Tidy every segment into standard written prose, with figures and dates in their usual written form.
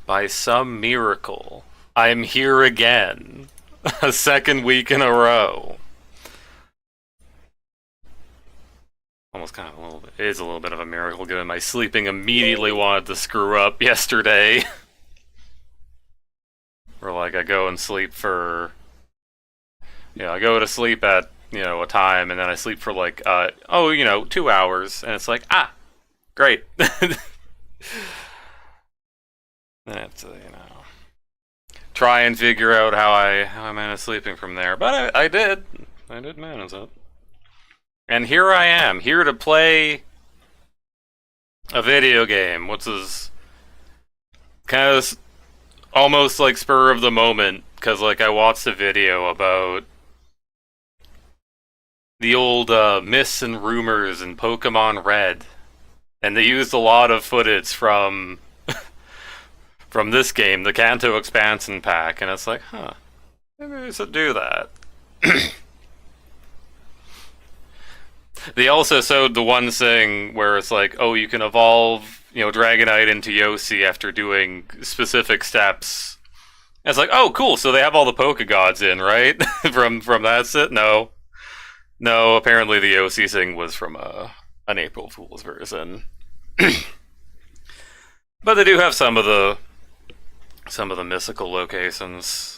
By some miracle, I'm here again. A second week in a row. Almost kind of a little bit. It is a little bit of a miracle given my sleeping immediately wanted to screw up yesterday. Where, like, I go and sleep for... I go to sleep at, a time, and then I sleep for, like, 2 hours, and it's like, great. Then I have to, try and figure out how I managed sleeping from there. But I did. I did manage it. And here I am, here to play a video game, which is kind of almost like spur of the moment, because, like, I watched a video about the old myths and rumors in Pokemon Red, and they used a lot of footage from from this game, the Kanto expansion pack, and it's like, maybe we should do that. They also showed the one thing where it's like, oh, you can evolve, Dragonite into Yossi after doing specific steps. And it's like, oh, cool, so they have all the Pokegods in, right? from that set? No, apparently the Yossi thing was from an April Fool's version. But they do have some of the mystical locations.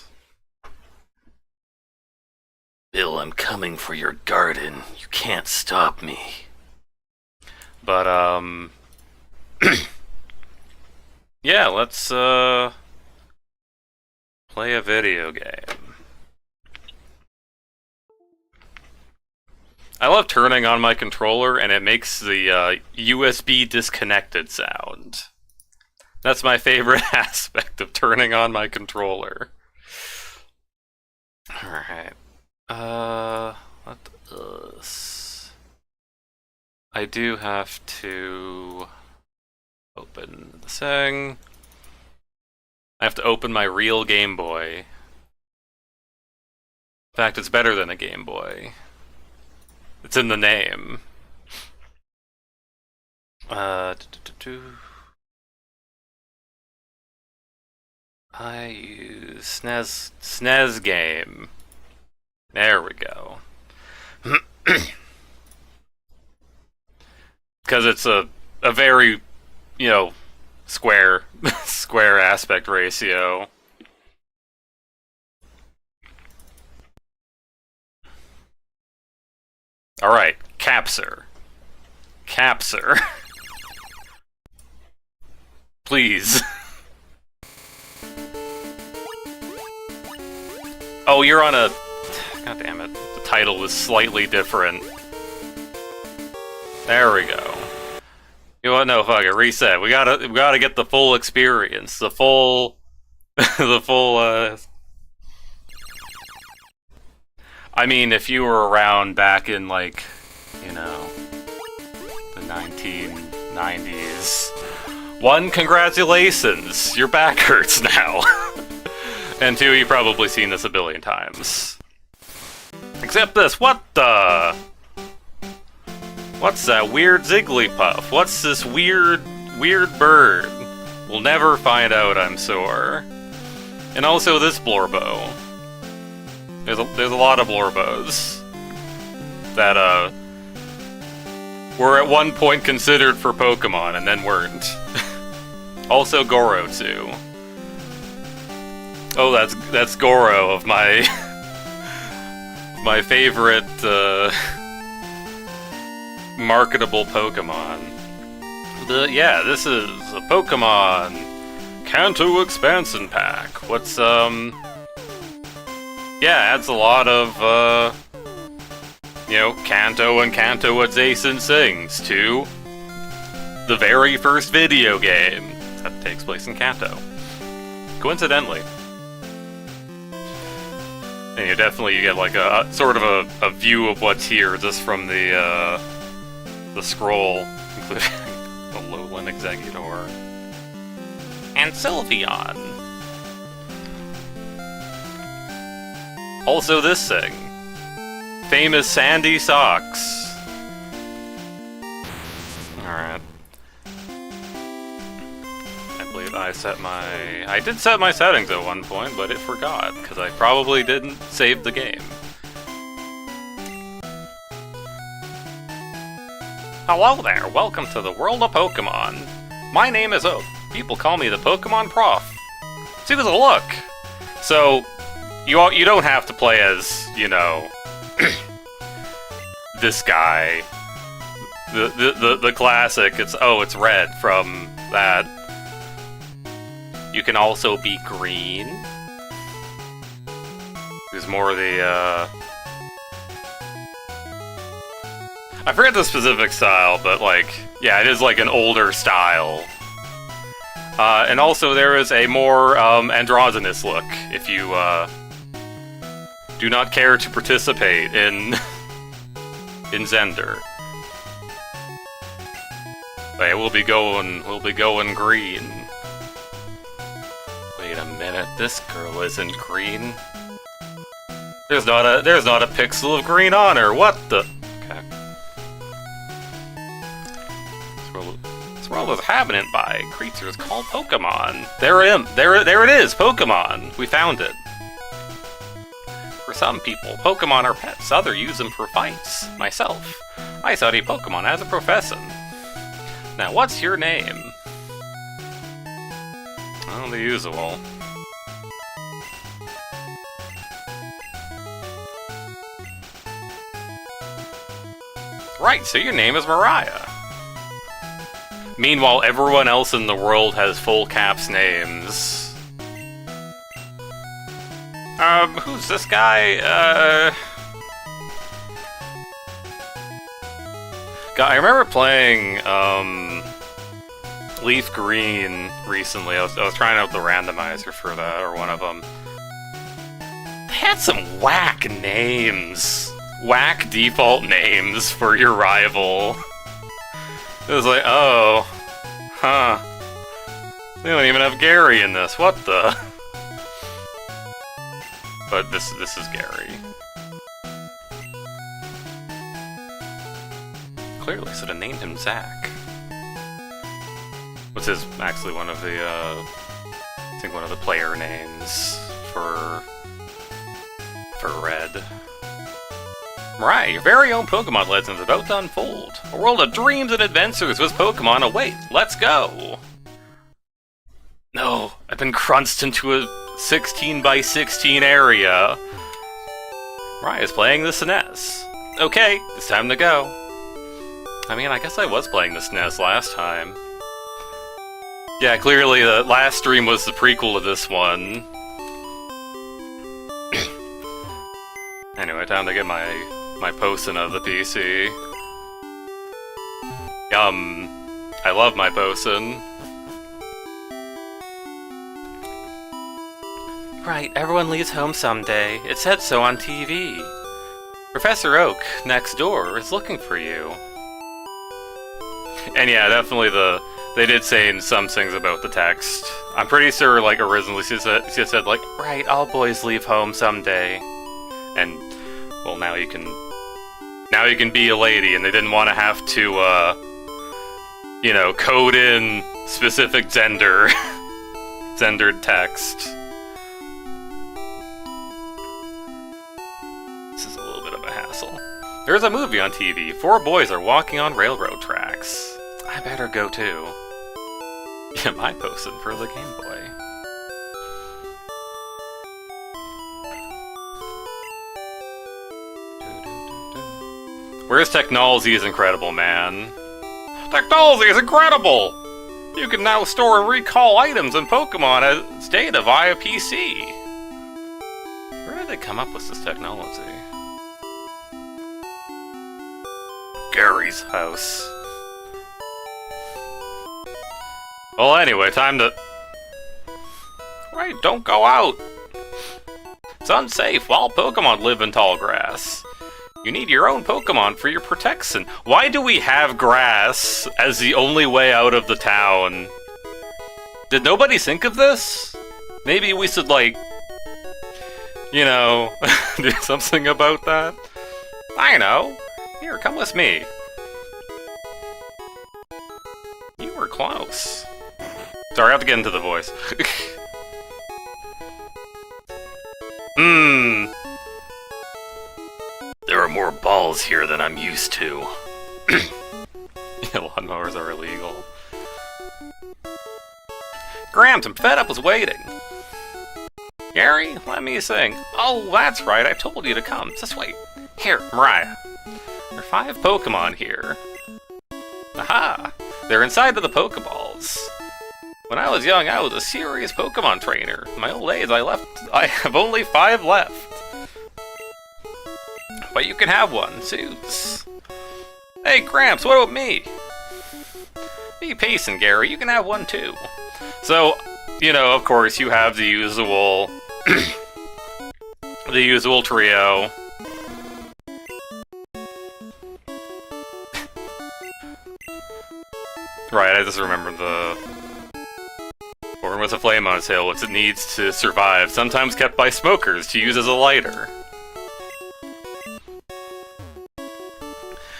Bill, I'm coming for your garden. You can't stop me. But, yeah, let's, play a video game. I love turning on my controller, and it makes the, USB disconnected sound. That's my favorite aspect of turning on my controller. Alright. Let us... I do have to open the thing. I have to open my real Game Boy. In fact, it's better than a Game Boy. It's in the name. I use SNES game. There we go. Because it's a very, square aspect ratio. Alright, Capser. Please. Oh, you're on a... God damn it. The title was slightly different. There we go. You know what? No, fuck it. Reset. We gotta get the full experience. The full... I mean, if you were around back in, like, the 1990s... One, congratulations! Your back hurts now. And two, you've probably seen this a billion times. Except this, what the? What's that weird Zigglypuff? What's this weird bird? We'll never find out, I'm sure. And also this Blorbo. There's a lot of Blorbos that were at one point considered for Pokemon and then weren't. Also Goro too. Oh, that's Goro of my my favorite marketable Pokemon. Yeah, this is a Pokemon Kanto expansion pack. What's adds a lot of Kanto and Kanto adjacent things to the very first video game that takes place in Kanto. Coincidentally. And you get like a sort of a view of what's here just from the scroll, including the Lowland Exeggutor and Sylveon. Also this thing, famous Sandy Socks. All right, I believe I did set my settings at one point, but it forgot, because I probably didn't save the game. Hello there, welcome to the world of Pokemon. My name is Oak. People call me the Pokemon Prof. See, there's a look. So, you don't have to play as, you know, this guy. The classic, it's red from that. You can also be green. There's more of the, I forget the specific style, but like, yeah, it is like an older style. And also there is a more androgynous look if you do not care to participate in Zender. Wait, we'll be going green. Wait a minute, this girl isn't green. There's not a pixel of green on her. What the? Okay. This world is inhabited by creatures called Pokemon. There it is, Pokemon. We found it. For some people, Pokemon are pets. Others use them for fights. Myself, I study Pokemon as a profession. Now, what's your name? Well, the usual. Right, so your name is Mariah. Meanwhile, everyone else in the world has full caps names. Who's this guy? I remember playing, Leaf Green recently. I was trying out the randomizer for that, or one of them. They had some whack names. Whack default names for your rival. It was like, oh, huh. They don't even have Gary in this, what the? But this is Gary. Clearly should have named him Zach. Which is actually one of the, I think one of the player names for Red. Mariah, your very own Pokemon legend is about to unfold. A world of dreams and adventures with Pokemon await. Let's go! No, I've been crunched into a 16 by 16 area. Mariah's playing the SNES. Okay, it's time to go. I mean, I guess I was playing the SNES last time. Yeah, clearly the last stream was the prequel to this one. Anyway, time to get my posting of the PC. Yum. I love my posting. Right, everyone leaves home someday. It said so on TV. Professor Oak, next door, is looking for you. And yeah, definitely they did say in some things about the text. I'm pretty sure, like, originally she said like, right, all boys leave home someday. And, well, now you can be a lady, and they didn't want to have to, you know, code in specific gendered text. This is a little bit of a hassle. There's a movie on TV. 4 boys are walking on railroad tracks. I better go too. Yeah, my posting for the Game Boy. Where's technology is incredible, man? Technology is incredible! You can now store and recall items and Pokemon as data via PC. Where did they come up with this technology? Gary's house. Well, anyway, time to... Right, don't go out! It's unsafe. Wild Pokemon live in tall grass. You need your own Pokemon for your protection. Why do we have grass as the only way out of the town? Did nobody think of this? Maybe we should, like, you know, do something about that? I know. Here, come with me. You were close. Sorry, I have to get into the voice. There are more balls here than I'm used to. Lawnmowers are illegal. Gramps, I'm fed up with waiting. Gary, let me sing. Oh, that's right, I told you to come. Just wait. Here, Mariah. There are 5 Pokemon here. Aha! They're inside of the Pokeballs. When I was young, I was a serious Pokemon trainer. In my old age, I have only 5 left. But you can have one, Suits. Hey, Gramps, what about me? Be patient, Gary, you can have one too. So, you know, of course, you have the usual... the usual trio. Right, I just remember the... Born with a flame on its tail, which it needs to survive, sometimes kept by smokers to use as a lighter.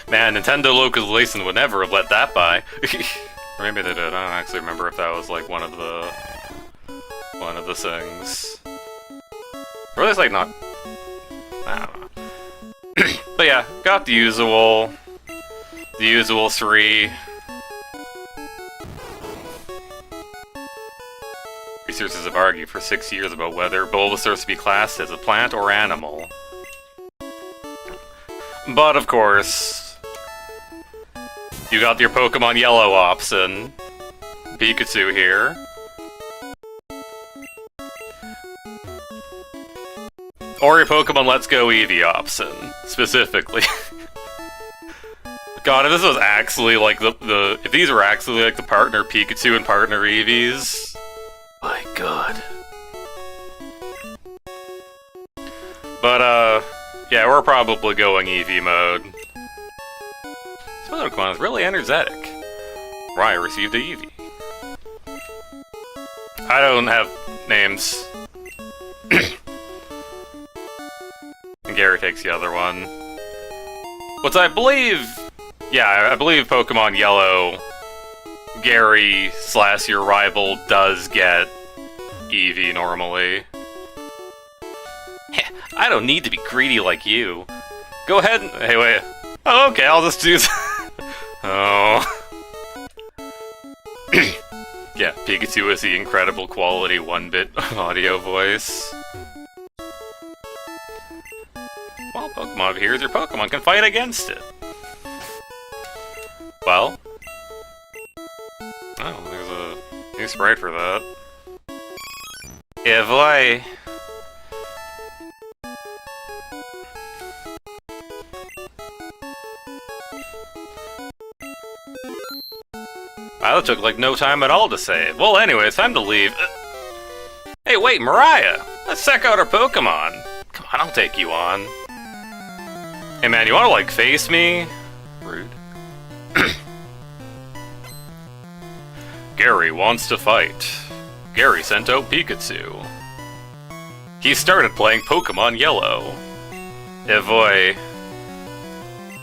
Man, Nintendo localization would never have let that by. Or maybe they did. I don't actually remember if that was like one of the things. Or at least like not. I don't know. But yeah, got the usual 3. Researchers have argued for 6 years about whether Bulbasaur is to be classed as a plant or animal. But of course, you got your Pokemon Yellow option, Pikachu here. Or your Pokemon Let's Go Eevee option, specifically. God, if this was actually like if these were actually like the partner Pikachu and partner Eevees, my god. But yeah, we're probably going Eevee mode. This Pokemon is really energetic. Ryan received a Eevee. I don't have names. And Gary takes the other one. Which I believe... Yeah, I believe Pokemon Yellow, Gary / your rival does get Eevee normally. I don't need to be greedy like you. Go ahead and... Hey, wait. Oh, okay, I'll just do... Oh. Yeah, Pikachu is the incredible quality 1-bit audio voice. Well, Pokemon over here is your Pokemon can fight against it. Well... Oh, there's a new sprite for that. If I... Wow, that took like no time at all to save. Well, anyway, it's time to leave. Hey, wait, Mariah! Let's check out our Pokemon! Come on, I'll take you on. Hey man, you wanna like face me? Rude. Gary wants to fight. Gary sent out Pikachu. He started playing Pokemon Yellow. Evoy.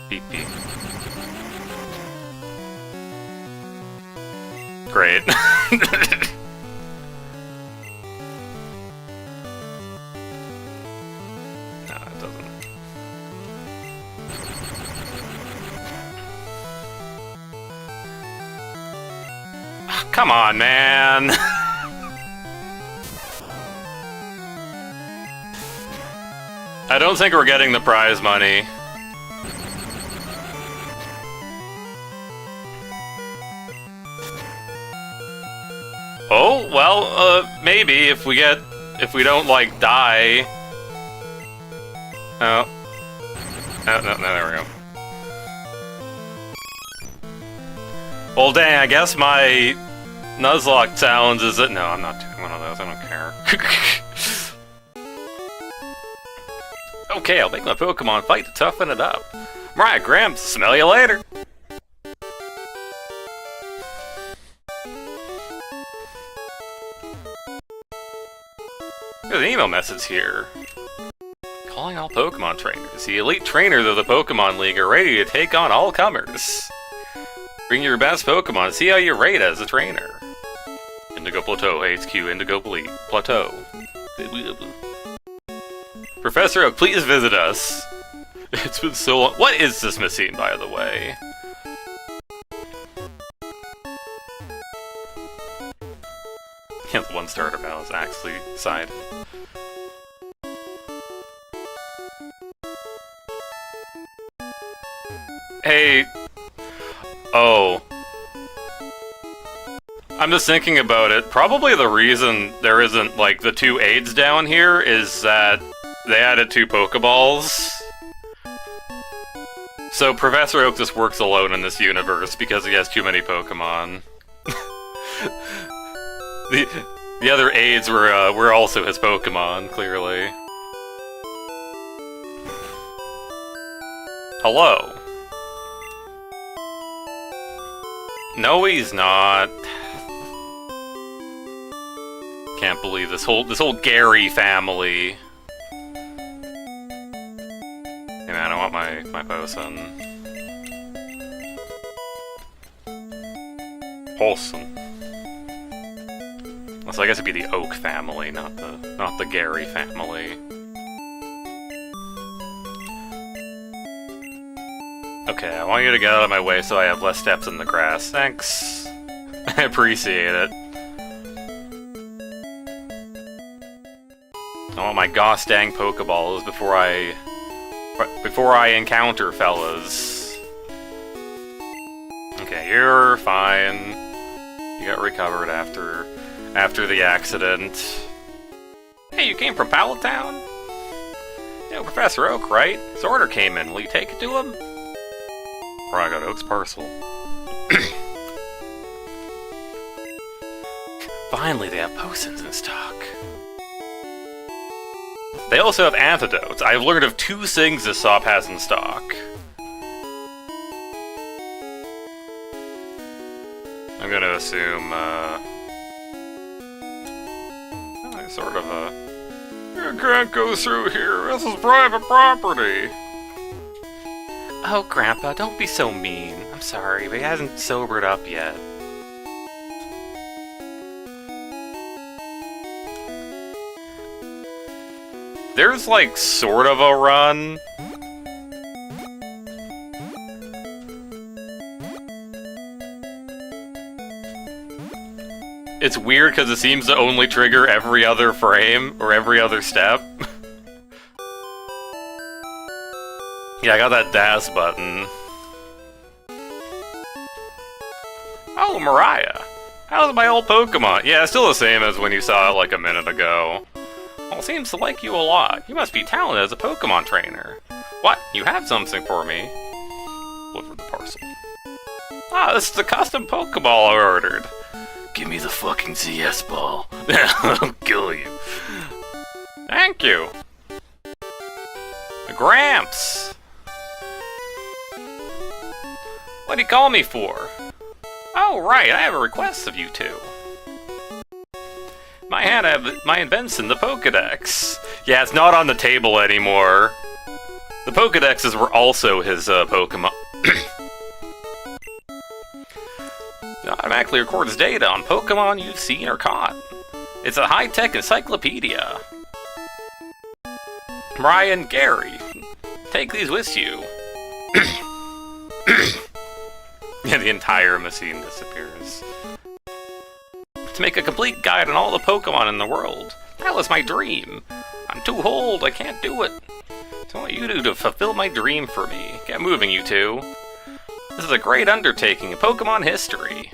Beep beep. Great. No, it doesn't. Oh, come on, man! I don't think we're getting the prize money. Oh, well, maybe if we don't, like, die. Oh. No, there we go. Well, dang, I guess my Nuzlocke challenge is it. No, I'm not doing one of those, I don't care. Okay, I'll make my Pokemon fight to toughen it up. Right, Gramps, smell you later. There's an email message here. Calling all Pokemon trainers. The elite trainers of the Pokemon League are ready to take on all comers. Bring your best Pokemon, see how you rate as a trainer. In Indigo Plateau, HQ, Indigo Plateau. Professor Oak, please visit us. It's been so long. What is this machine, by the way? Yeah, the one starter valve is actually side. Hey. Oh. I'm just thinking about it. Probably the reason there isn't, like, the 2 aids down here is that they added 2 Pokeballs. So Professor Oak just works alone in this universe because he has too many Pokemon. The other aids were also his Pokemon, clearly. Hello. No, he's not. Can't believe this whole Gary family. Hey man, I want my Posen. Wholesome. So I guess it'd be the Oak family, not the Gary family. Okay, I want you to get out of my way so I have less steps in the grass. Thanks. I appreciate it. I want my gosh dang Pokeballs before I encounter fellas. Okay, you're fine. You got recovered after the accident. Hey, you came from Pallet Town? You know Professor Oak, right? His order came in. Will you take it to him? Or I got Oak's parcel. Finally, they have potions in stock. They also have antidotes. I've learned of 2 things this shop has in stock. I'm gonna assume, sort of a... You can't go through here. This is private property. Oh, Grandpa, don't be so mean. I'm sorry, but he hasn't sobered up yet. There's, like, sort of a run. It's weird because it seems to only trigger every other frame, or every other step. Yeah, I got that DAS button. Oh, Mariah! How's my old Pokemon? Yeah, it's still the same as when you saw it like a minute ago. Well, it seems to like you a lot. You must be talented as a Pokemon trainer. What? You have something for me? Look for the parcel. Ah, this is the custom Pokeball I ordered. Give me the fucking CS ball. I'll kill you. Thank you. Gramps! What do you call me for? Oh, right, I have a request of you two. My hand, I have my invention, the Pokedex. Yeah, it's not on the table anymore. The Pokedexes were also his Pokemon. It automatically records data on Pokemon you've seen or caught. It's a high-tech encyclopedia. Mariah and Gary, take these with you. Yeah, the entire machine disappears. To make a complete guide on all the Pokemon in the world. That was my dream. I'm too old, I can't do it. So I want you to fulfill my dream for me. Get moving, you two. This is a great undertaking in Pokemon history.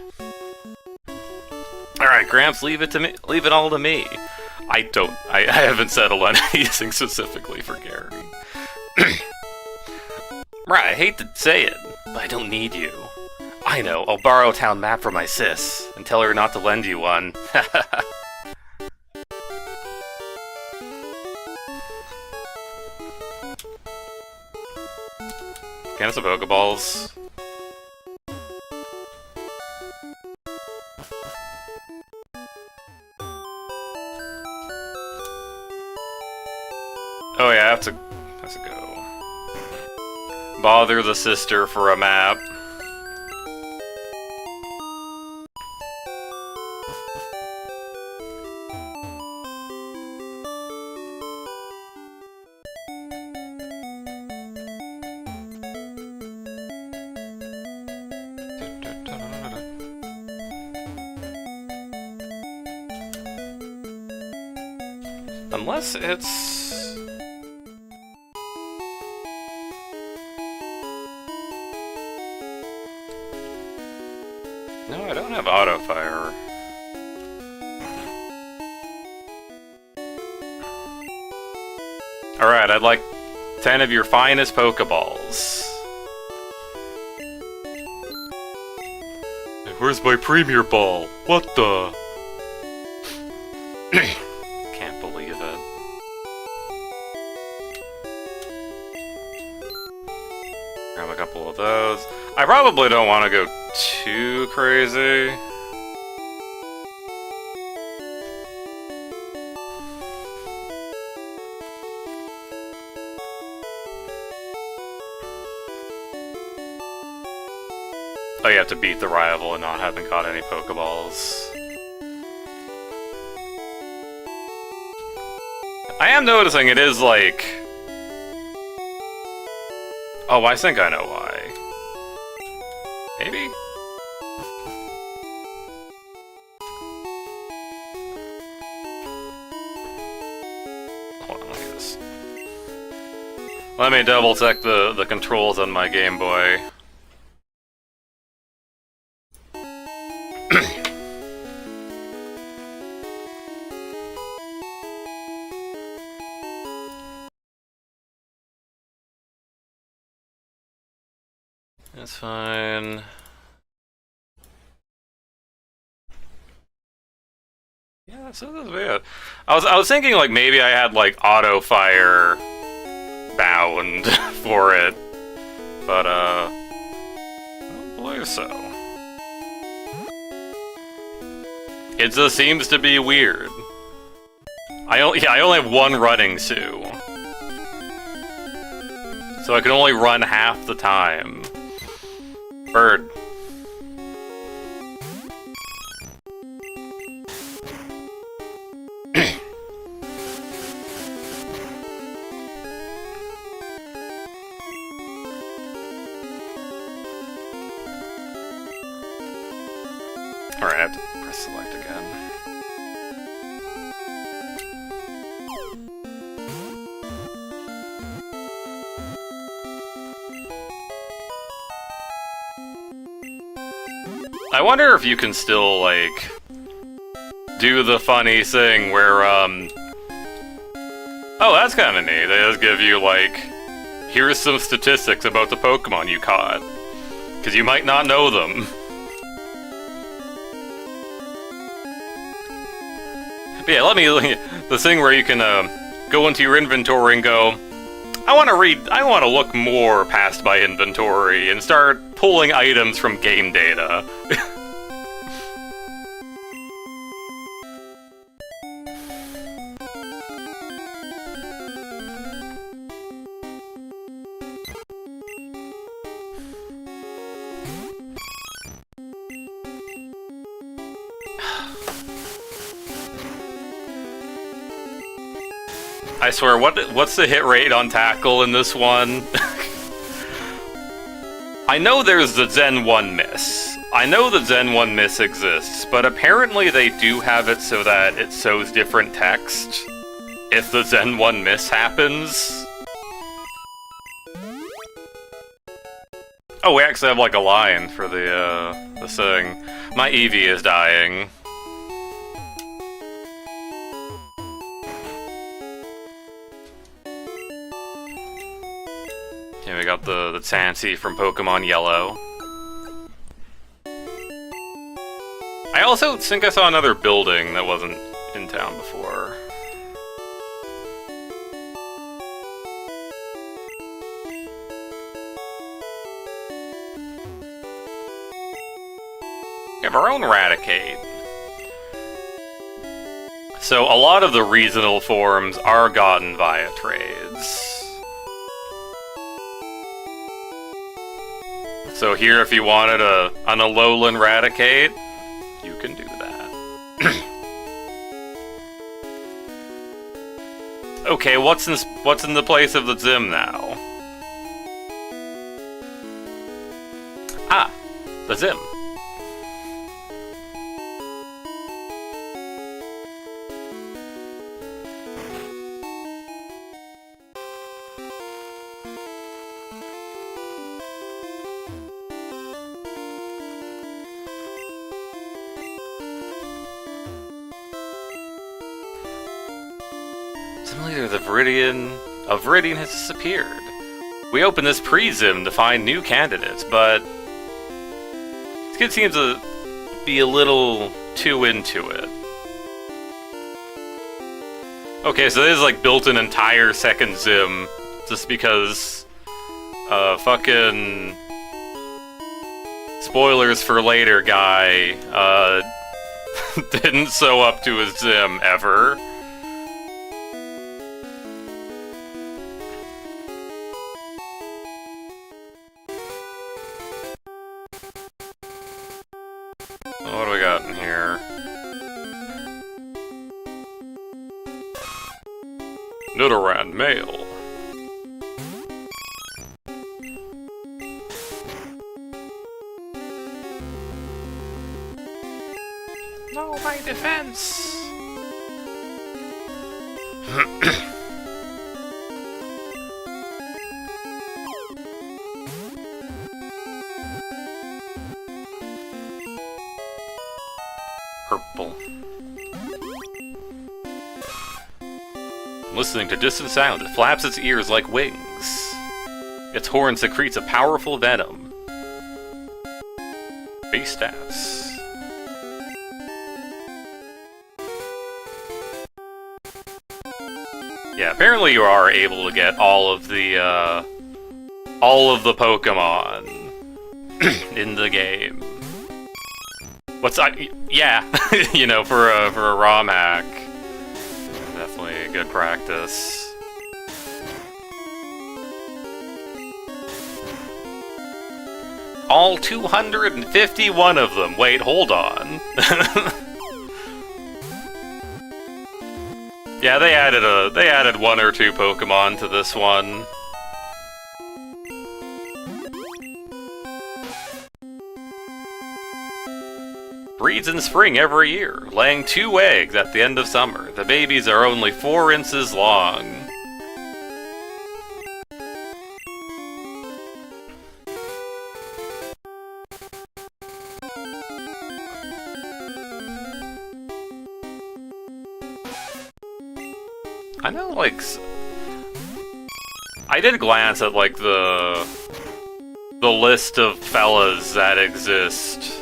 Alright, Gramps, leave it all to me. I haven't settled on anything specifically for Gary. Right, I hate to say it, but I don't need you. I know, I'll borrow a town map from my sis, and tell her not to lend you one. Can I have some Pokeballs? Oh yeah, I have to go. Bother the sister for a map. Unless it's... No, I don't have autofire. Alright, I'd like 10 of your finest Pokeballs. Where's my Premier Ball? What the? Can't believe it. Grab a couple of those. I probably don't want to go too crazy. Oh, you have to beat the rival and not having caught any Pokeballs. I am noticing it is like... Oh, I think I know why. Maybe? Hold on, let me just... Let me double check the controls on my Game Boy. That's fine. Yeah, so that's weird. I was thinking like maybe I had like autofire bound for it, but I don't believe so. It just seems to be weird. I only have one running Sue, so I can only run half the time. Bird. Alright, I have to press select again. I wonder if you can still, like, do the funny thing where, oh, that's kinda neat. They just give you, like, here's some statistics about the Pokemon you caught. Because you might not know them. But yeah, let me, the thing where you can, go into your inventory and go, I want to look more past my inventory and start pulling items from game data. I swear, what's the hit rate on tackle in this one? I know there's the Zen 1 miss. I know the Zen 1 miss exists, but apparently they do have it so that it shows different text if the Zen 1 miss happens. Oh, we actually have like a line for the thing. My Eevee is dying. Okay, we got the Chansey from Pokemon Yellow. I also think I saw another building that wasn't in town before. We have our own Raticate. So a lot of the regional forms are gotten via trades. So here, if you wanted an Alolan Raticate, you can do that. Okay, what's in the place of the Zim now? Ah, the Zim. Leader of the Viridian has disappeared. We opened this pre-zim to find new candidates, but this kid seems to be a little too into it. Okay, so this is like built an entire second zim just because fucking spoilers for later guy didn't sew up to his zim ever. What do we got in here? Nidoran male. No, my defense! Purple. Listening to distant sound, it flaps its ears like wings. Its horn secretes a powerful venom. Base stats. Yeah, apparently you are able to get all of the Pokemon in the game. Yeah, you know, for a ROM hack, definitely a good practice. All 251 of them. Wait, hold on. Yeah, they added one or two Pokemon to this one. Breeds in spring every year, laying 2 eggs at the end of summer. The babies are only 4 inches long. I know, like, I did glance at, like, the list of fellas that exist.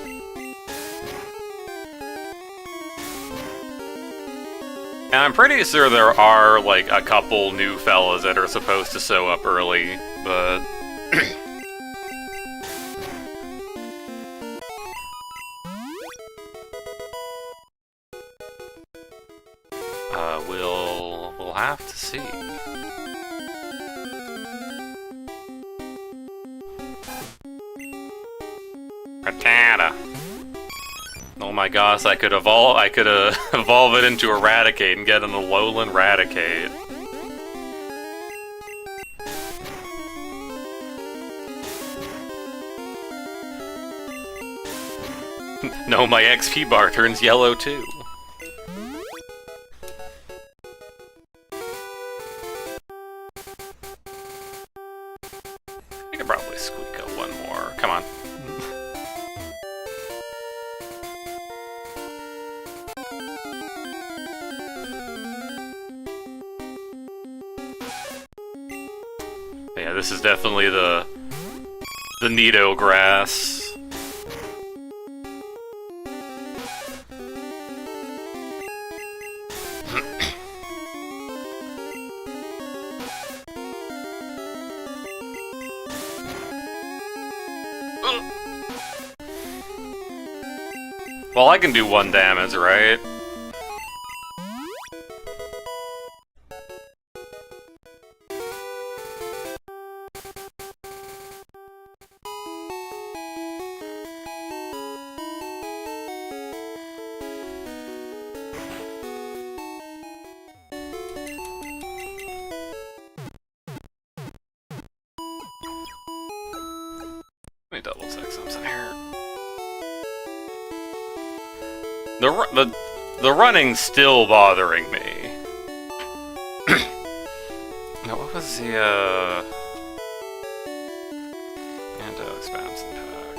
And I'm pretty sure there are, like, a couple new fellas that are supposed to show up early, but... we'll have to see. Rattata. Oh my gosh, I could evolve it into Eradicate and get an Alolan Raticate. No, my XP bar turns yellow too. I could probably squeak up one more. Come on. Yeah, this is definitely the Nido grass. Well, I can do 1 damage, right? Let me double check something here. The running's still bothering me. Now, what was the anti-expansion pack?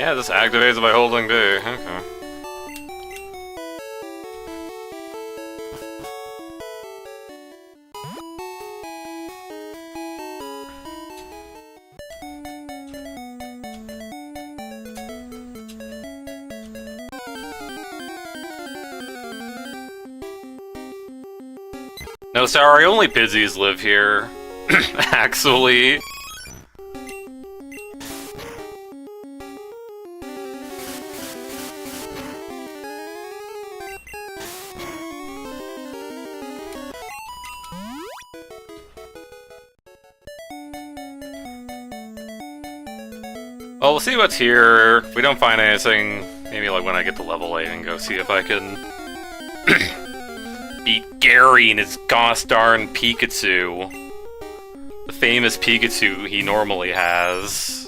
Yeah, this activates by holding B. Okay. No, sorry, only Pidgeys live here. Actually. Well, we'll see what's here. If we don't find anything, maybe like when I get to level 8 and go see if I can beat Gary and his gosh darn Pikachu. The famous Pikachu he normally has.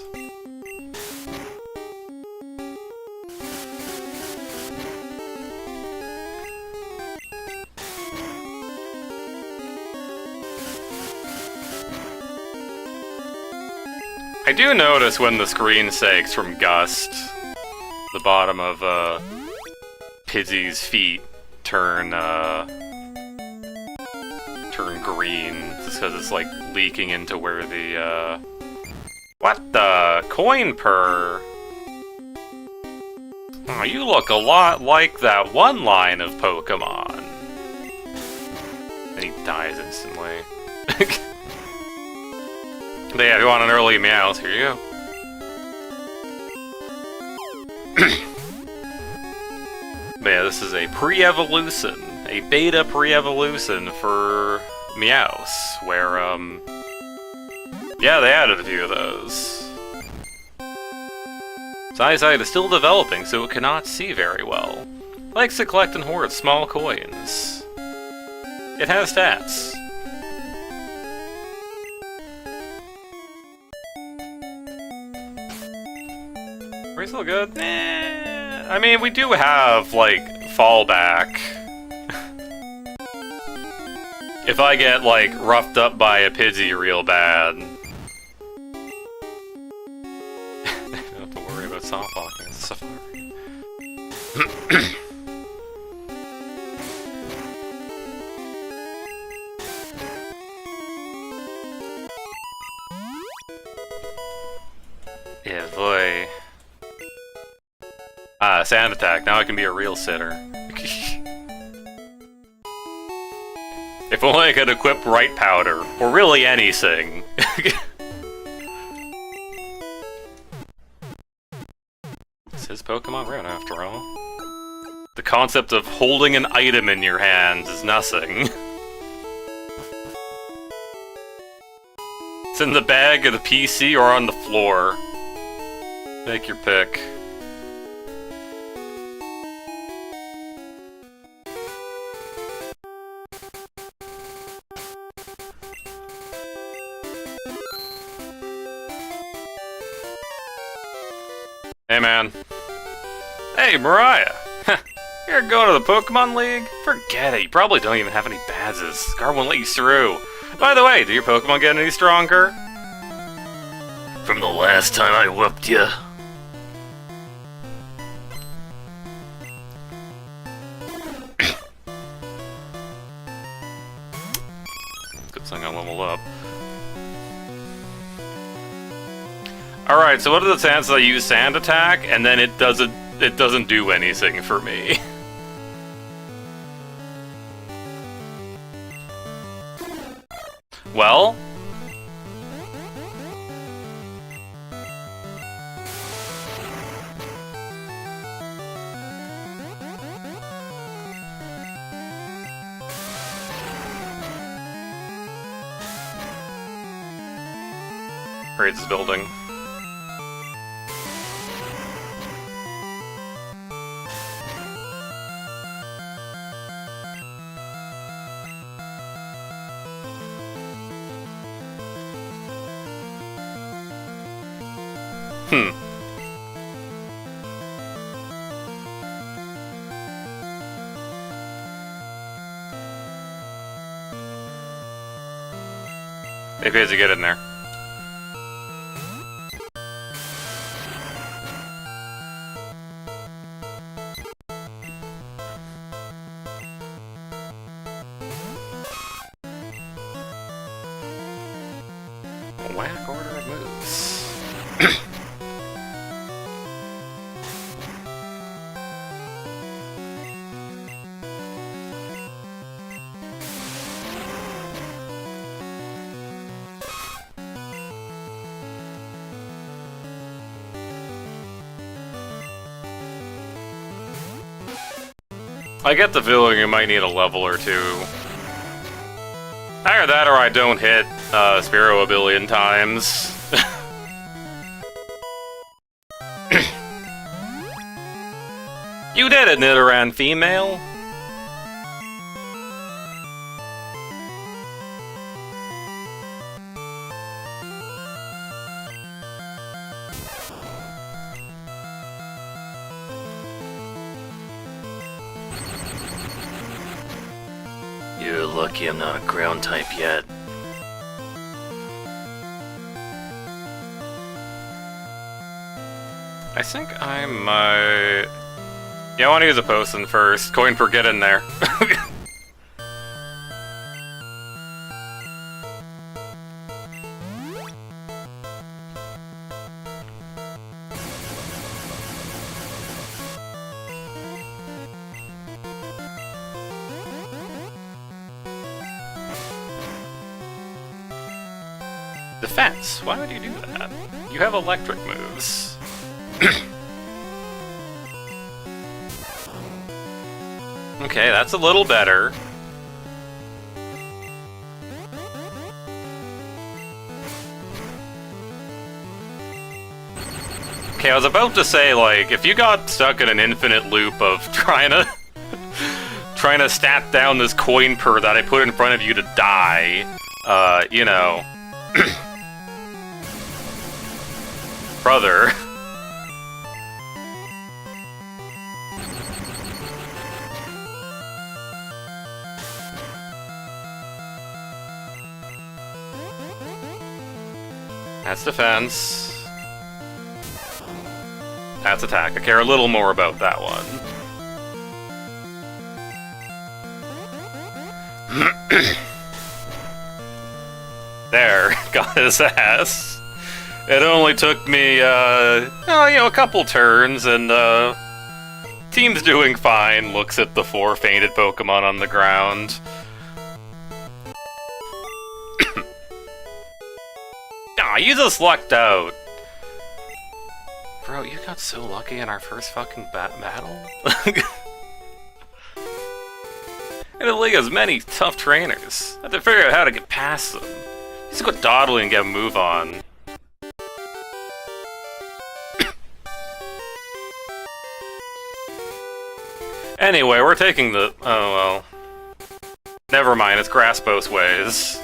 I do notice when the screen sakes from Gust, the bottom of Pidgey's feet turn green, just because it's like leaking into where the what the coin purr? Oh, you look a lot like that one line of Pokemon. And he dies instantly. But yeah, if you want an early Meows, here you go. But yeah, this is a pre-evolution, a beta pre-evolution for Meows, where, yeah, they added a few of those. Its eyesight is still developing, so it cannot see very well. It likes to collect and hoard small coins. It has stats. Are we still good? Eh, I mean, we do have, like, fallback. If I get, like, roughed up by a Pidgey real bad. I don't have to worry about softwalking. It's a safari. Yeah, boy. Ah, sand attack. Now I can be a real sitter. If only I could equip right powder, or really anything. It's his Pokemon Rune, after all. The concept of holding an item in your hands is nothing. It's in the bag of the PC or on the floor. Take your pick. Hey, man. Hey, Mariah! You're going to the Pokemon League? Forget it, you probably don't even have any badges. Scar won't let you through. By the way, do your Pokemon get any stronger? From the last time I whooped you. Good thing I leveled up. Alright, so what are the chances I use Sand Attack, and then it doesn't do anything for me? Well? Raids this building. Hey, Pidgey, get in there. Whack order of moves. I get the feeling you might need a level or two. Either that or I don't hit Spearow a billion times. You did it, Nidoran female! You're lucky I'm not a ground type yet. I think I might... Yeah, I want to use a potion first. Coin for get in there. Defense? Why would you do that? You have electric moves. Okay, that's a little better. Okay, I was about to say, like, if you got stuck in an infinite loop of trying to stat down this coin purr that I put in front of you to die, you know. Brother. That's defense. That's attack. I care a little more about that one. There, got his ass. It only took me, a couple turns, and, team's doing fine. Looks at the 4 fainted Pokemon on the ground. Ah, you just lucked out. Bro, you got so lucky in our first fucking battle. And the league has many tough trainers. I have to figure out how to get past them. Just go dawdling and get a move on. Anyway, we're taking the... Oh, well. Never mind, it's grass both ways.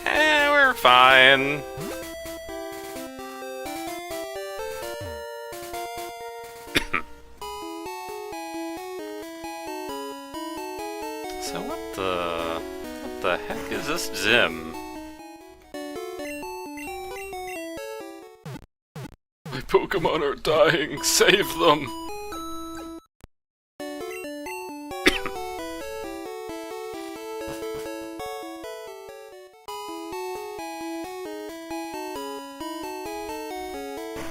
We're fine. So what the heck is this gym? My Pokemon are dying, save them!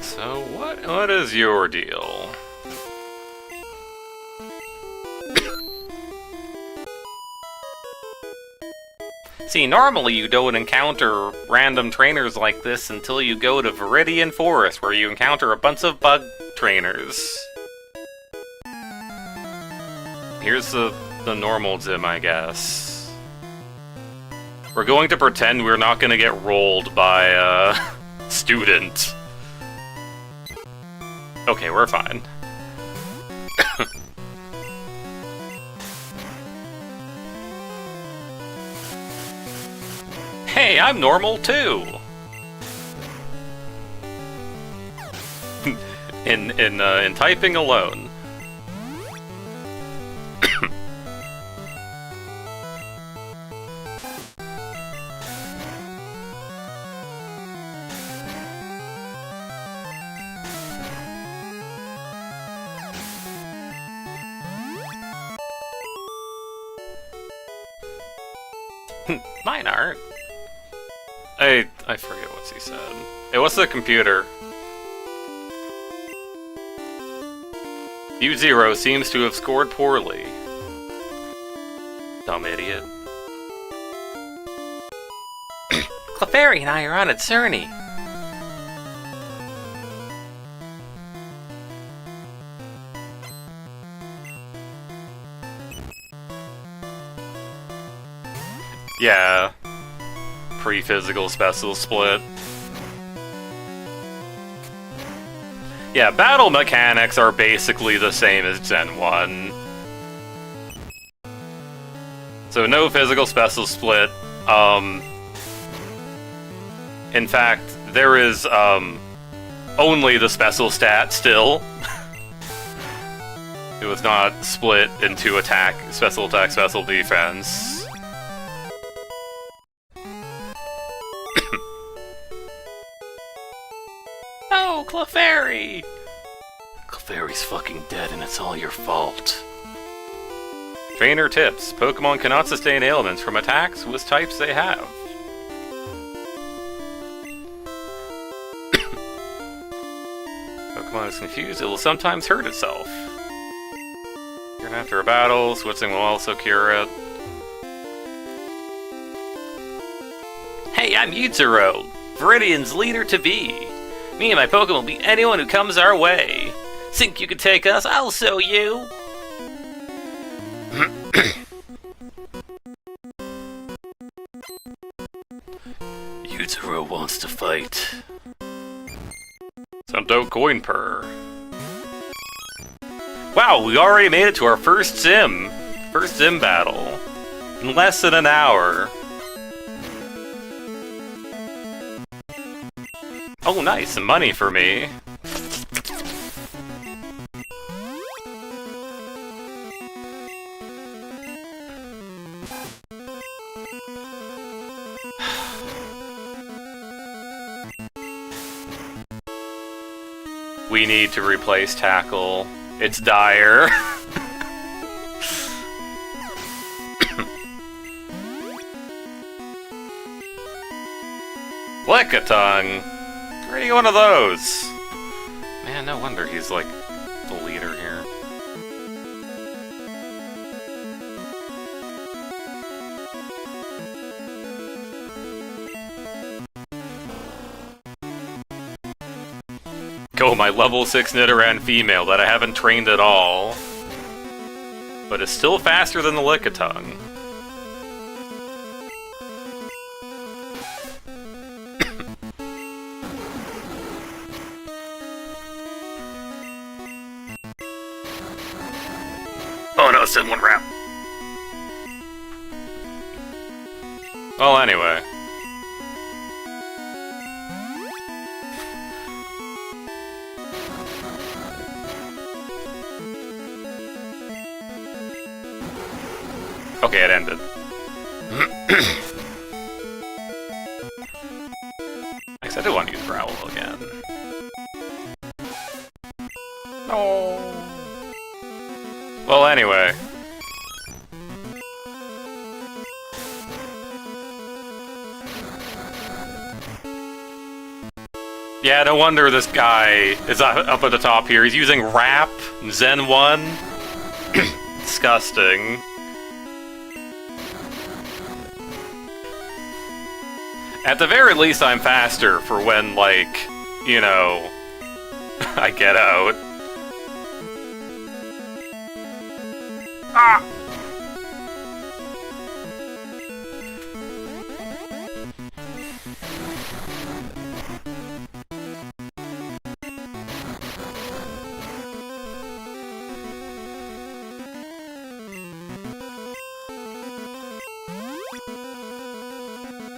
So what is your deal? See, normally you don't encounter random trainers like this until you go to Viridian Forest, where you encounter a bunch of bug trainers. Here's the normal gym, I guess. We're going to pretend we're not gonna get rolled by a student. Okay, we're fine. Hey, I'm normal too. in typing alone. Mine aren't. I forget what he said. It was the computer. U0 seems to have scored poorly. Dumb idiot. Clefairy and I are on at Cerny. Yeah. Pre-physical special split. Yeah, battle mechanics are basically the same as Gen 1. So no physical special split. In fact, there is only the special stat still. It was not split into attack, special defense. Oh, Clefairy! Clefairy's fucking dead and it's all your fault. Trainer tips. Pokemon cannot sustain ailments from attacks with types they have. Pokemon is confused, it will sometimes hurt itself. Turn after a battle, switching will also cure it. Hey, I'm Yutsuro, Viridian's leader to be. Me and my Pokemon will beat anyone who comes our way. Think you can take us? I'll show you. Yutsuro wants to fight. Sento coin purr. Wow, we already made it to our first gym battle. In less than an hour. Oh nice, some money for me. We need to replace Tackle. It's dire. Lickitung! Where do you get one of those? Man, no wonder he's like the leader here. Go, my level 6 Nidoran female that I haven't trained at all. But is still faster than the Lickitung. Oh no, send one round. Well, anyway. Okay, it ended. Actually, I do want to use Growl again. No. Well, anyway. Yeah, no wonder this guy is up at the top here. He's using Rap, Zen 1. Disgusting. At the very least, I'm faster for when, like, you know, I get out. Ah!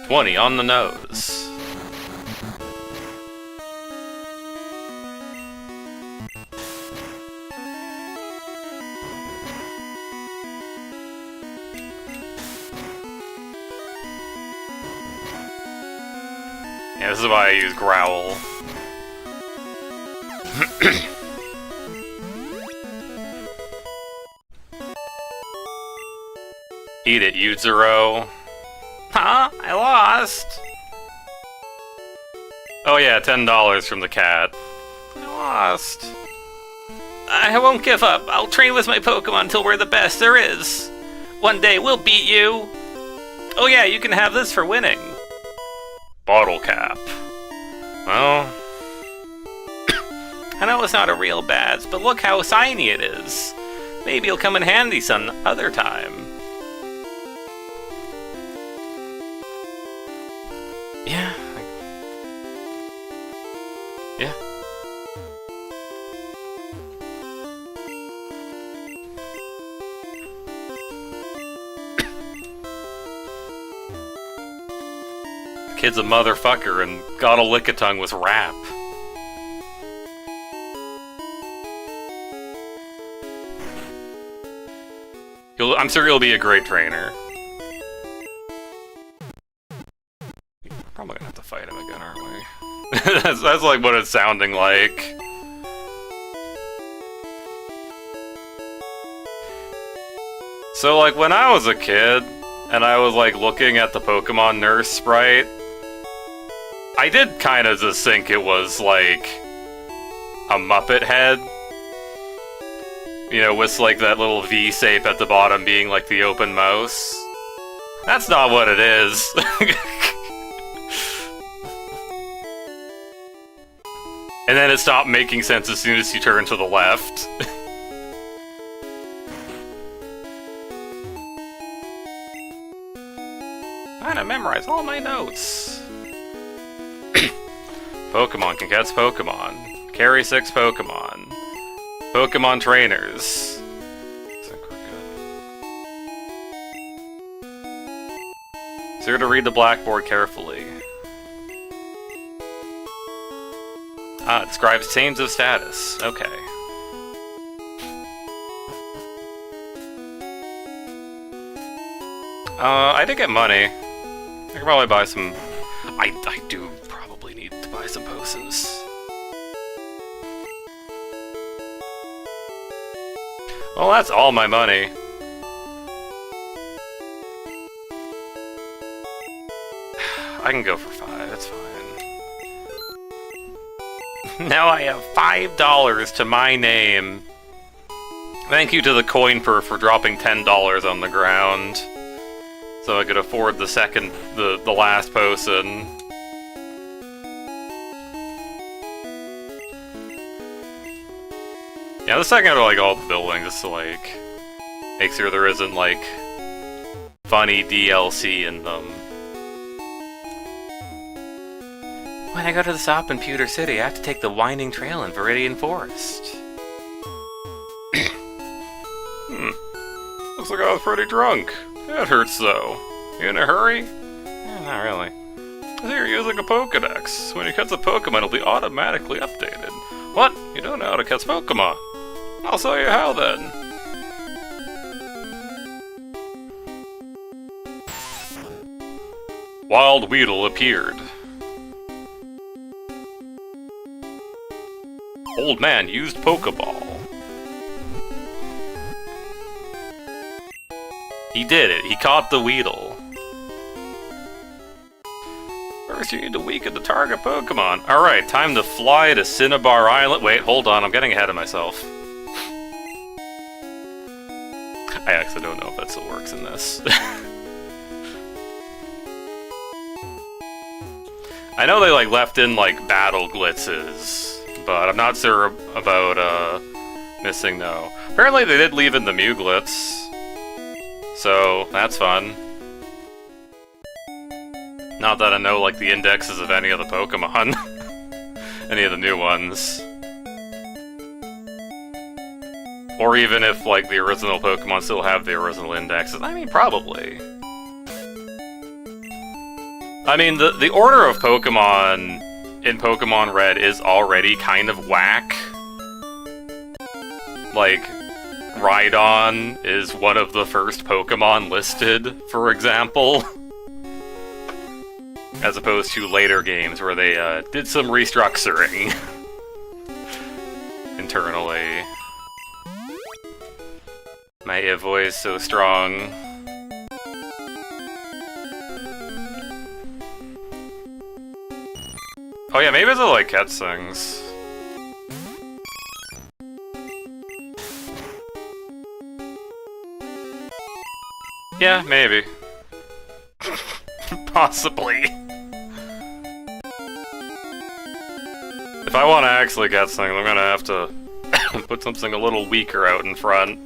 $20 on the nose. Yeah, this is why I use Growl. Eat it, Yutsuro. Huh? I lost. Oh yeah, $10 from the cat. I lost. I won't give up. I'll train with my Pokemon until we're the best there is. One day we'll beat you. Oh yeah, you can have this for winning. Bottle cap. Well... I know it's not a real badge, but look how shiny it is. Maybe it'll come in handy some other time. Yeah. Yeah. Kid's a motherfucker and got a lick-a-tongue with rap. I'm sure he'll be a great trainer. Probably gonna have to fight him again, aren't we? that's like what it's sounding like. So like when I was a kid, and I was like looking at the Pokemon Nurse sprite, I did kind of just think it was like a Muppet head. You know, with like that little V shape at the bottom being like the open mouse. That's not what it is. And then it stopped making sense as soon as you turn to the left. I gotta memorize all my notes. Pokemon can catch Pokemon. Carry 6 Pokemon. Pokemon trainers. I think we're good. So you're to read the blackboard carefully. Ah, it describes change of status. Okay. I did get money. I could probably buy some... I do probably need to buy some potions. Well, that's all my money. I can go for 5, that's fine. Now I have $5 to my name. Thank you to the coin purse for dropping $10 on the ground. So I could afford the last potion. Yeah, let's check out like all the buildings just to like make sure there isn't like funny DLC in them. When I go to the shop in Pewter City, I have to take the winding trail in Viridian Forest. Looks like I was pretty drunk. That hurts though. You in a hurry? Not really. I hear you're using a Pokedex. When you catch a Pokemon, it'll be automatically updated. What? You don't know how to catch Pokemon? I'll show you how then. Wild Weedle appeared. Old man used Pokeball. He did it. He caught the Weedle. First you need to weaken the target Pokemon. Alright, time to fly to Cinnabar Island. Wait, hold on. I'm getting ahead of myself. I actually don't know if that still works in this. I know they like left in like battle glitzes, but I'm not sure about missing no. Apparently they did leave in the Mew glitz, so that's fun. Not that I know like the indexes of any of the Pokemon, any of the new ones. Or even if, like, the original Pokemon still have the original indexes. I mean, probably. I mean, the order of Pokemon in Pokemon Red is already kind of whack. Like, Rhydon is one of the first Pokemon listed, for example. As opposed to later games where they did some restructuring internally. My voice so strong. Oh yeah, maybe it's like cat things. Yeah, maybe. Possibly. If I want to actually get something, I'm gonna have to put something a little weaker out in front.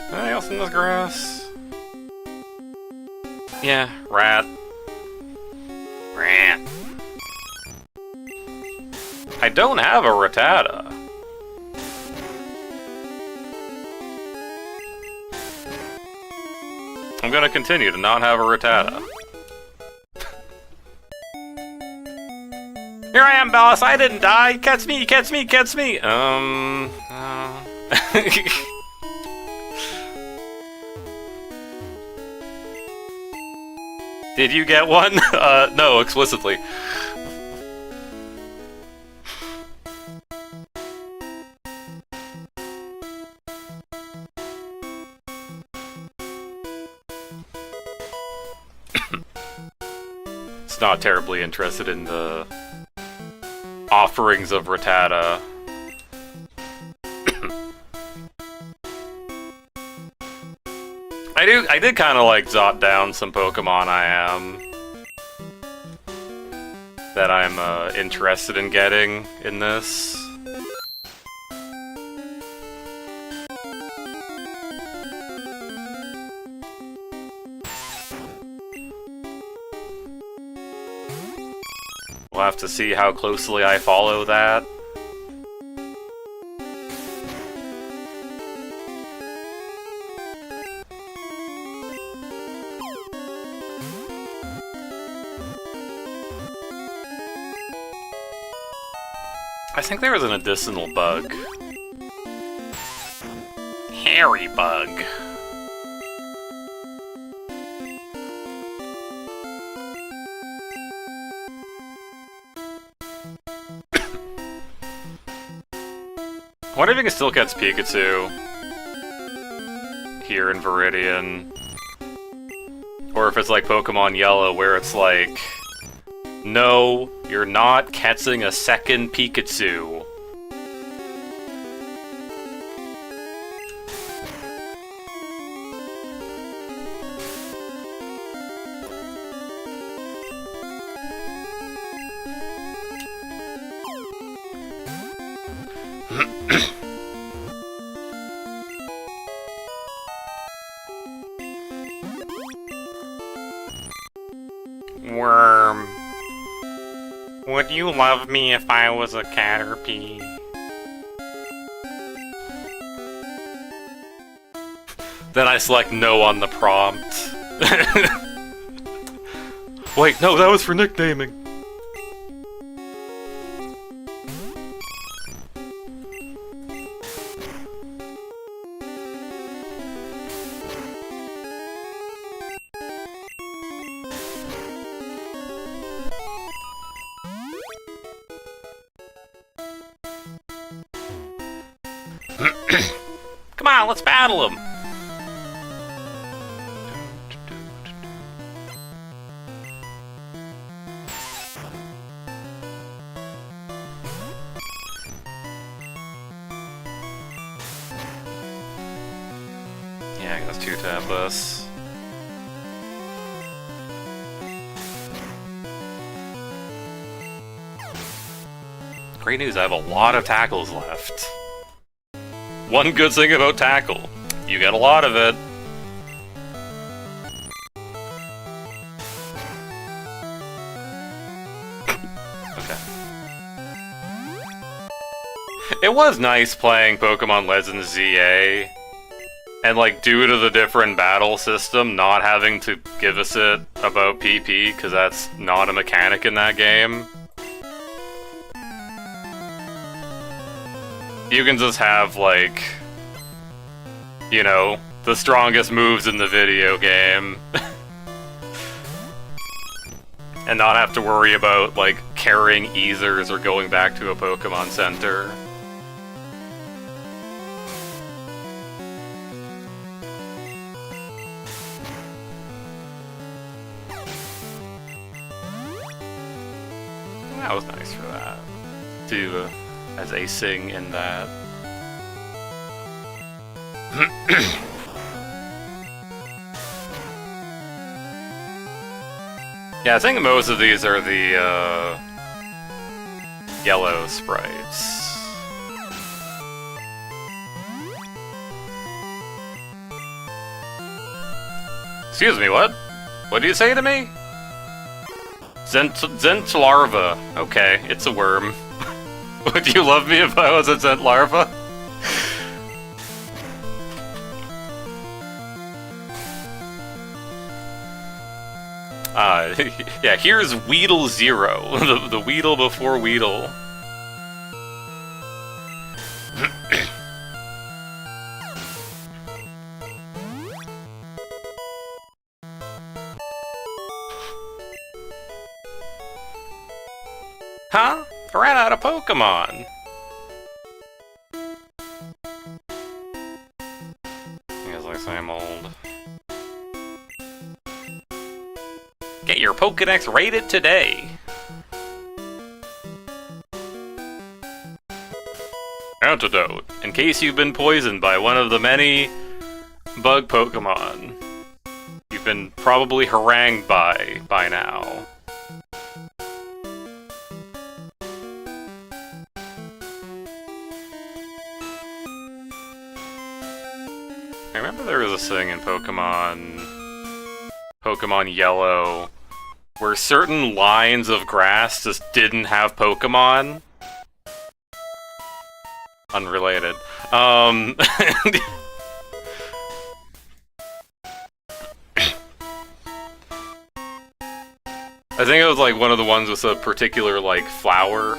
Anything else in this grass? Yeah, rat. Rat. I don't have a Rattata. I'm gonna continue to not have a Rattata. Here I am, boss. I didn't die. Catch me, catch me, catch me. Did you get one? No, explicitly. It's not terribly interested in the offerings of Rattata. I did kind of like jot down some Pokemon that I'm interested in getting in this. We'll have to see how closely I follow that. I think there was an additional bug. Hairy bug. I wonder if you can still catch Pikachu here in Viridian. Or if it's like Pokemon Yellow, where it's like, no, you're not catching a second Pikachu. Worm. Would you love me if I was a Caterpie? Then I select no on the prompt. Wait, no, that was for nicknaming. Come on, let's battle him! Yeah, I guess 2-tap this. Great news, I have a lot of tackles left. One good thing about tackle, you get a lot of it. Okay. It was nice playing Pokemon Legends ZA, and like due to the different battle system, not having to give us it about PP, because that's not a mechanic in that game. You can just have, like, you know, the strongest moves in the video game. And not have to worry about, like, carrying Easers or going back to a Pokemon Center. That was nice for that. To, as a sing in that. Yeah, I think most of these are the, yellow sprites. Excuse me, what? What do you say to me? Zent larva. Okay, it's a worm. Would you love me if I was a Zent larva? Yeah, here's Weedle Zero, the Weedle before Weedle. Huh? I ran out of Pokemon! I guess I say I'm old. Get your Pokedex rated today! Antidote, in case you've been poisoned by one of the many bug Pokemon you've been probably harangued by now. I remember there was a thing in Pokemon Yellow where certain lines of grass just didn't have Pokemon. Unrelated. I think it was like one of the ones with a particular like flower.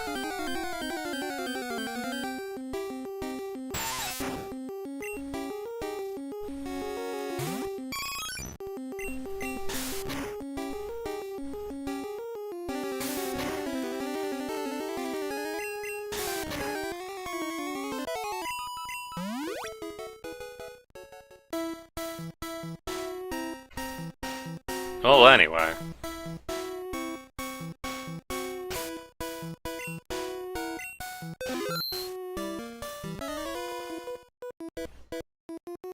Well, anyway.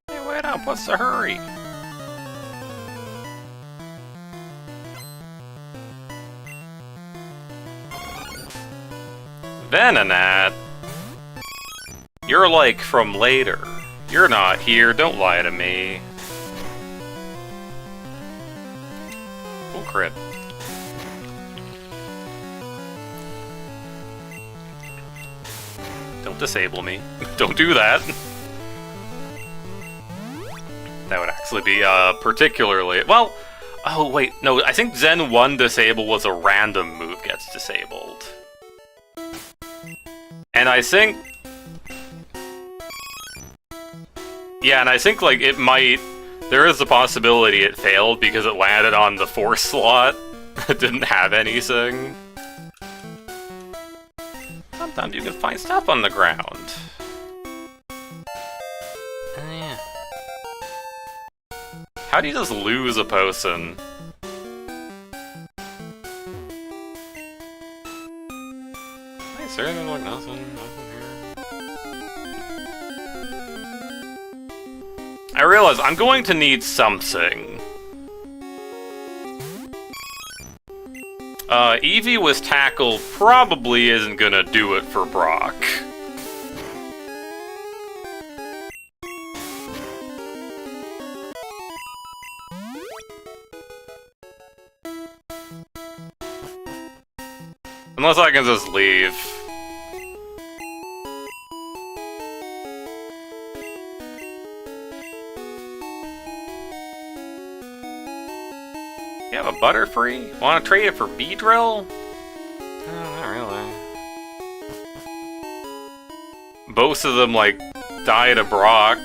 Hey, wait up, what's the hurry? Venonat? You're like from later. You're not here, don't lie to me. Crit. Don't disable me. Don't do that. That would actually be, particularly... Well, oh wait, no, I think Zen 1 disable was a random move gets disabled. And I think... Yeah, and I think, like, it might... There is a possibility it failed because it landed on the force slot. It didn't have anything. Sometimes you can find stuff on the ground. Oh, yeah. How do you just lose a potion? Is there anything like nothing here? I realize I'm going to need something. Eevee with Tackle probably isn't gonna do it for Brock. Unless I can just leave. You have a Butterfree? Want to trade it for Beedrill? Not really. Both of them, like, die to Brock.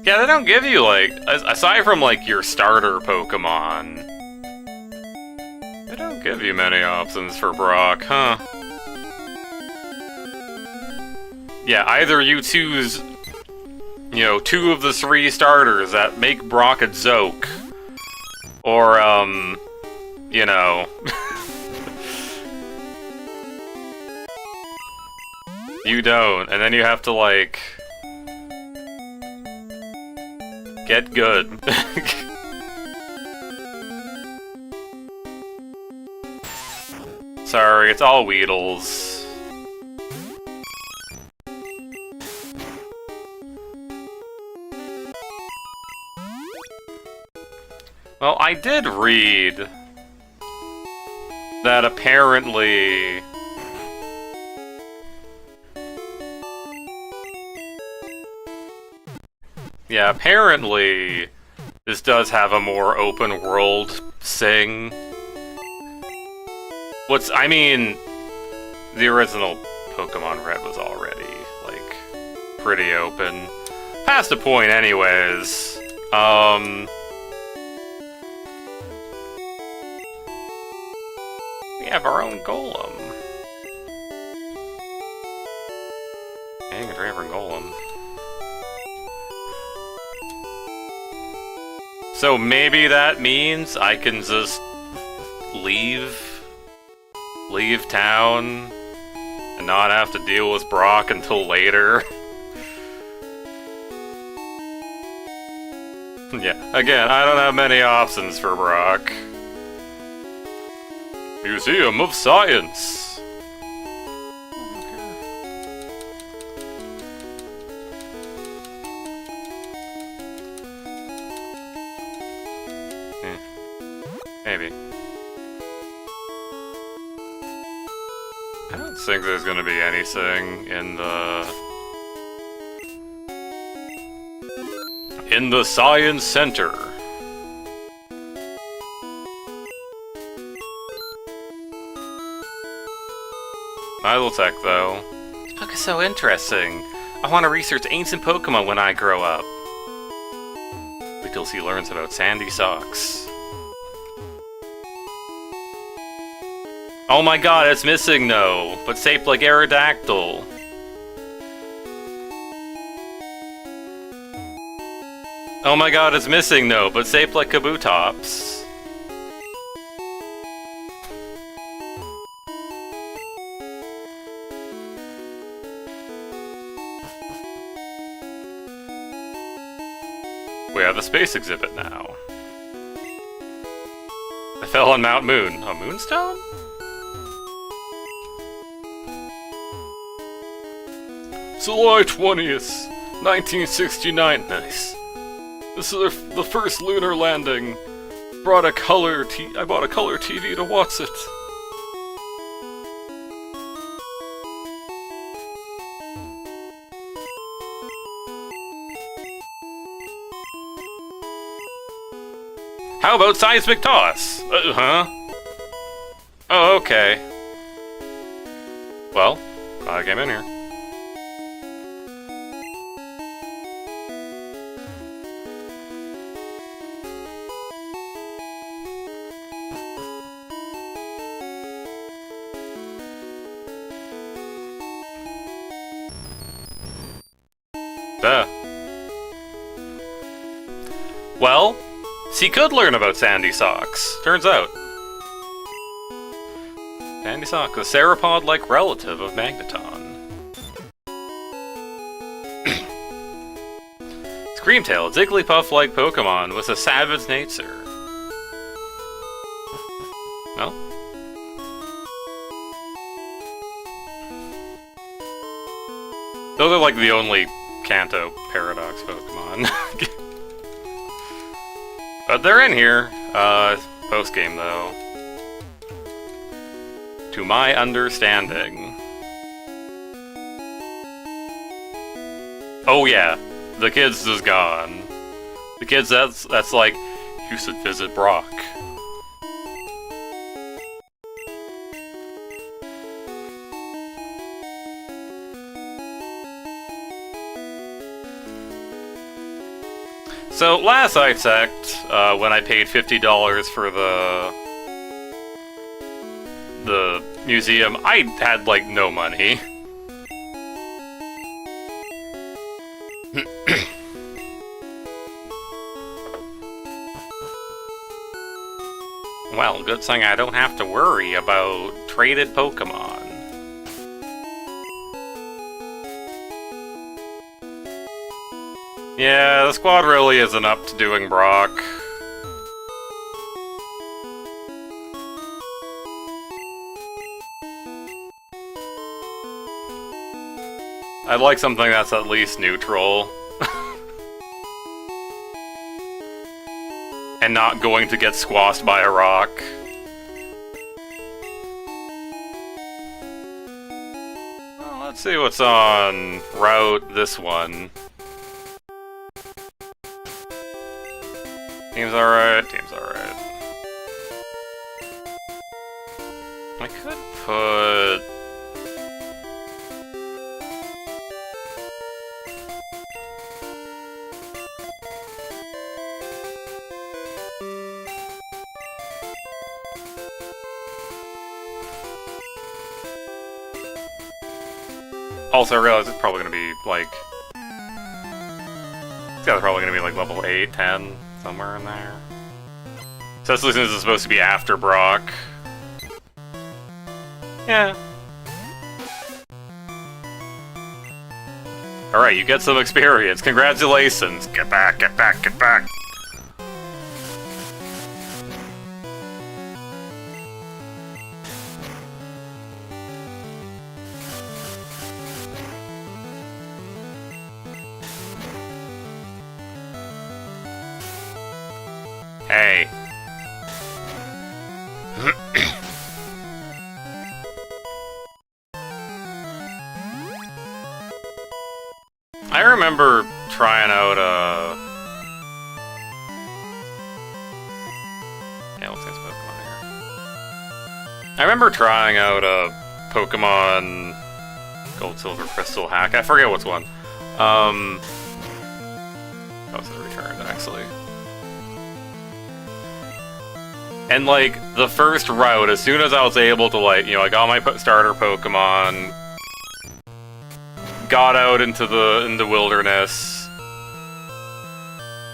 Yeah, they don't give you, like... aside from like your starter Pokemon, they don't give you many options for Brock, huh? Yeah, either you choose, you know, 2 of the 3 starters that make Brock a joke, or you know, you don't, and then you have to like get good. Sorry, it's all Weedles. Well, I did read that apparently yeah, apparently this does have a more open world thing. I mean, the original Pokemon Red was already, like, pretty open. Past a point anyways. We have our own Golem. Dang, a Draven Golem. So maybe that means I can just leave town and not have to deal with Brock until later. Yeah, again, I don't have many options for Brock. Museum of Science. Maybe. I don't think there's gonna be anything in the Science Center. Tech, though. This book is so interesting. I want to research ancient Pokemon when I grow up. Wait till she learns about Sandy Socks. Oh my god, it's missing though, but shaped like Aerodactyl. Oh my god, it's missing though, but shaped like Kabutops. We have a space exhibit now. I fell on Mount Moon. A moonstone? July 20th, 1969. Nice. This is the first lunar landing. I bought a color TV to watch it. How about seismic toss? Huh? Oh, okay. Well, I came in here. Duh. Well, she could learn about Sandy Socks, turns out. Sandy Socks, a theropod-like relative of Magneton. Screamtail, a Jigglypuff-like Pokemon with a savage nature. No? Those are like the only Kanto Paradox Pokemon. But they're in here. Post-game, though. To my understanding. Oh yeah, the kid's just gone. The kid's that's like, you should visit Brock. So last I checked, when I paid $50 for the museum, I had like no money. Well, good thing I don't have to worry about traded Pokemon. Yeah, the squad really isn't up to doing Brock. I'd like something that's at least neutral. And not going to get squashed by a rock. Well, let's see what's on route this one. Team's alright, team's alright. I could put... Also, I realize it's probably gonna be, like... It's probably gonna be, like, level 8, 10, somewhere in there. Especially since it's supposed to be after Brock. Yeah. Alright, you get some experience. Congratulations! Get back, get back, get back! Hey. I remember trying out yeah, what's this Pokemon here? I remember trying out a Pokemon Gold, Silver, Crystal hack. I forget what's one. That was the returned, actually. And, like, the first route, as soon as I was able to, like, you know, I got my starter Pokemon, got out into the wilderness,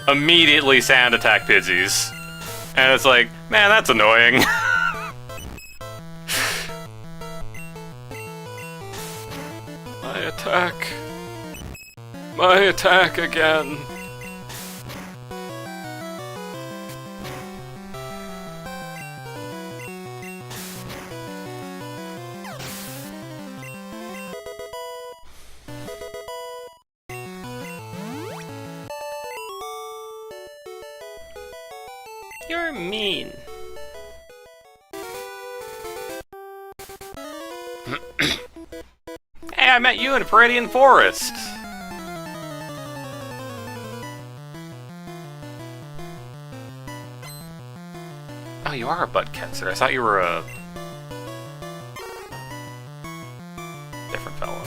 immediately sand attack Pidgeys. And it's like, man, that's annoying. My attack. My attack again. You're mean. Hey, I met you in Peridian Forest. Oh, you are a Buttketzer. I thought you were a different fellow.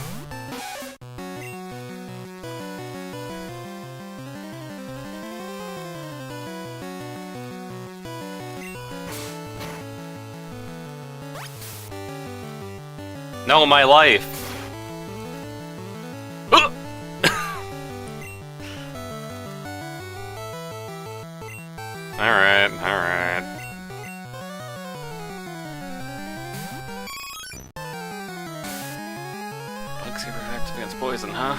No, my life. Alright, alright. Bug Saber acts against poison, huh?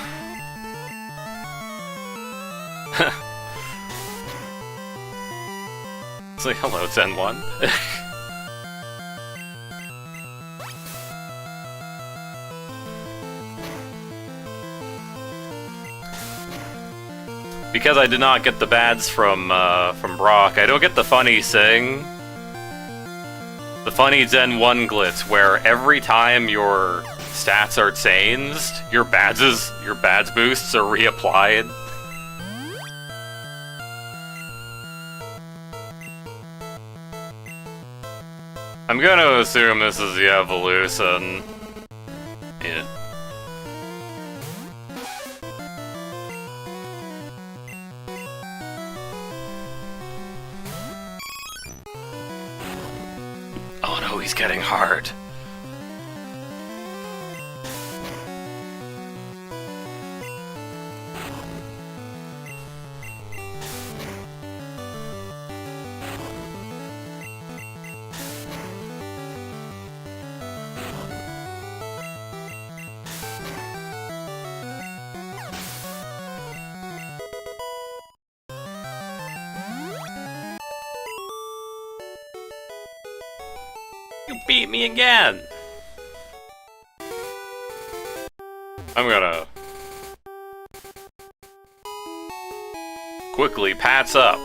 Say hello, Zen 1. Because I did not get the bads from Brock, I don't get the funny thing. The funny Zen 1 glitch, where every time your stats are changed, your bads boosts are reapplied. I'm gonna assume this is the evolution. Yeah. no, he's getting hard. You beat me again! I'm gonna quickly pats up.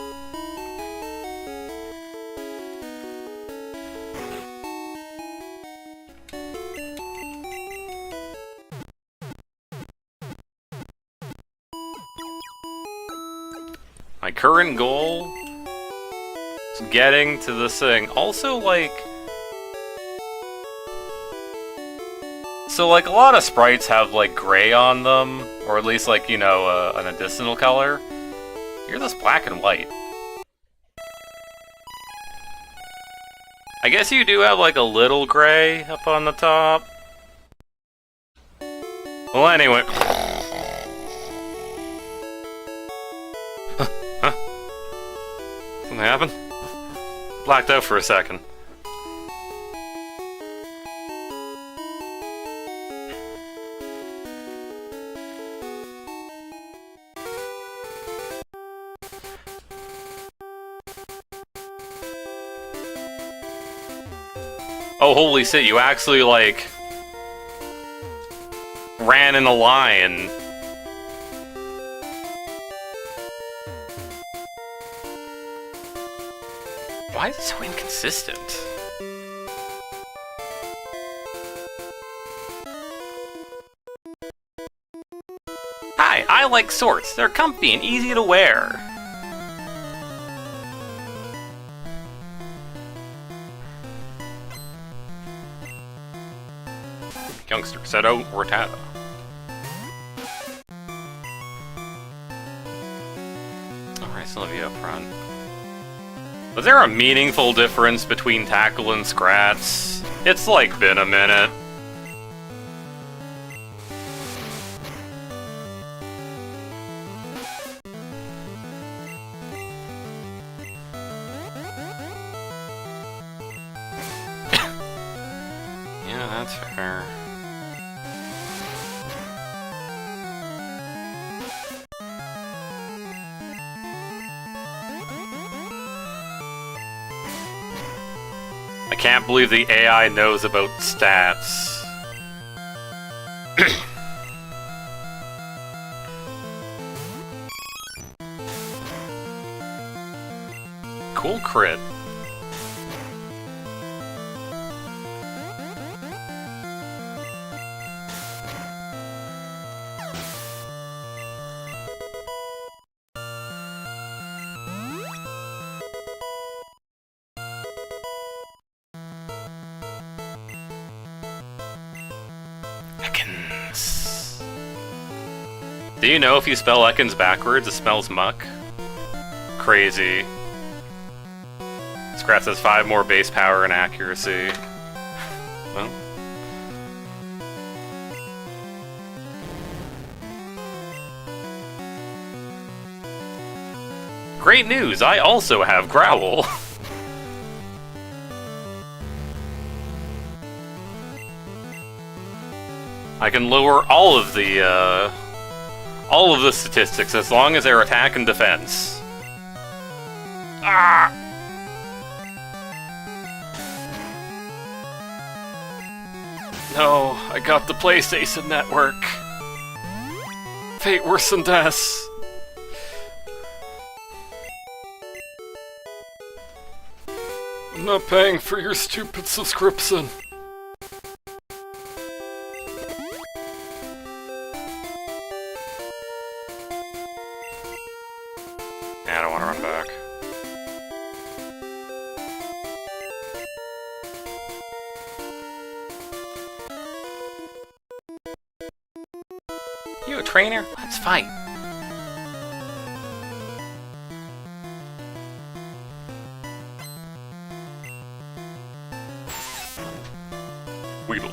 My current goal is getting to this thing. Also, like... So, like, a lot of sprites have, like, gray on them, or at least, like, you know, an additional color. You're just black and white. I guess you do have, like, a little gray up on the top. Well, anyway... Huh? Something happened? Blacked out for a second. Oh, holy shit, you actually, like, ran in a line. Why is it so inconsistent? Hi, I like shorts. They're comfy and easy to wear. Youngster, Seto Mortada. Alright, still have you up front. Was there a meaningful difference between tackle and scrats? It's like been a minute. Yeah, that's fair. I can't believe the AI knows about stats. Cool crit. Ekans. Do you know if you spell Ekans backwards, it spells muck? Crazy. Scraps has 5 more base power and accuracy. Well. Great news! I also have Growl! I can lower all of the statistics as long as they're attack and defense. Ah! No, I got the PlayStation Network. Fate worse than death. I'm not paying for your stupid subscription. Yeah, I don't want to run back. You a trainer? Let's fight. Weedle.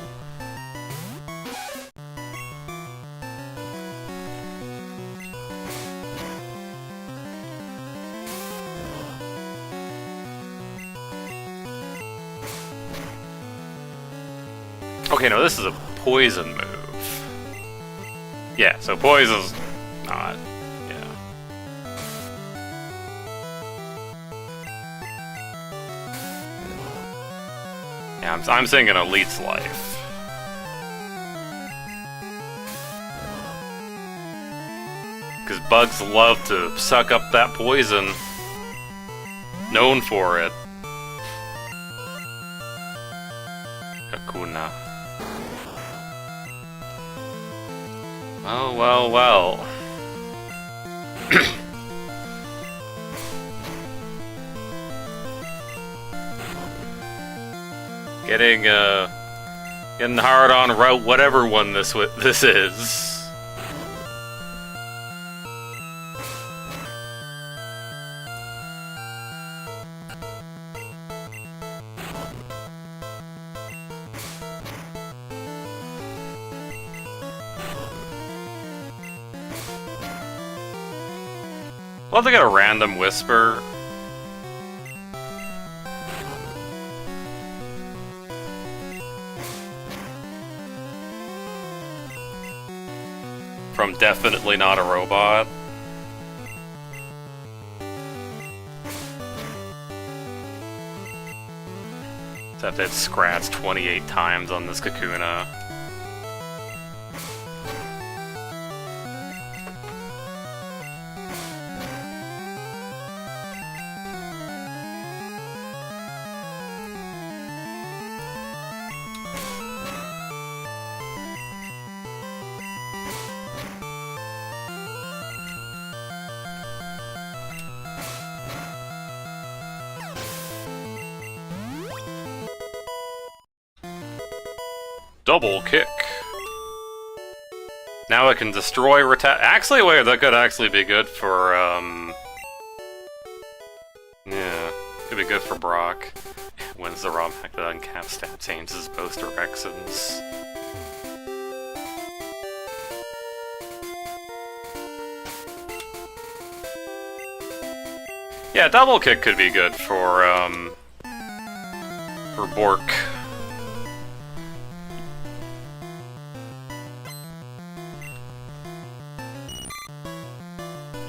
Okay, no, this is a poison move. Yeah, so poison's not. Yeah. Yeah, I'm thinking Elite's Life. Because bugs love to suck up that poison. Known for it. Kakuna. Oh, well, well. Getting hard on route whatever one this is. Love to get a random whisper. From definitely not a robot. Except it scratched 28 times on this Kakuna. Double kick. Now it can destroy actually, wait, that could actually be good for, yeah, could be good for Brock. Wins the ROM hack that uncap stat changes both directions. Yeah, double kick could be good for Bork.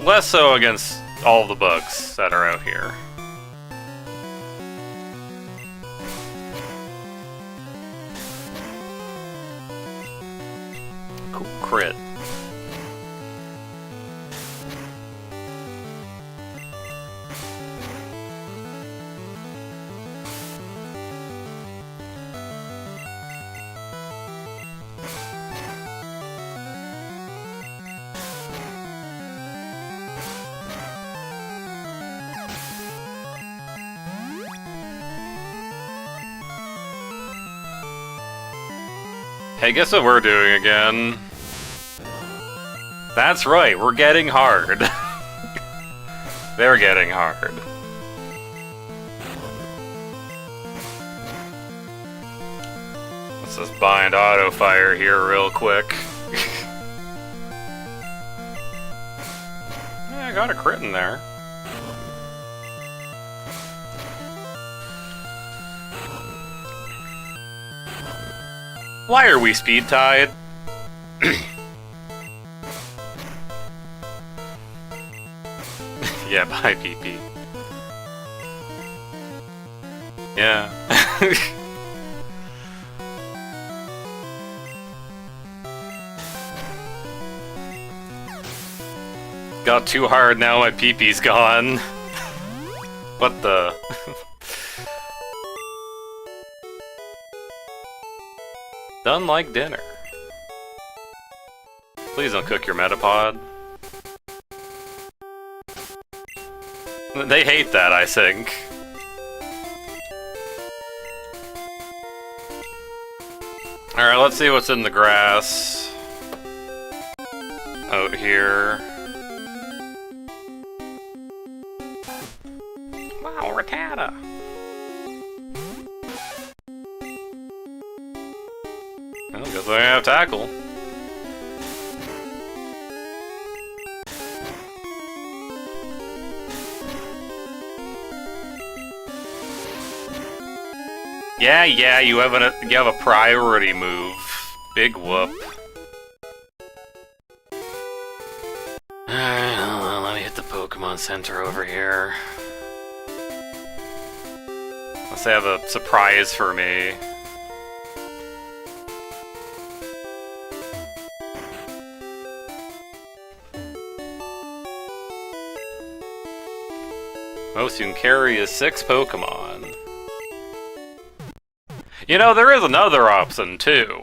Less so against all the bugs that are out here. Cool crit. Hey, guess what we're doing again? That's right, we're getting hard. They're getting hard. Let's just bind autofire here real quick. Yeah, I got a crit in there. Why are we speed tied? Yeah, bye PP. Yeah. Got too hard, now my PP-'s gone. What the? Done like dinner. Please don't cook your Metapod. They hate that, I think. Alright, let's see what's in the grass. Out here. Wow, Rattata! So I have tackle. Yeah, you have a priority move. Big whoop. Alright, let me hit the Pokemon Center over here. Unless they have a surprise for me. Most you can carry is 6 Pokemon. You know, there is another option, too.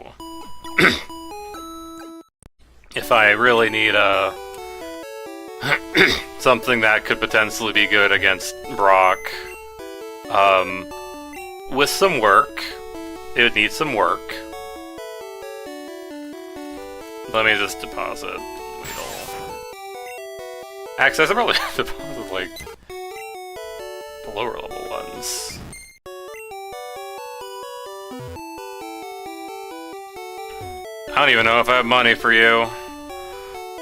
If I really need a... something that could potentially be good against Brock. With some work. It would need some work. Let me just deposit. Actually, I should probably deposit, like, the lower level ones. I don't even know if I have money for you.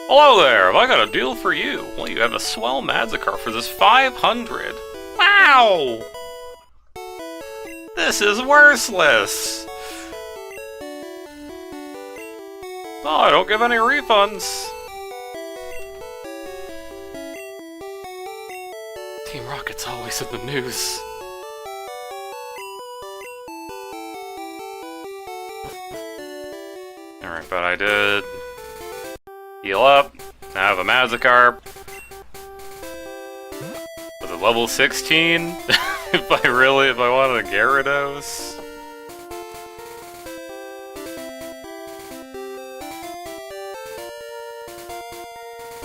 Hello there, have I got a deal for you? Well, you have a swell Magikarp for this 500. Wow! This is worthless! Oh, I don't give any refunds. Team Rocket's always in the news. Alright, but I did heal up. Now I have a Magikarp. Was it level 16? if I wanted a Gyarados.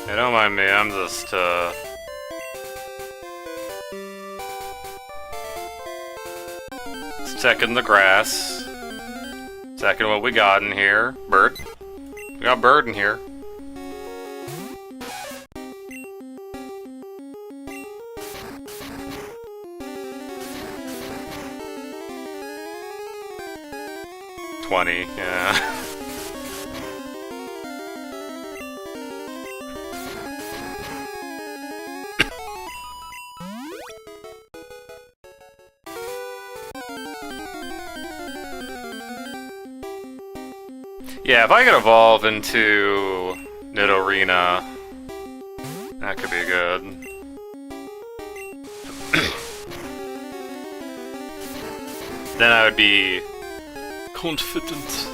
Hey, don't mind me, I'm just, checking the grass. Checking what we got in here. Bird. We got bird in here. $20, yeah. Yeah, if I could evolve into Nidorina, that could be good. Then I would be confident.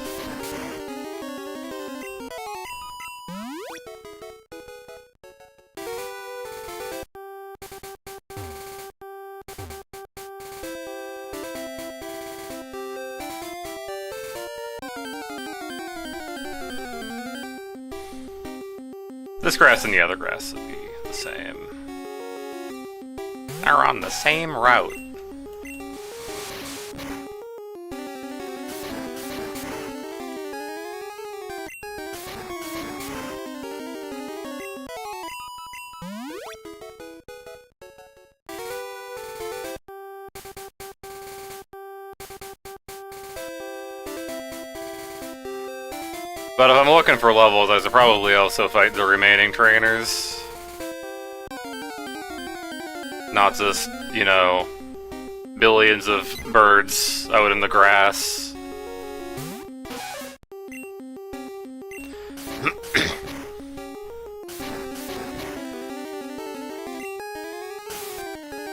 This grass and the other grass would be the same. They're on the same route. But if I'm looking for levels, I should probably also fight the remaining trainers. Not just, you know, billions of birds out in the grass.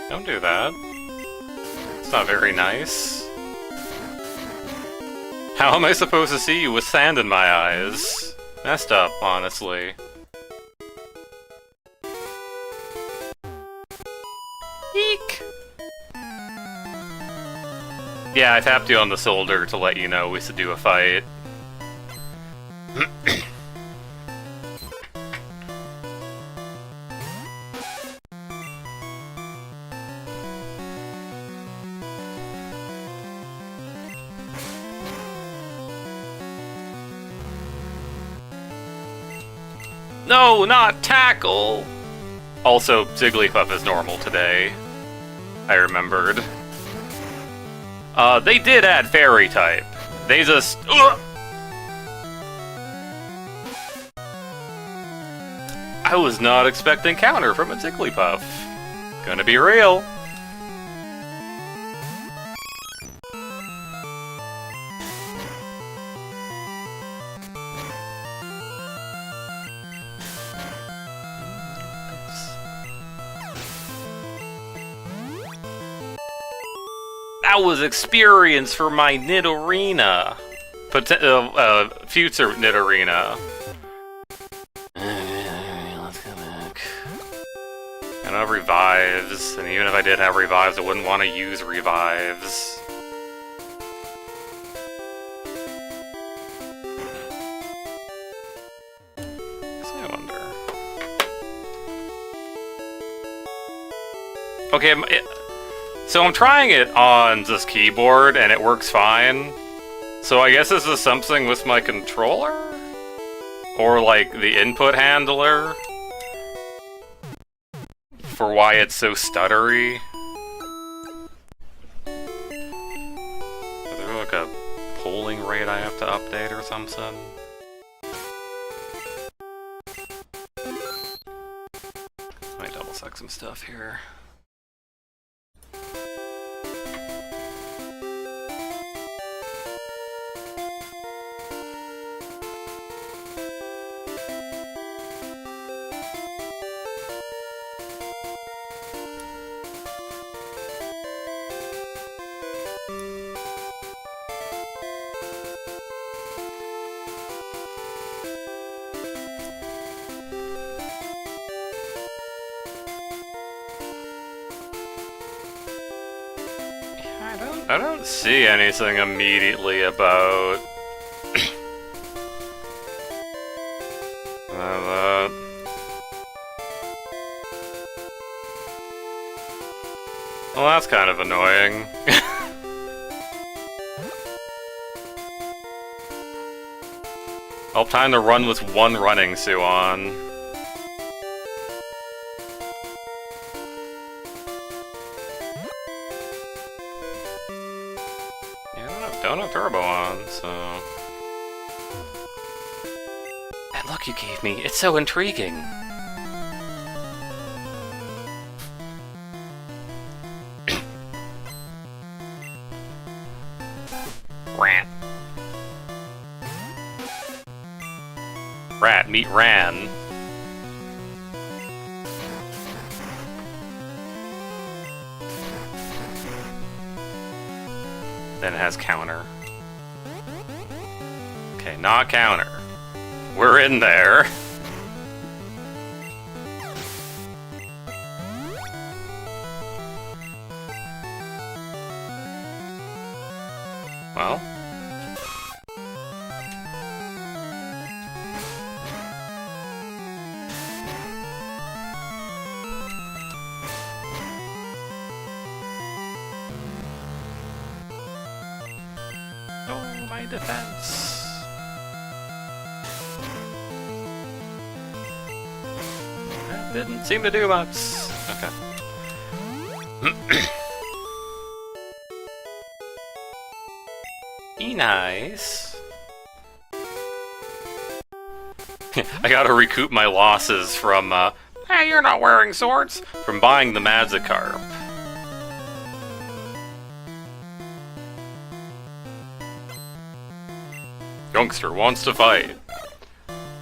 Don't do that. It's not very nice. How am I supposed to see you with sand in my eyes? Messed up, honestly. Eek! Yeah, I tapped you on the shoulder to let you know we should do a fight. No, not tackle! Also, Jigglypuff is normal today. I remembered. They did add Fairy type. They just... I was not expecting counter from a Jigglypuff. Gonna be real. That was experience for my Nidorina. Future Nidorina. Let's go back. I don't have revives, and even if I did have revives, I wouldn't want to use revives. I wonder. Okay, so I'm trying it on this keyboard, and it works fine. So I guess this is something with my controller? Or like the input handler? For why it's so stuttery? Is there like a polling rate I have to update or something? Let me double check some stuff here. I don't see anything immediately about that. Well, that's kind of annoying. I'll time to run with one running Suon. Don't have turbo on, so... That look you gave me, it's so intriguing! Rat. Rat, meet Ran. Then it has counter. Okay, not counter. We're in there. Well. Oh, my defense. That didn't seem to do much. Okay. Nice. I gotta recoup my losses from, hey, you're not wearing swords, from buying the Magikarp. Youngster wants to fight.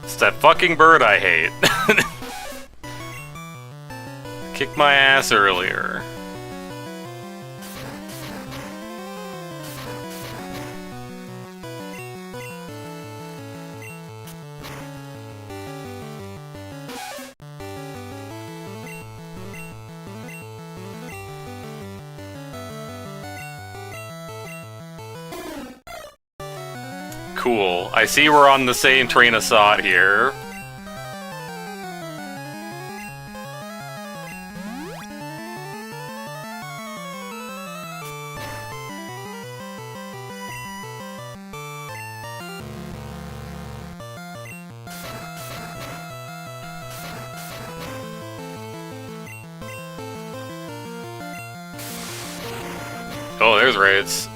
It's that fucking bird I hate. Kicked my ass earlier. Cool. I see we're on the same train of thought here. Oh, there's raids.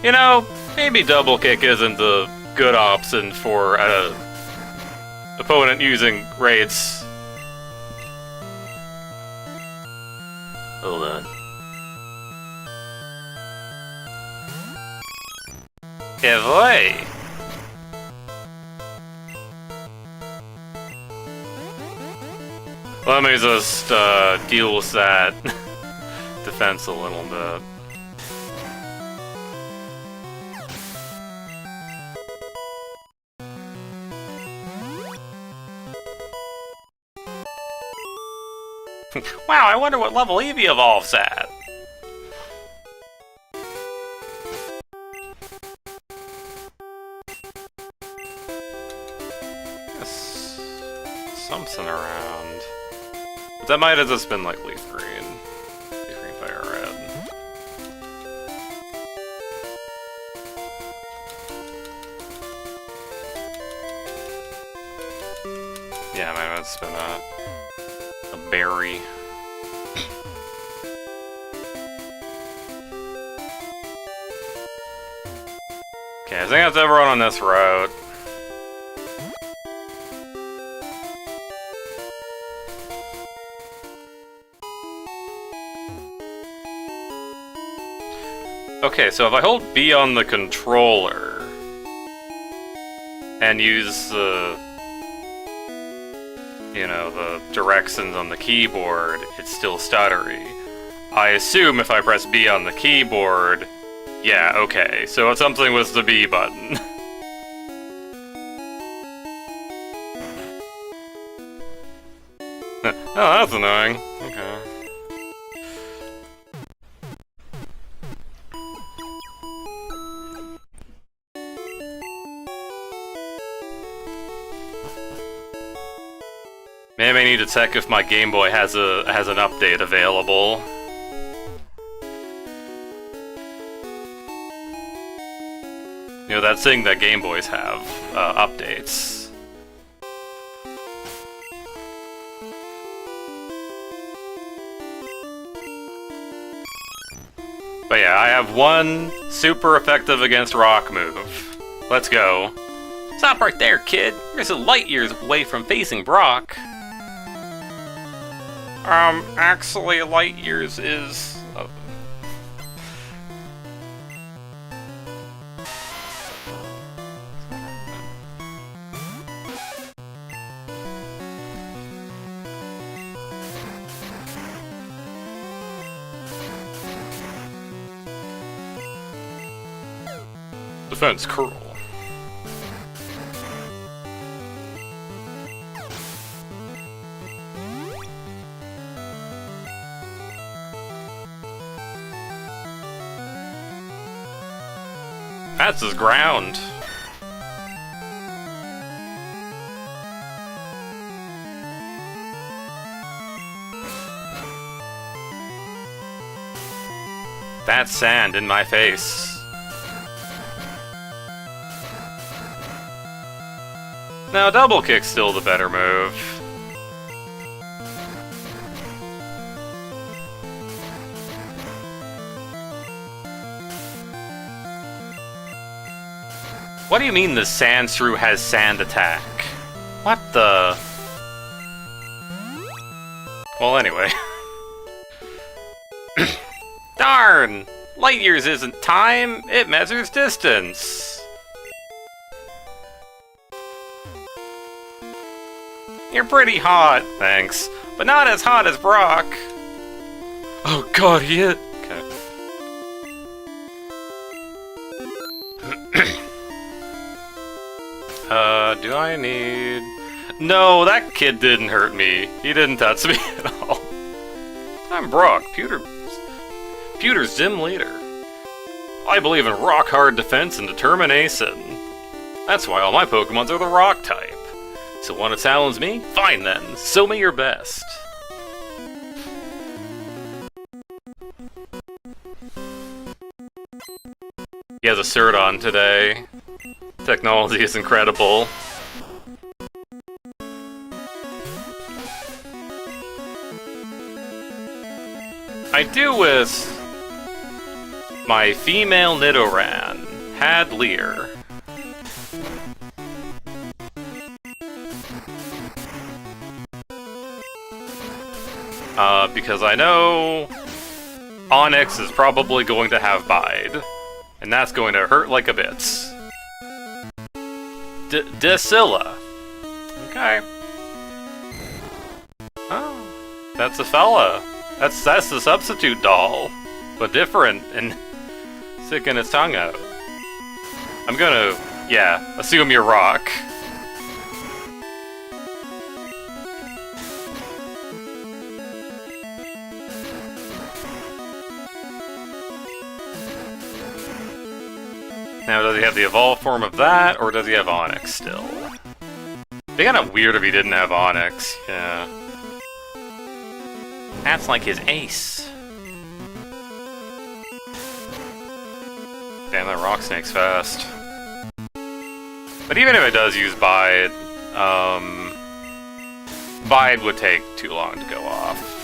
You know, maybe double kick isn't the good option for an opponent using raids Yeah, boy. Let me just deal with that defense a little bit. Wow, I wonder what level Eevee evolves at. Something around. But that might have just been like Leaf Green. Leaf Green, Fire Red. Yeah, might have just been a berry. Okay, I think that's everyone on this route. Okay, so if I hold B on the controller and use the, you know, the directions on the keyboard, it's still stuttery. I assume if I press B on the keyboard, yeah, okay, so it's something with the B button. Oh, that's annoying. Okay. Maybe I need to check if my Game Boy has an update available. You know, that thing that Game Boys have, updates. But yeah, I have one super effective against rock move. Let's go. Stop right there, kid! You're just light years away from facing Brock. Actually, light years is... Defense curl. That's his ground. That's sand in my face. Now, double kick's still the better move. What do you mean the Sandshrew has sand attack? What the... Well, anyway. Darn! Light years isn't time, it measures distance. You're pretty hot, thanks. But not as hot as Brock. Oh god, he hit. Okay. Do I need... No, that kid didn't hurt me. He didn't touch me at all. I'm Brock, Pewter's Zim leader. I believe in rock-hard defense and determination. That's why all my Pokemons are the rock type. So want to challenge me? Fine then, show me your best. He has a shirt on today. Technology is incredible. I do wish my female Nidoran had Leer. Because I know Onyx is probably going to have Bide, and that's going to hurt like a bit. Decilla. Okay. Oh, that's a fella. That's the substitute doll, but different and sticking its tongue out. I'm gonna, yeah, assume you're rock. Now, does he have the evolved form of that, or does he have Onyx still? It'd be kind of weird if he didn't have Onyx, yeah. That's like his ace. Damn, that rock snake's fast. But even if it does use Bide, Bide would take too long to go off.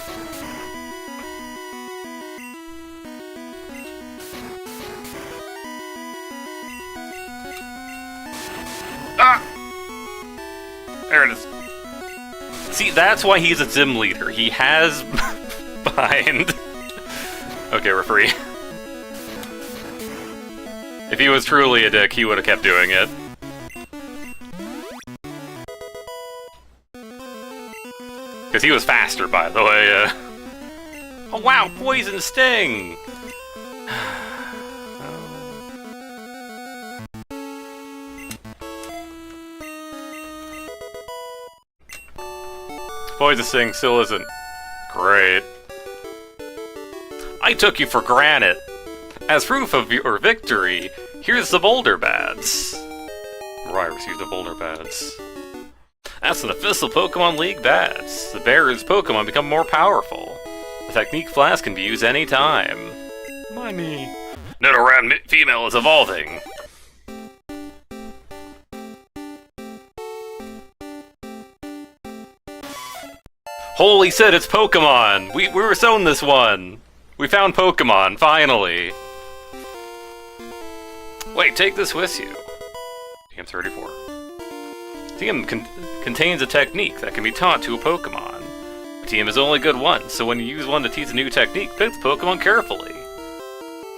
Ah! There it is. See, that's why he's a Zim leader. He has Bind. Okay, we're free. If he was truly a dick, he would have kept doing it. Because he was faster, by the way. Oh wow, Poison Sting! Poison Sting still isn't great. I took you for granted. As proof of your victory, here's the Boulder Badge. Right, received the Boulder Badge. That's an official Pokemon League badge. The bearer's Pokemon become more powerful. The technique flask can be used anytime. Mind me. Nidoran female is evolving. Holy shit, it's Pokemon! We were shown this one! We found Pokemon, finally! Wait, take this with you. TM34. TM contains a technique that can be taught to a Pokemon. A TM is only good once, so when you use one to teach a new technique, pick the Pokemon carefully.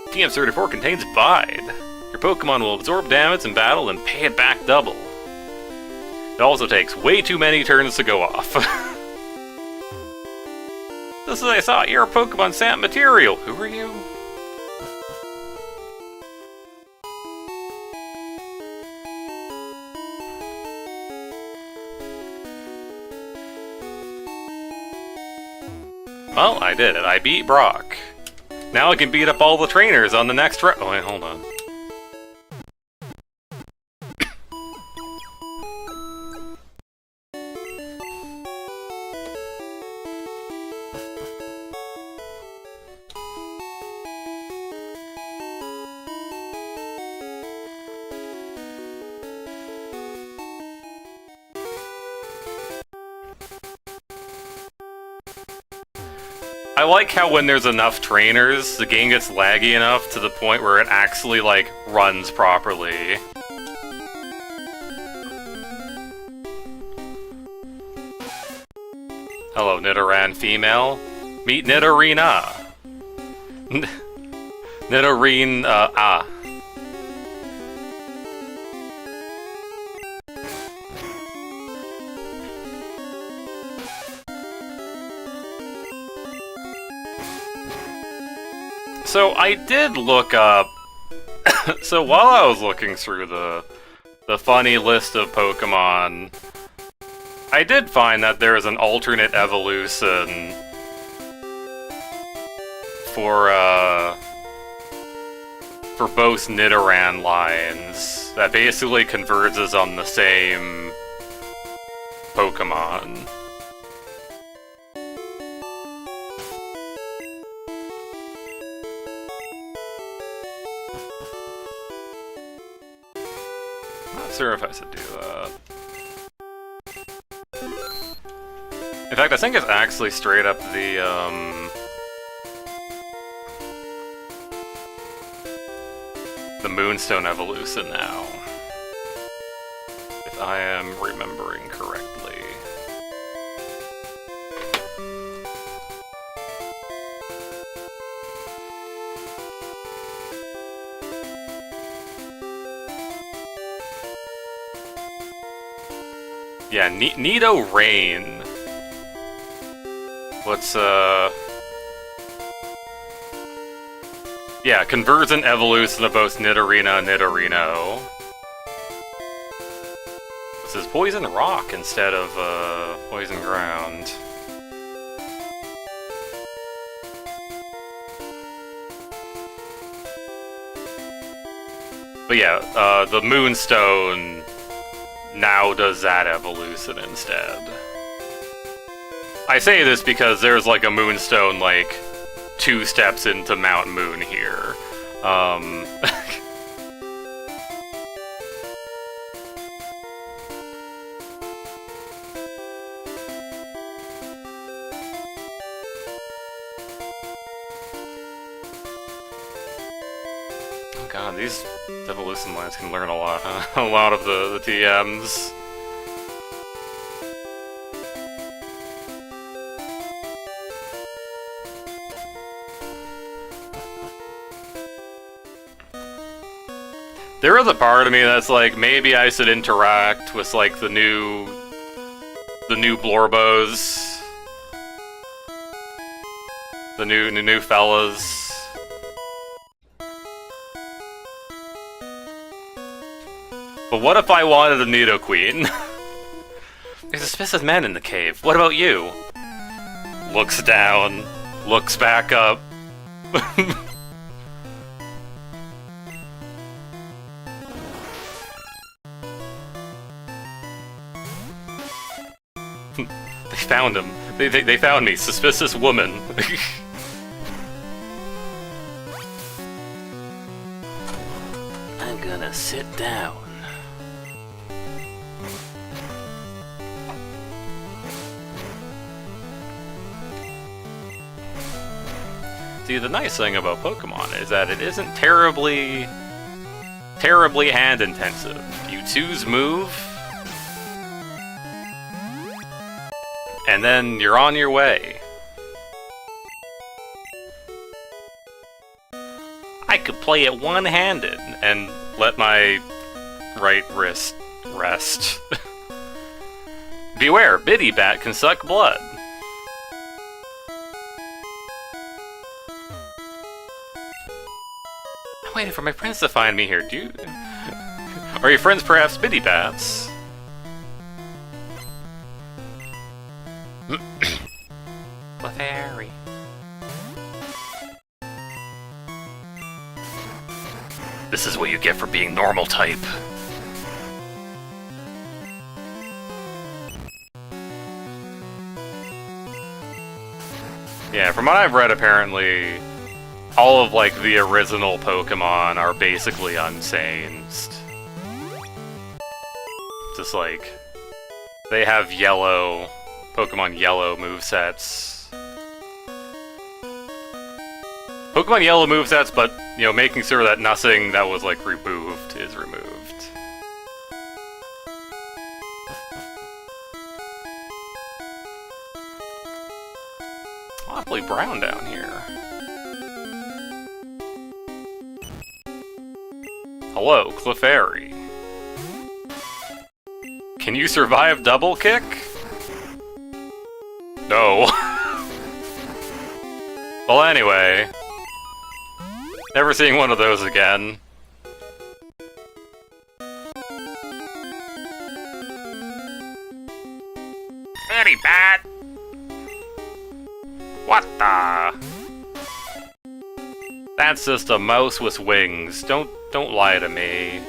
TM34 contains Bide. Your Pokemon will absorb damage in battle and pay it back double. It also takes way too many turns to go off. Just as I saw, you're a Pokemon Stamp material. Who are you? Well, I did it. I beat Brock. Now I can beat up all the trainers on the next oh wait, hold on. I like how when there's enough trainers, the game gets laggy enough to the point where it actually, like, runs properly. Hello, Nidoran female. Meet Nidorina. Nidorine, So I did look up, so while I was looking through the funny list of Pokemon, I did find that there is an alternate evolution for both Nidoran lines that basically converges on the same Pokemon. Not sure if I should do that. In fact, I think it's actually straight up the Moonstone evolution now, if I am remembering correctly. Yeah, Nido Rain. What's, yeah, Convergent Evolution of both Nidorino and Nidorino. This is Poison Rock instead of, Poison Ground. But yeah, the Moonstone now does that evolution instead. I say this because there's like a Moonstone like 2 steps into Mount Moon here. Oh god, these evolution lines can learn a lot, huh? A lot of the TMs. There is a part of me that's like, maybe I should interact with like the new Blorbos, the new fellas. But what if I wanted a Nidoqueen? There's a suspicious man in the cave. What about you? Looks down, looks back up. They found him. They found me. Suspicious woman. I'm gonna sit down. See, the nice thing about Pokemon is that it isn't terribly hand intensive. You choose move, and then you're on your way. I could play it one-handed and let my right wrist rest. Beware, Biddy Bat can suck blood. I'm waiting for my friends to find me here. Are your friends perhaps Biddy Bats? Clefairy. This is what you get for being normal type. Yeah, from what I've read, apparently, all of, like, the original Pokemon are basically unchanged. Just, like, they have yellow, Pokemon Yellow movesets. Pokemon Yellow movesets, but, you know, making sure that nothing that was, like, removed is removed. Awfully brown down here. Hello, Clefairy. Can you survive double kick? No. Well, anyway. Never seeing one of those again. Very bad. What the? That's just a mouse with wings. Don't lie to me.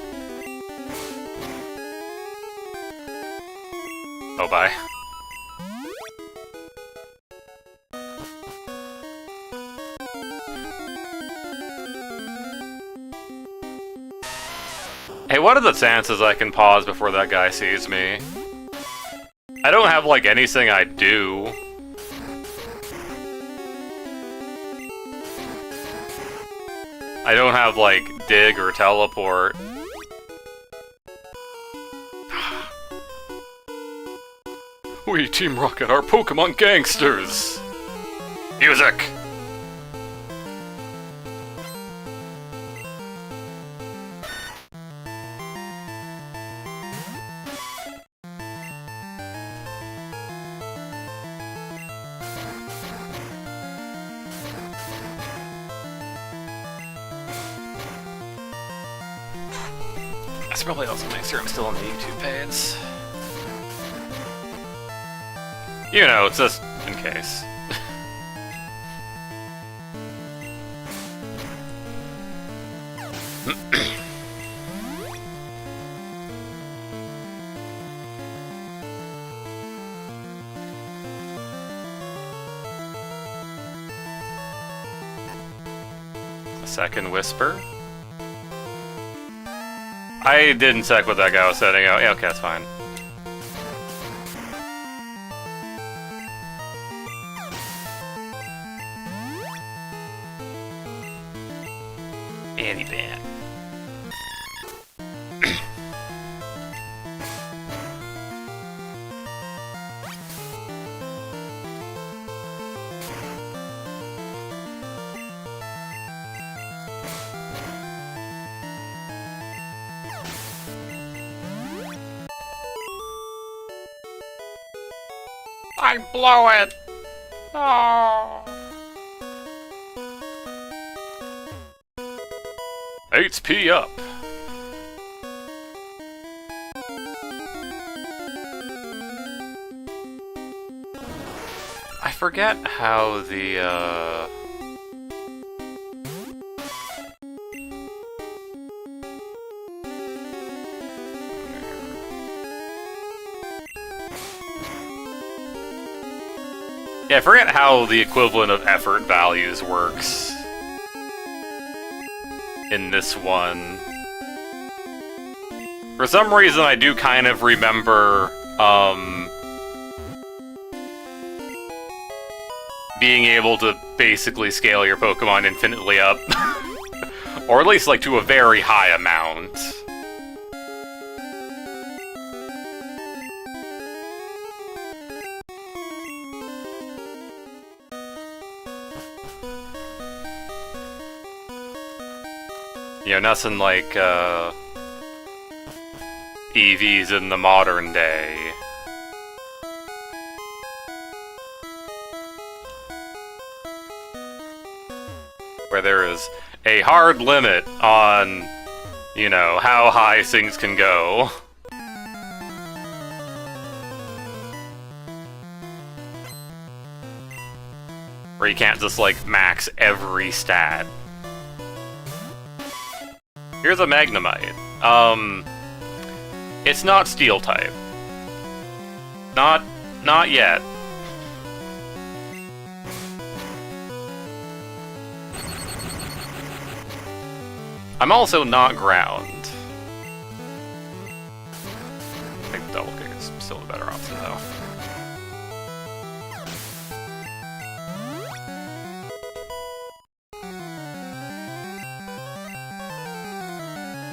Oh, bye. Hey, what are the chances I can pause before that guy sees me? I don't have, like, anything I do. I don't have, like, dig or teleport. We, Team Rocket, are Pokemon gangsters! Music! It's probably also nicer I'm still on the YouTube page. You know, just in case. Second whisper. I didn't check what that guy was setting out. Yeah, okay, that's fine. Anti-ban. I blow it! No! HP up! I forget how the, Yeah, I forget how the equivalent of effort values works in this one. For some reason, I do kind of remember, being able to basically scale your Pokemon infinitely up. Or at least, like, to a very high amount. You know, nothing like, EVs in the modern day. Where there is a hard limit on, you know, how high things can go. Where you can't just, like, max every stat. Here's a Magnemite. It's not Steel type. Not yet. I'm also not Ground. I think Double Kick is still the better option, though.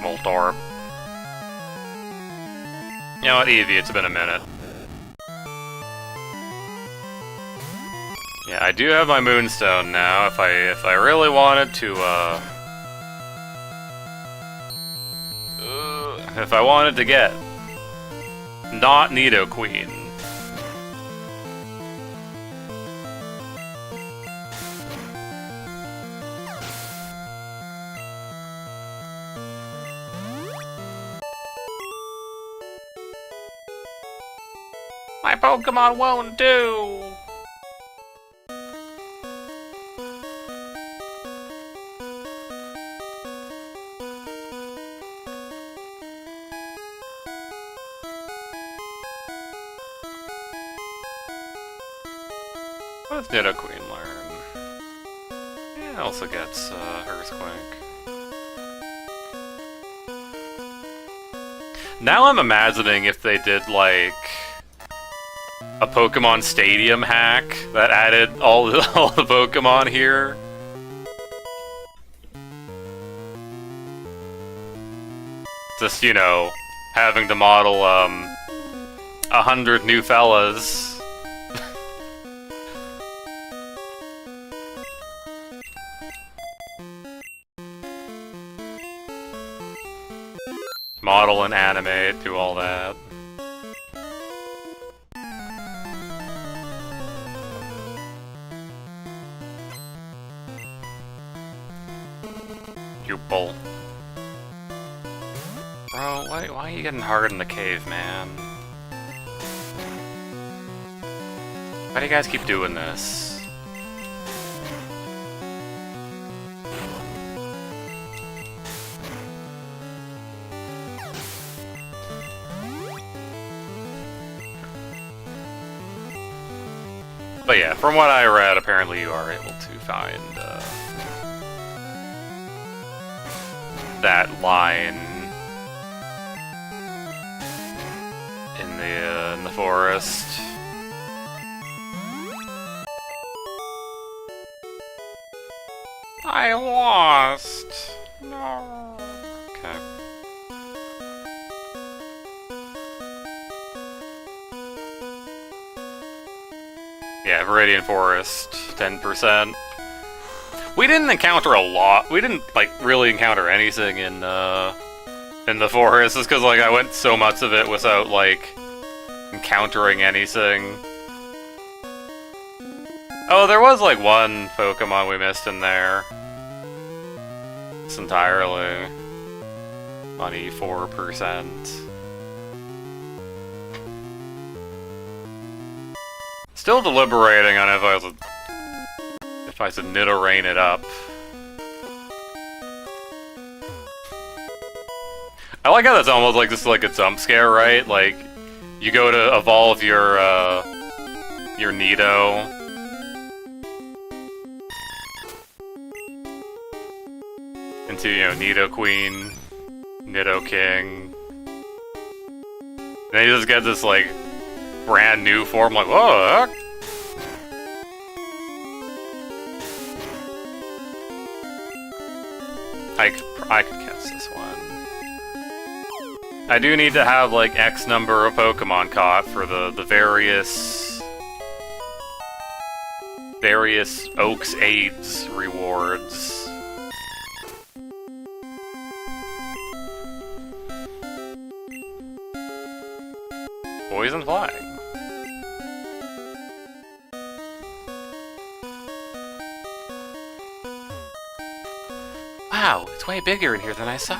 Moltor. You know what, Eevee, it's been a minute. Yeah, I do have my Moonstone now, if I really wanted to, if I wanted to get not Nidoqueen. My Pokemon won't do! What does Nidoqueen learn? It also gets Earthquake. Now I'm imagining if they did, like, a Pokemon Stadium hack that added all the Pokemon here. Just, you know, having to model, 100 new fellas. Model and animate, do all that. Pupil. Bro, why are you getting hard in the cave, man? Why do you guys keep doing this? But yeah, from what I read, apparently you are able to find that line in the forest. I lost. No. Okay. Yeah, Viridian Forest, 10%. We didn't encounter a lot. We didn't like really encounter anything in the forest, just because like I went so much of it without like encountering anything. Oh, there was like one Pokemon we missed in there. It's entirely 24%. Still deliberating on if I should Nidorain it up. I like how that's almost like just like a jump scare, right? Like you go to evolve your Nido. Into, you know, Nido Queen, Nido King. Then you just get this like brand new form, like, whoa! I could catch this one. I do need to have like X number of Pokemon caught for the various Oaks Aids rewards. Poison flying. Wow, it's way bigger in here than I saw.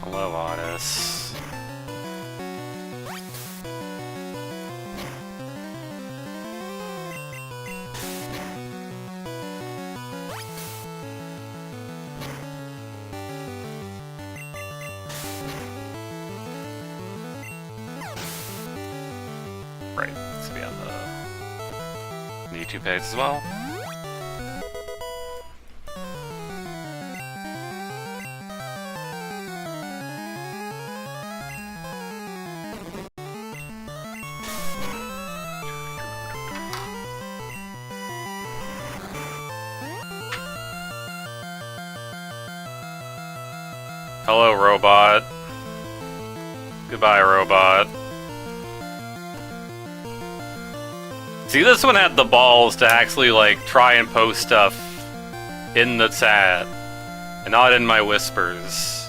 Hello, Otis. Right, this will be on the YouTube page as well. Hello, robot. Goodbye, robot. See, this one had the balls to actually, like, try and post stuff in the chat, and not in my whispers.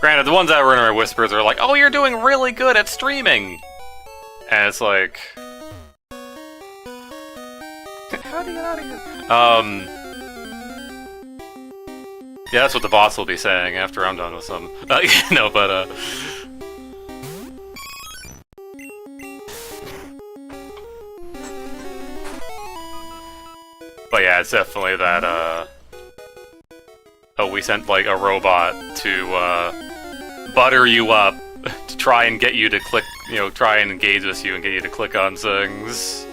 Granted, the ones that were in my whispers are like, oh, you're doing really good at streaming! And it's like... How do you get out of here? Yeah, that's what the boss will be saying after I'm done with some. No, but, But yeah, it's definitely that, Oh, we sent, like, a robot to, butter you up to try and get you to click, you know, try and engage with you and get you to click on things.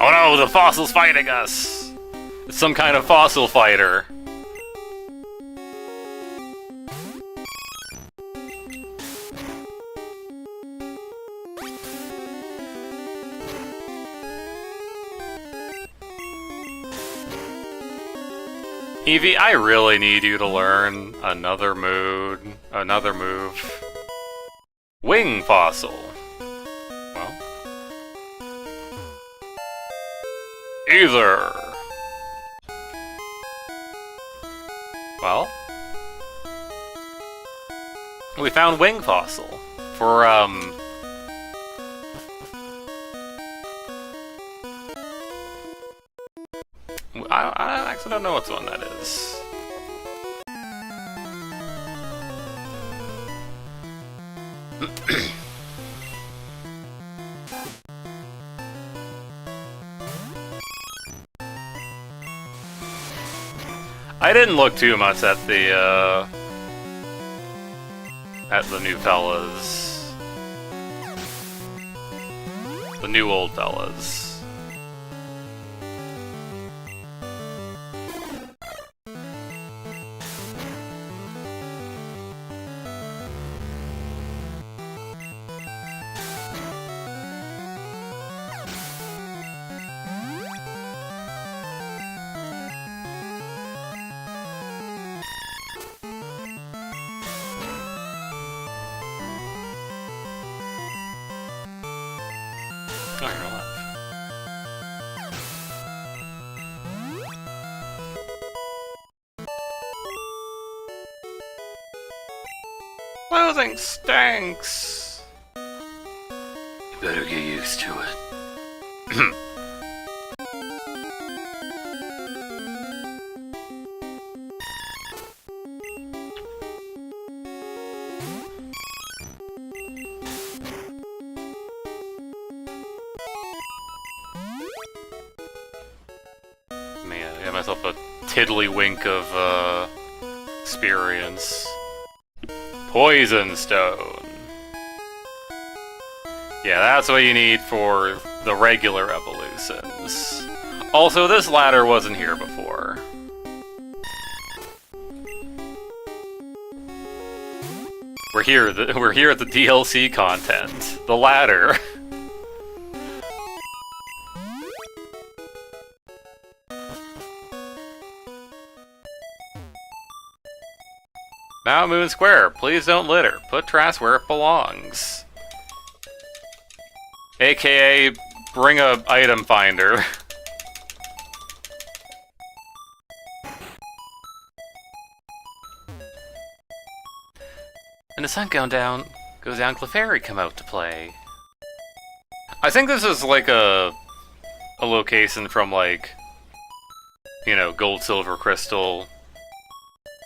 Oh no, the fossil's fighting us! It's some kind of fossil fighter. Eevee, I really need you to learn another move. Wing Fossil. Well. Either. Well. We found Wing Fossil. For, I actually don't know what one that is. I didn't look too much at the new fellas. The new old fellas. Oh, you're alive. Losing stinks! You better get used to it. Man, I got myself a tiddlywink of, experience. Poison Stone. Yeah, that's what you need for the regular evolutions. Also, this ladder wasn't here before. We're here at the DLC content. The ladder. Mount Moon Square, please don't litter. Put trash where it belongs. AKA, bring a item finder. And the sun goes down, Clefairy come out to play. I think this is like a location from like, you know, Gold, Silver, Crystal.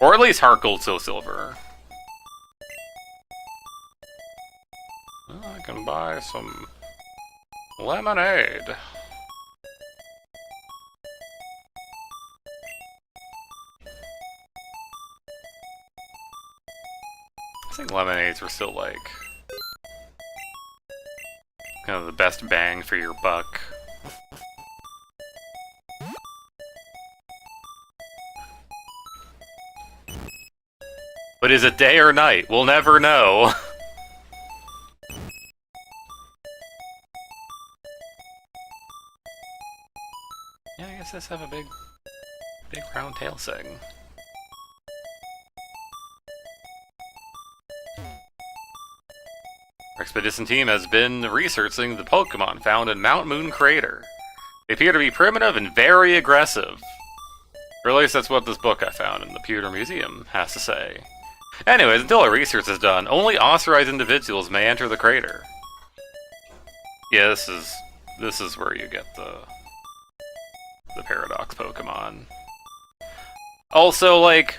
Or at least Heart Gold, Soul Silver. Well, I can buy some lemonade. I think lemonades were still like kind of the best bang for your buck. But is it day or night? We'll never know. Yeah, I guess this have a big round tail thing. Our expedition team has been researching the Pokemon found in Mount Moon Crater. They appear to be primitive and very aggressive. Or at least that's what this book I found in the Pewter Museum has to say. Anyways, until our research is done, only authorized individuals may enter the crater. Yeah, this is where you get the Paradox Pokemon. Also, like,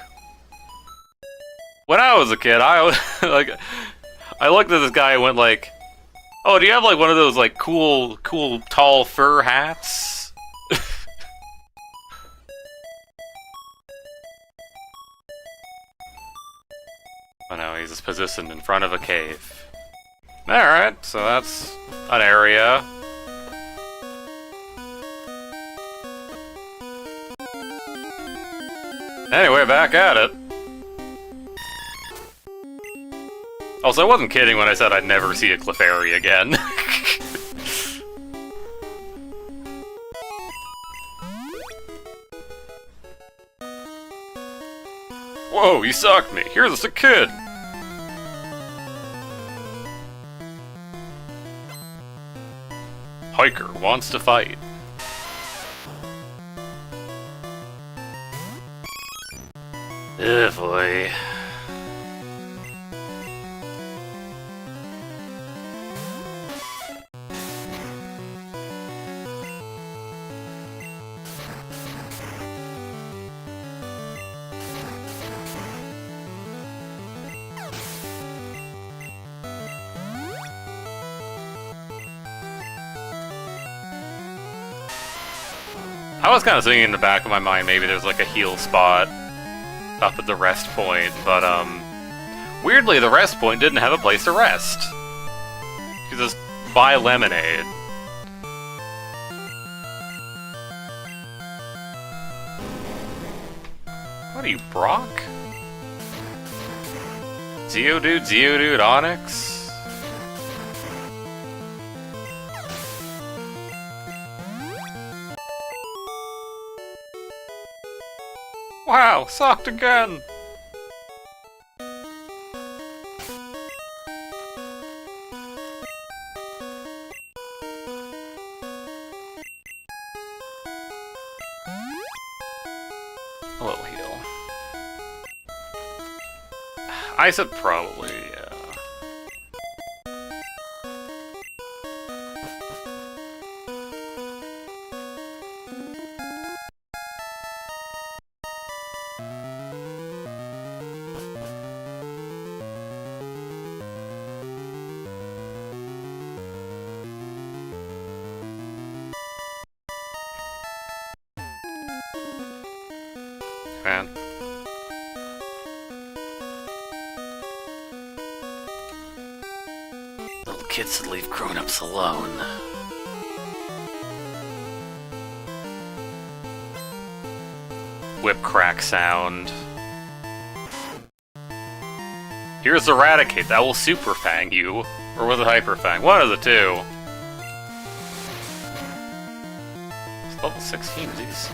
when I was a kid, I was like, I looked at this guy and went like, "Oh, do you have like one of those like cool tall fur hats?" Oh no, he's just positioned in front of a cave. Alright, so that's an area. Anyway, back at it. Also, I wasn't kidding when I said I'd never see a Clefairy again. Whoa, you sucked me. Here's a kid. Hiker wants to fight. Oh boy. I was kind of thinking in the back of my mind maybe there's like a heal spot up at the rest point, but weirdly the rest point didn't have a place to rest. You could just buy lemonade. What are you, Brock? Geodude, Onyx? Wow, sucked again! A little heal. I said probably, yeah. Man. Little kids that leave grown-ups alone. Whip crack sound. Here's Eradicate, that will Super Fang you. Or was it Hyper Fang? One of the two. It's level 16, geez.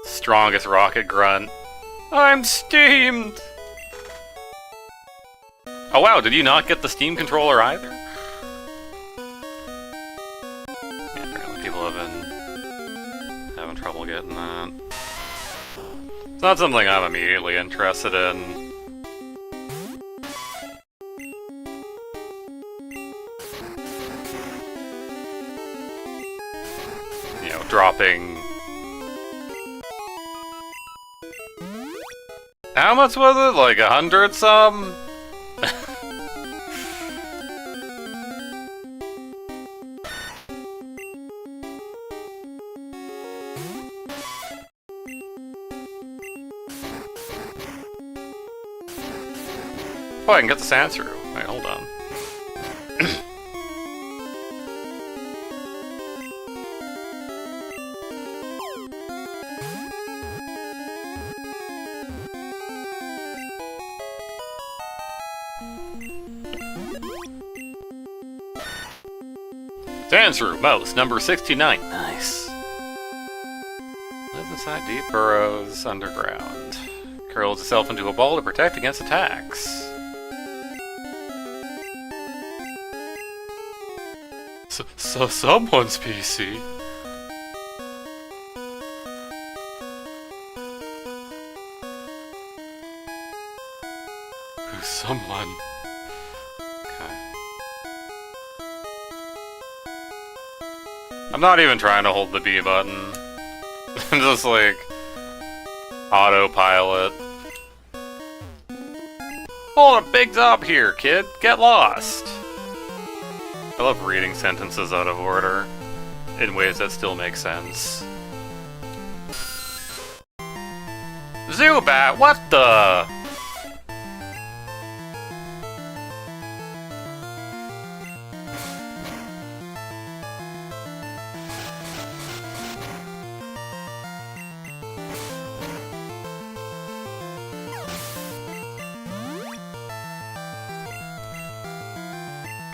Strongest rocket grunt. I'm steamed! Oh wow, did you not get the Steam controller either? Yeah, apparently people have been having trouble getting that. It's not something I'm immediately interested in. You know, dropping... How much was it? Like 100 some? Oh, I can get the sand through. Wait, hold on. Sand mouse, number 69. Nice. Lives inside deep burrows underground. Curls itself into a ball to protect against attacks. So someone's PC. Who's someone? Okay. I'm not even trying to hold the B button. I'm just like autopilot. Hold a big job here, kid. Get lost. I love reading sentences out of order in ways that still make sense. Zubat, what the?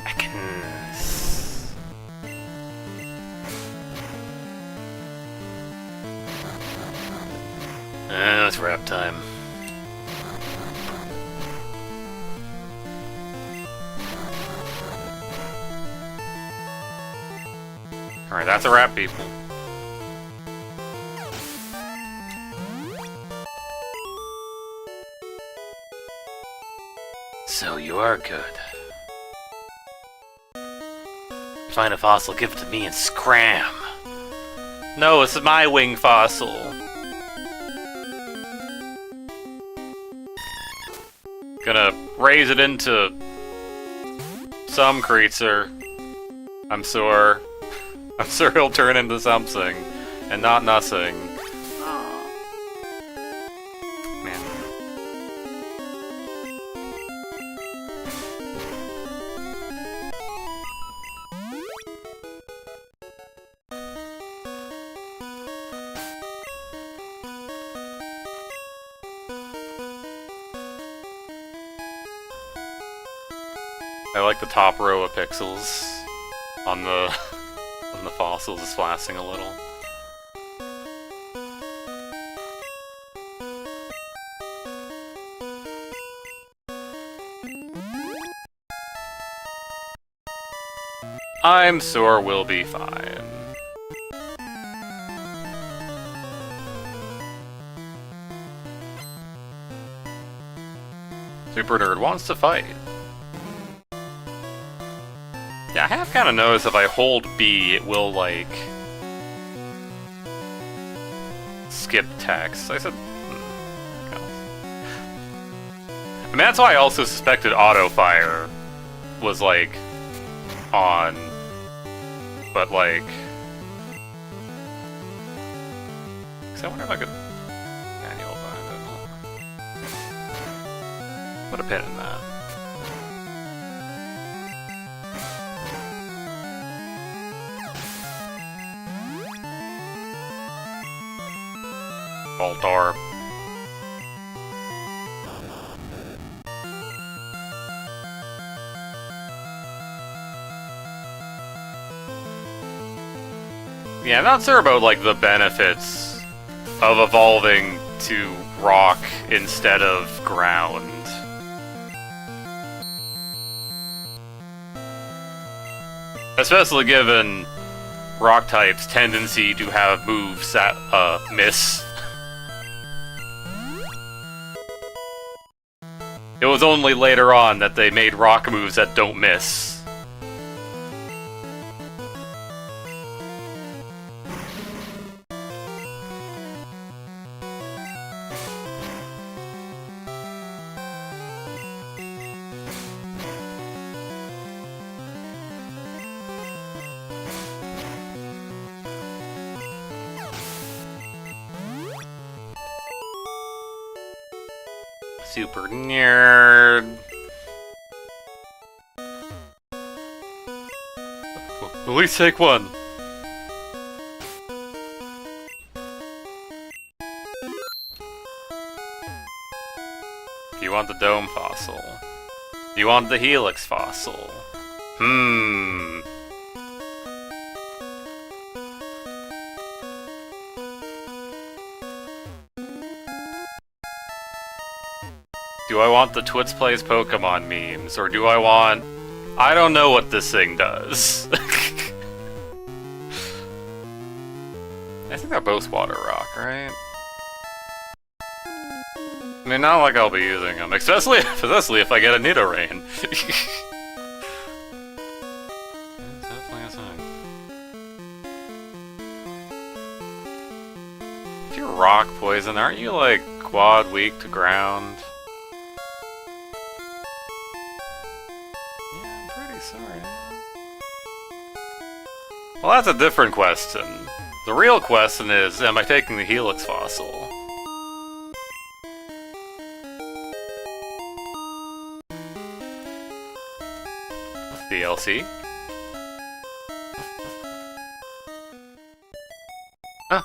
Krakens. It's wrap time. Alright, that's a wrap, people. So you are good. Find a fossil, give it to me and scram. No, it's my wing fossil. Gonna raise it into some creature. I'm sure. I'm sure he'll turn into something, and not nothing. Man. I like the top row of pixels on the fossils is flashing a little. I'm sure we'll be fine. Super Nerd wants to fight. Yeah, I have kind of noticed if I hold B, it will, like, skip text. I said... I mean, that's why I also suspected autofire was, like, on. But, like... I wonder if I could... manual bind it. Put a pin in that. Altar. Yeah, I'm not sure about, like, the benefits of evolving to rock instead of ground. Especially given rock type's tendency to have moves that, miss. It was only later on that they made rock moves that don't miss. Super nerd. At least take one. Do you want the dome fossil? Do you want the helix fossil? Do I want the Twits Plays Pokemon memes, or do I want... I don't know what this thing does. I think they're both water rock, right? I mean, not like I'll be using them, especially if I get a Nidoran. Definitely a thing. If you're rock poison, aren't you like quad weak to ground? Sorry. Well, that's a different question. The real question is, am I taking the helix fossil? DLC? Huh.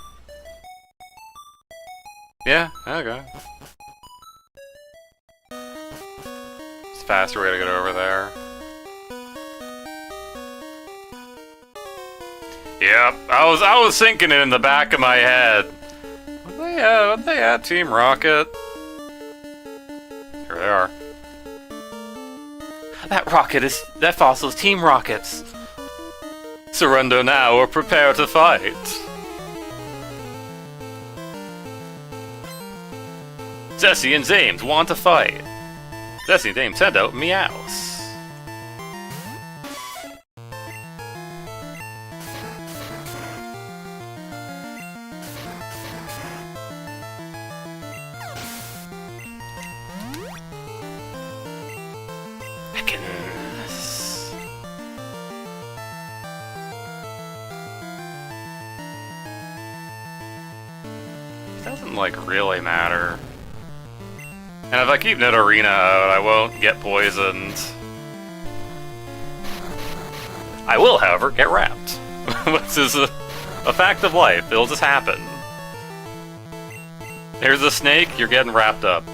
Yeah, okay. It's a faster way to get over there. Yep, I was thinking it in the back of my head. What they at, Team Rocket? Here they are. That fossil is Team Rocket's. Surrender now or prepare to fight. Jesse and James want to fight. Jesse and James send out meows. It doesn't, like, really matter. And if I keep Nidorina out, I won't get poisoned. I will, however, get wrapped. Which is a fact of life. It'll just happen. There's a snake, you're getting wrapped up.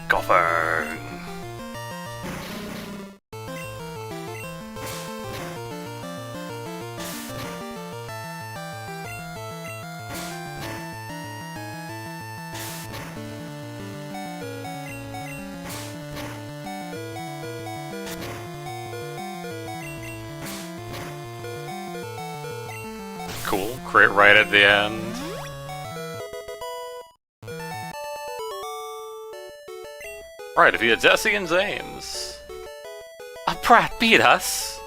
Golfer. Cool, crit right at the end. Right, if you had Jesse and James. Pratt beat us!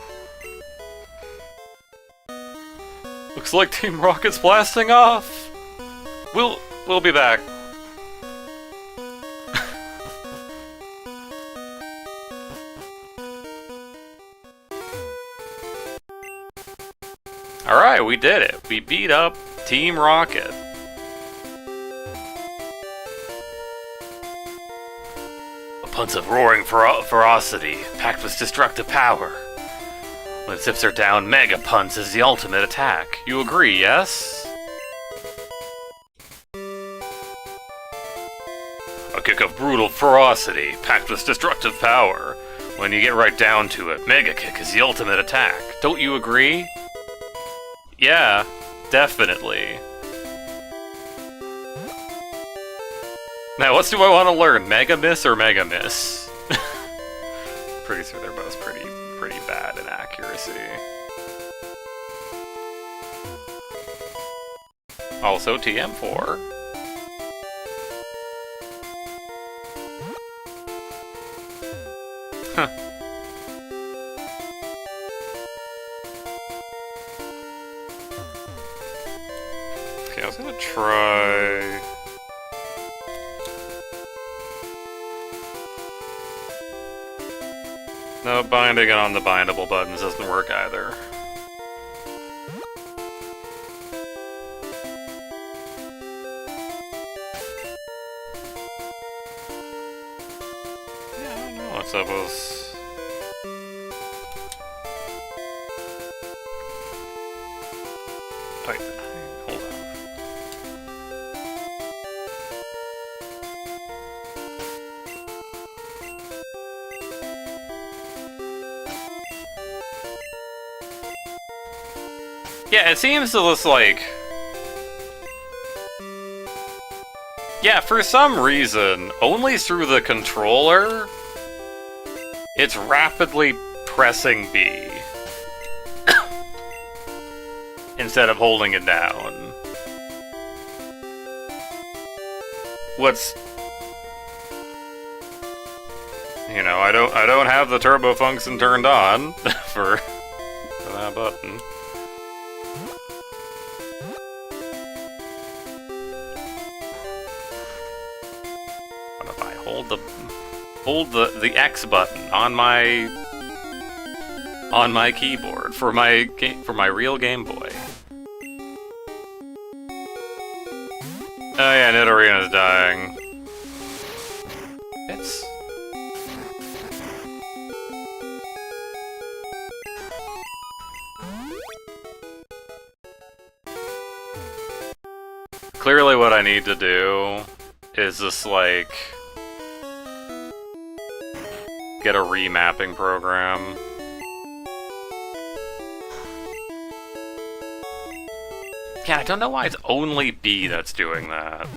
Looks like Team Rocket's blasting off! We'll be back. Alright, we did it. We beat up Team Rocket. Punts of roaring ferocity, packed with destructive power. When zips are down, Mega Punts is the ultimate attack. You agree, yes? A kick of brutal ferocity, packed with destructive power. When you get right down to it, Mega Kick is the ultimate attack. Don't you agree? Yeah, definitely. Now, what do I want to learn? Mega Miss or Mega Miss? Pretty sure they're both pretty bad in accuracy. Also TM4. Huh. Okay, I was gonna try... No, binding it on the bindable buttons doesn't work either. Yeah, I don't know what's up with... Wait, hold on. Yeah, it seems to just like... Yeah, for some reason, only through the controller, it's rapidly pressing B. Instead of holding it down. What's... You know, I don't have the turbo function turned on for that button. What if I hold the X button on my keyboard for my real Game Boy? Oh yeah, Nidorina's dying. It's... I need to do is just, like, get a remapping program. Yeah, I don't know why it's only B that's doing that.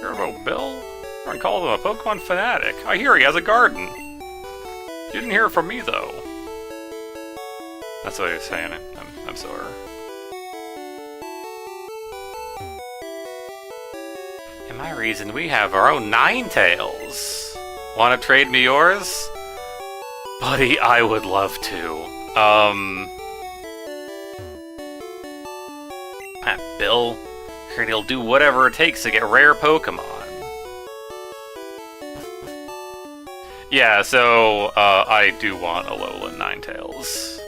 Hear about Bill? Everyone calls him a Pokemon fanatic. I hear he has a garden. You didn't hear it from me, though. That's what he was saying. I'm sorry. In my reason, we have our own Ninetales. Want to trade me yours? Buddy, I would love to. Bill, heard he'll do whatever it takes to get rare Pokemon. Yeah, so, I do want Alolan Ninetales.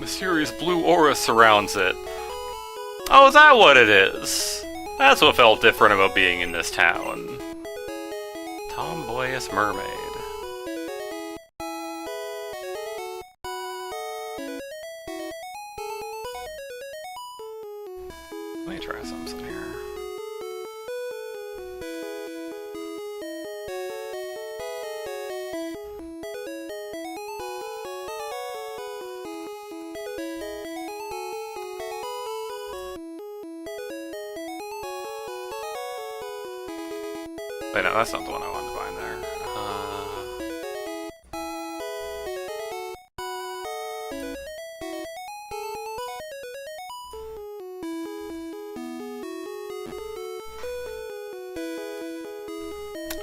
Mysterious blue aura surrounds it. Oh, is that what it is? That's what felt different about being in this town. Tomboyish mermaid. Let me try something here. Wait, no, that's not the one I wanted to find there.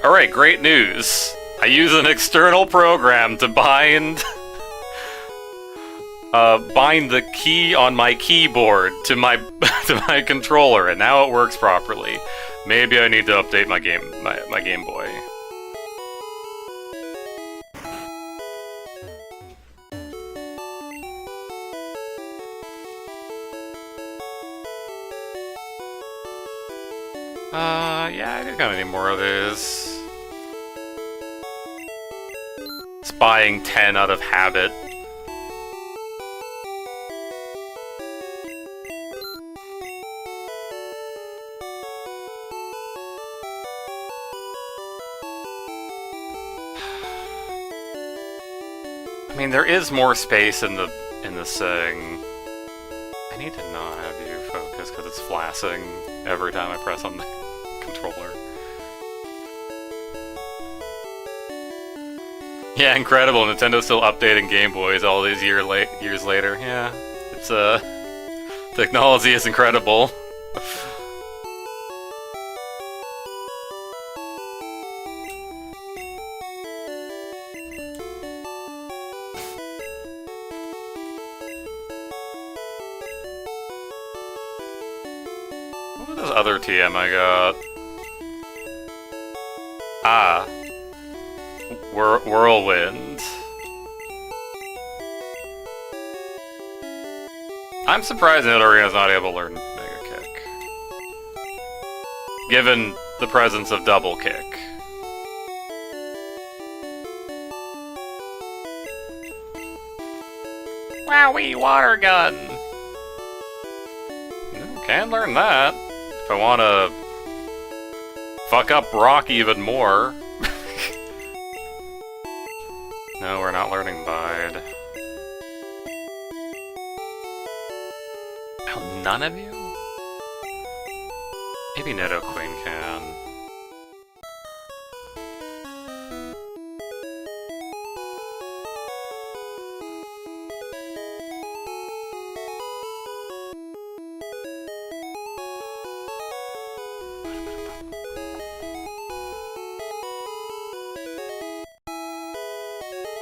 Alright, great news. I use an external program to bind bind the key on my keyboard to my to my controller, and now it works properly. Maybe I need to update my Game Boy. Yeah, I do kind of need more of these. Spying 10 out of habit. I mean, there is more space in the thing. I need to not have you focus because it's flashing every time I press on the controller. Yeah, incredible. Nintendo's still updating Game Boys all these years later. Yeah, it's technology is incredible. What was this other TM I got? Ah. Whirlwind. I'm surprised Nidorena's not able to learn Mega Kick. Given the presence of Double Kick. Wowie, water gun! Can learn that. If I want to fuck up Rock even more. No, we're not learning Bide. Oh, none of you? Maybe Nidoqueen can.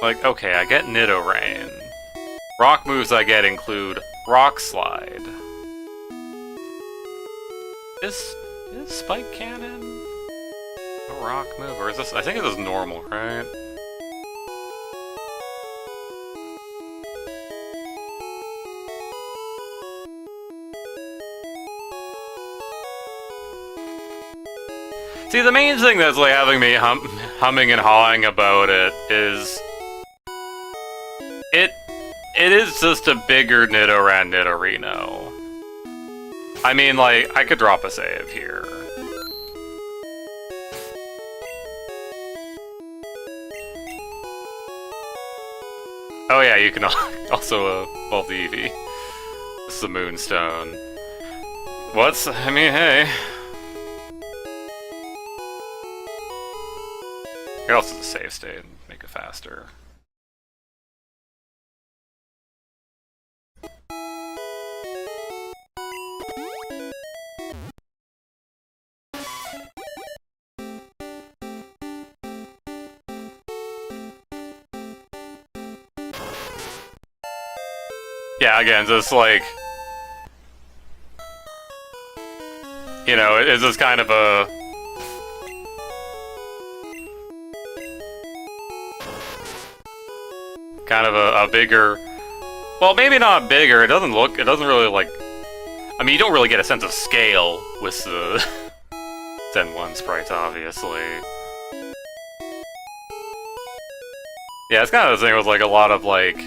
Like, okay, I get Nidorain. Rock moves I get include Rock Slide. Is Spike Cannon a rock move? Or is this... I think it is normal, right? See, the main thing that's like having me humming and hawing about it is it is just a bigger Nidoran Nidorino. I mean, like, I could drop a save here. Oh yeah, you can also evolve the Eevee. This is the Moonstone. I mean, hey. Here else is a save state and make it faster. Yeah, again, just like, you know, it's just kind of a bigger, well, maybe not bigger. It doesn't really like. I mean, you don't really get a sense of scale with the Zen 1 sprites, obviously. Yeah, it's kind of the thing with like a lot of like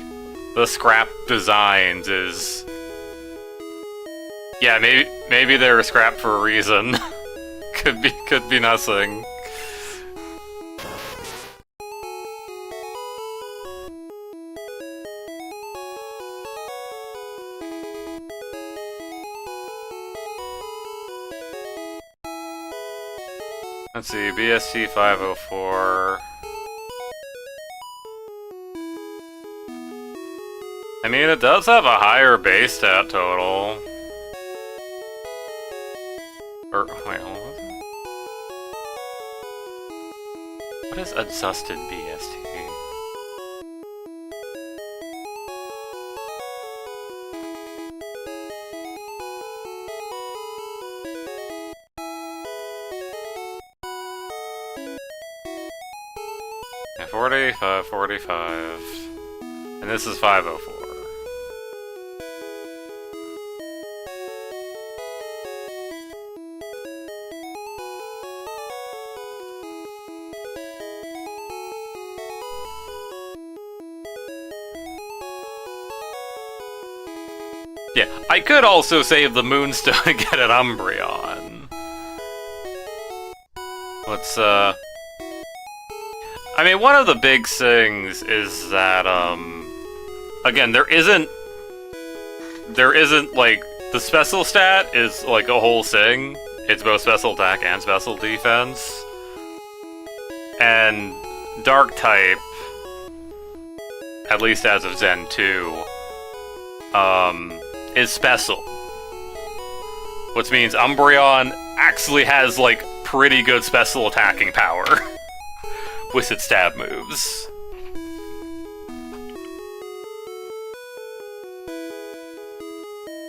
the scrap designs is. Yeah, maybe they were scrapped for a reason. could be nothing. Let's see, BST 504. I mean, it does have a higher base stat total. Or, wait, hold on. What is adjusted BST? Yeah, 45, 45. And this is 504. Yeah, I could also save the Moonstone and get an Umbreon. Let's, I mean, one of the big things is that, again, there isn't, like, the special stat is, like, a whole thing. It's both special attack and special defense. And Dark type, at least as of Zen 2, is special. Which means Umbreon actually has, like, pretty good special attacking power with its stab moves.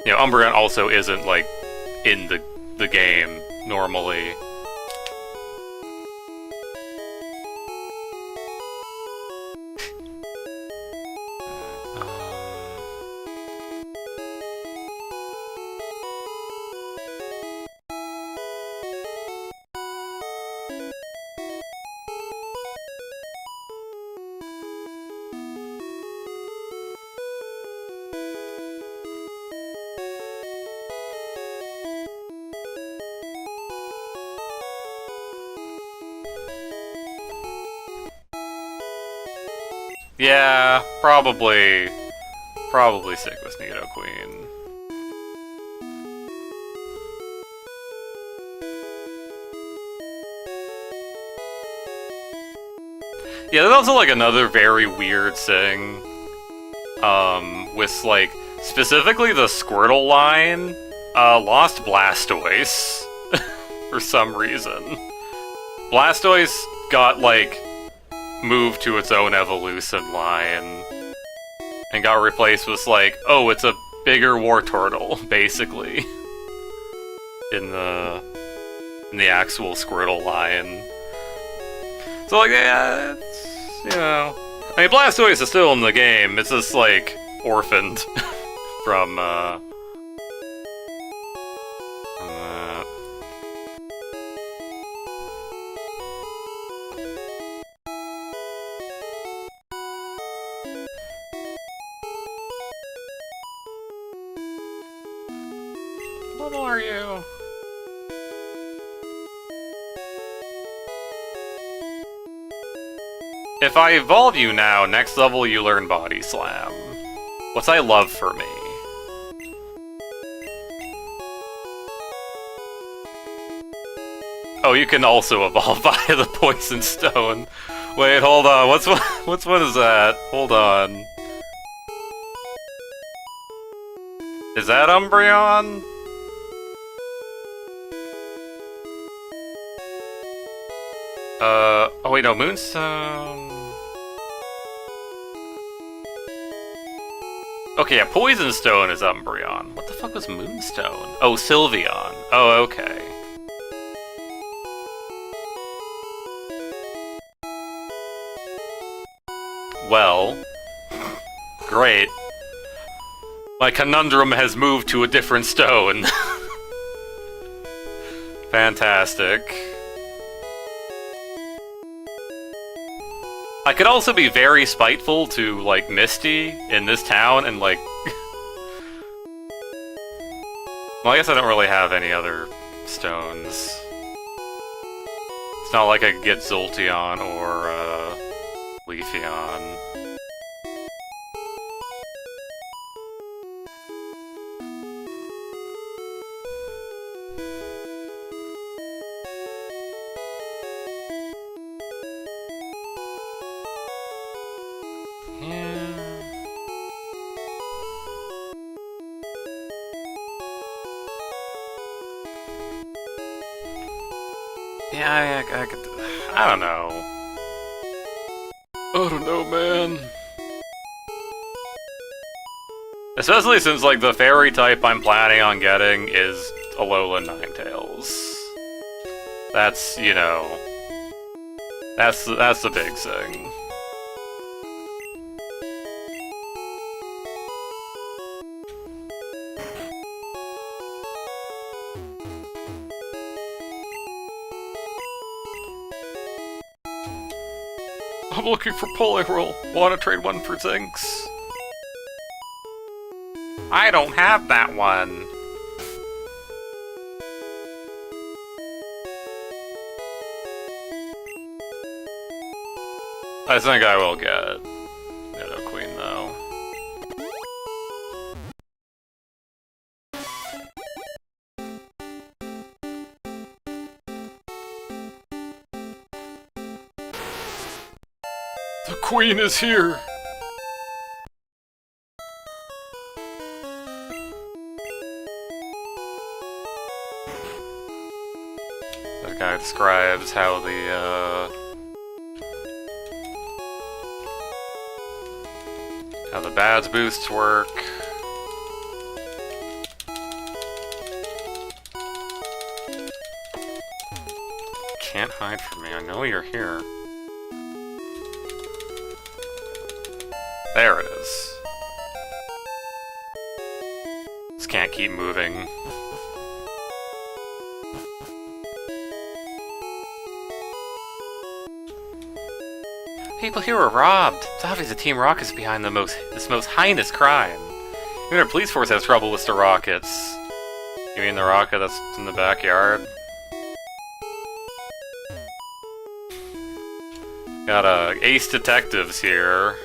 You know, Umbreon also isn't, like, in the game normally. Yeah, probably stick with Nidoqueen. Yeah, there's also like another very weird thing, with like specifically the Squirtle line, lost Blastoise for some reason. Blastoise got like moved to its own evolution line and got replaced with like, oh, it's a bigger Wartortle, basically, in the actual Squirtle line. So like, yeah, it's, you know, I mean, Blastoise is still in the game. It's just like orphaned from that. What are you? If I evolve you now, next level you learn Body Slam. What's I love for me? Oh, you can also evolve via the Poison Stone. Wait, hold on. What's what is that? Hold on. Is that Umbreon? Oh wait, no, Moonstone... Okay, yeah, Poison Stone is Umbreon. What the fuck was Moonstone? Oh, Sylveon. Oh, okay. Well... Great. My conundrum has moved to a different stone. Fantastic. I could also be very spiteful to, like, Misty in this town and, like... Well, I guess I don't really have any other stones. It's not like I could get Zolteon or, Leafeon. Yeah, I could... I don't know. I don't know, man. Especially since, like, the fairy type I'm planning on getting is Alolan Ninetales. That's, you know... That's the big thing. I'm looking for Poliwhirl. Wanna trade one for Zinx? I don't have that one. I think I will get Nidoqueen though. The Queen is here! That guy describes how the badge boosts work. Can't hide from me, I know you're here. There it is. Just can't keep moving. People here were robbed. It's obvious the Team Rocket's behind this most heinous crime. Even our police force has trouble with the rockets. You mean the rocket that's in the backyard? Got ace detectives here.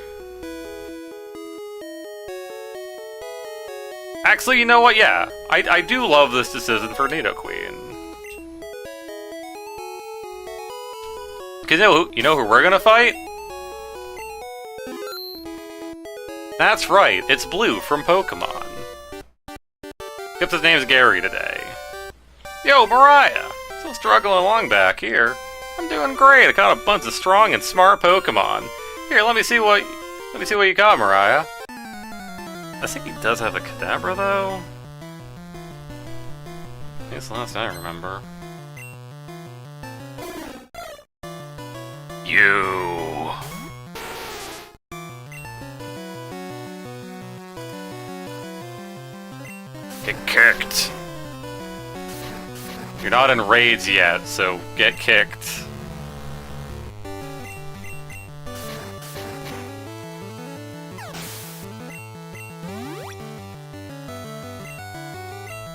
Actually, you know what? Yeah, I do love this decision for Nidoqueen. Cause you know who we're gonna fight? That's right, it's Blue from Pokemon. Except his name's Gary today. Yo, Mariah! Still struggling along back here. I'm doing great. I caught a bunch of strong and smart Pokemon. Here, let me see what you got, Mariah. I think he does have a Kadabra, though. I think it's the last I remember. You. Get kicked. You're not in raids yet, so get kicked.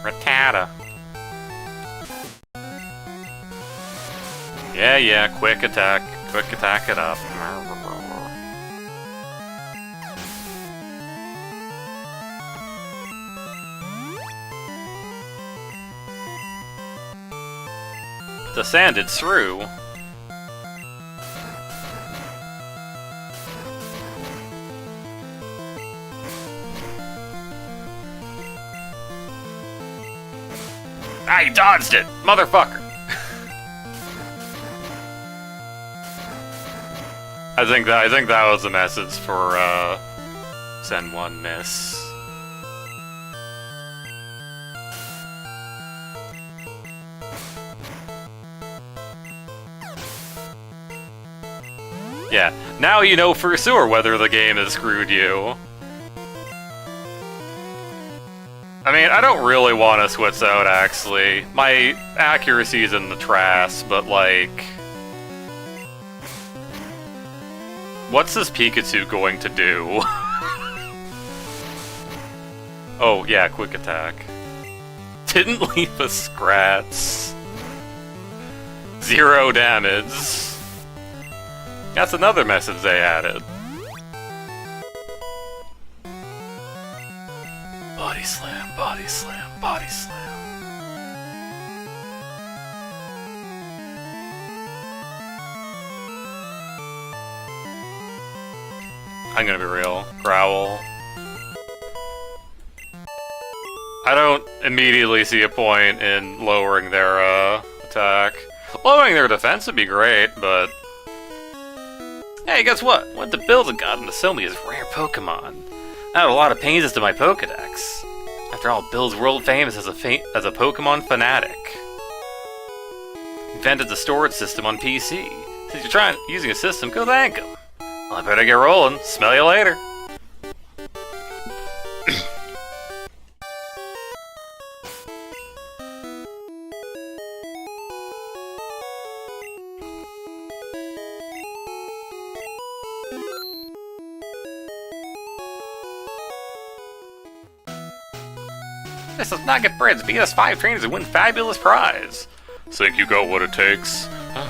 Rattata. Yeah, quick attack it up. The sand, it's through. I dodged it, motherfucker. I think that was the message for send one miss. Yeah, now you know for sure whether the game has screwed you. I mean, I don't really want to switch out, actually. My accuracy's in the trash, but like... what's this Pikachu going to do? Oh, yeah, quick attack. Didn't leave a scratch. 0 damage. That's another message they added. Body slam, body slam, body slam. I'm gonna be real. Growl. I don't immediately see a point in lowering their attack. Lowering their defense would be great, but... hey, guess what? Went to build and got him to sell me his rare Pokemon. I had a lot of pains to my Pokedex. After all, Bill's world famous as a Pokemon fanatic. Invented the storage system on PC. Since you're trying using a system, go thank him. Well, I better get rolling. Smell you later. This is Nugget Bread's beat us 5 trainers and win fabulous prize. Think you got what it takes? Huh?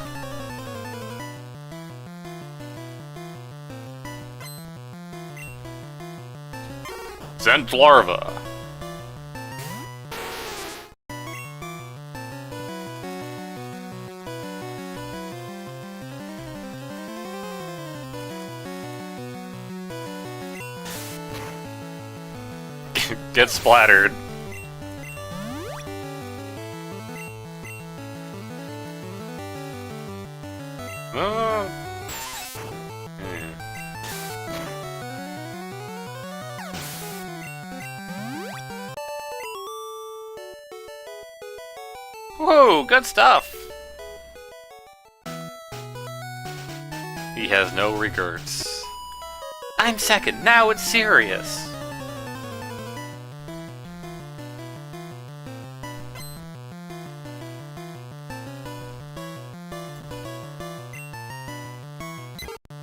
Sent larva. Get splattered. Whoa, good stuff! He has no regrets. I'm second, now it's serious!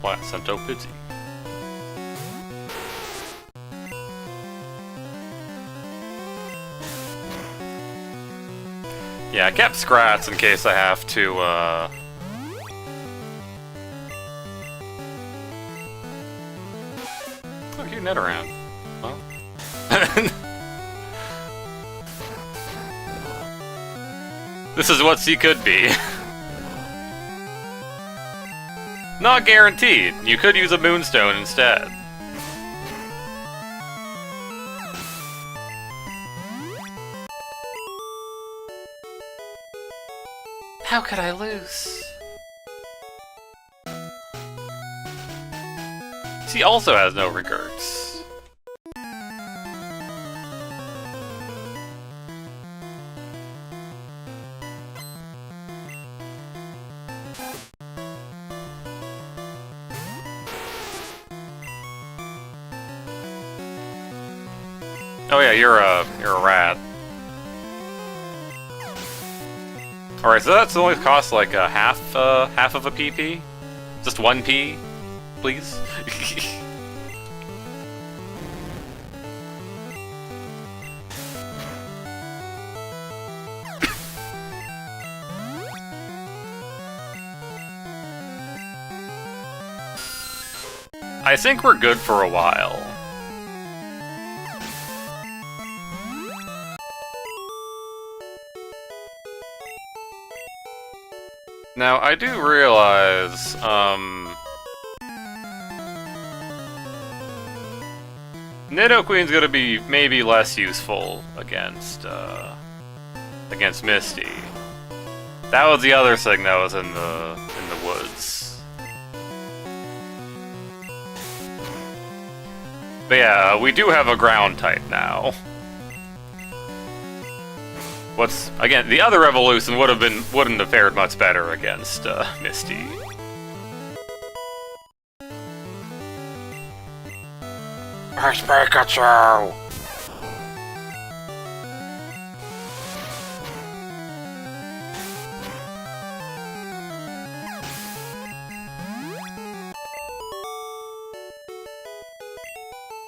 What, Santo Pizzi? Yeah, I kept Scrats in case I have to, Oh, you're net around. Well. This is what she could be. Not guaranteed. You could use a Moonstone instead. How could I lose? She also has no regrets. Oh yeah, you're a rat. Alright, so that's only cost like a half of a PP? Just 1 P, please? I think we're good for a while. Now, I do realize, Nidoqueen's gonna be maybe less useful against Misty. That was the other thing that was in the woods. But yeah, we do have a ground type now. Again, the other evolution wouldn't have fared much better against Misty. Where's Pikachu?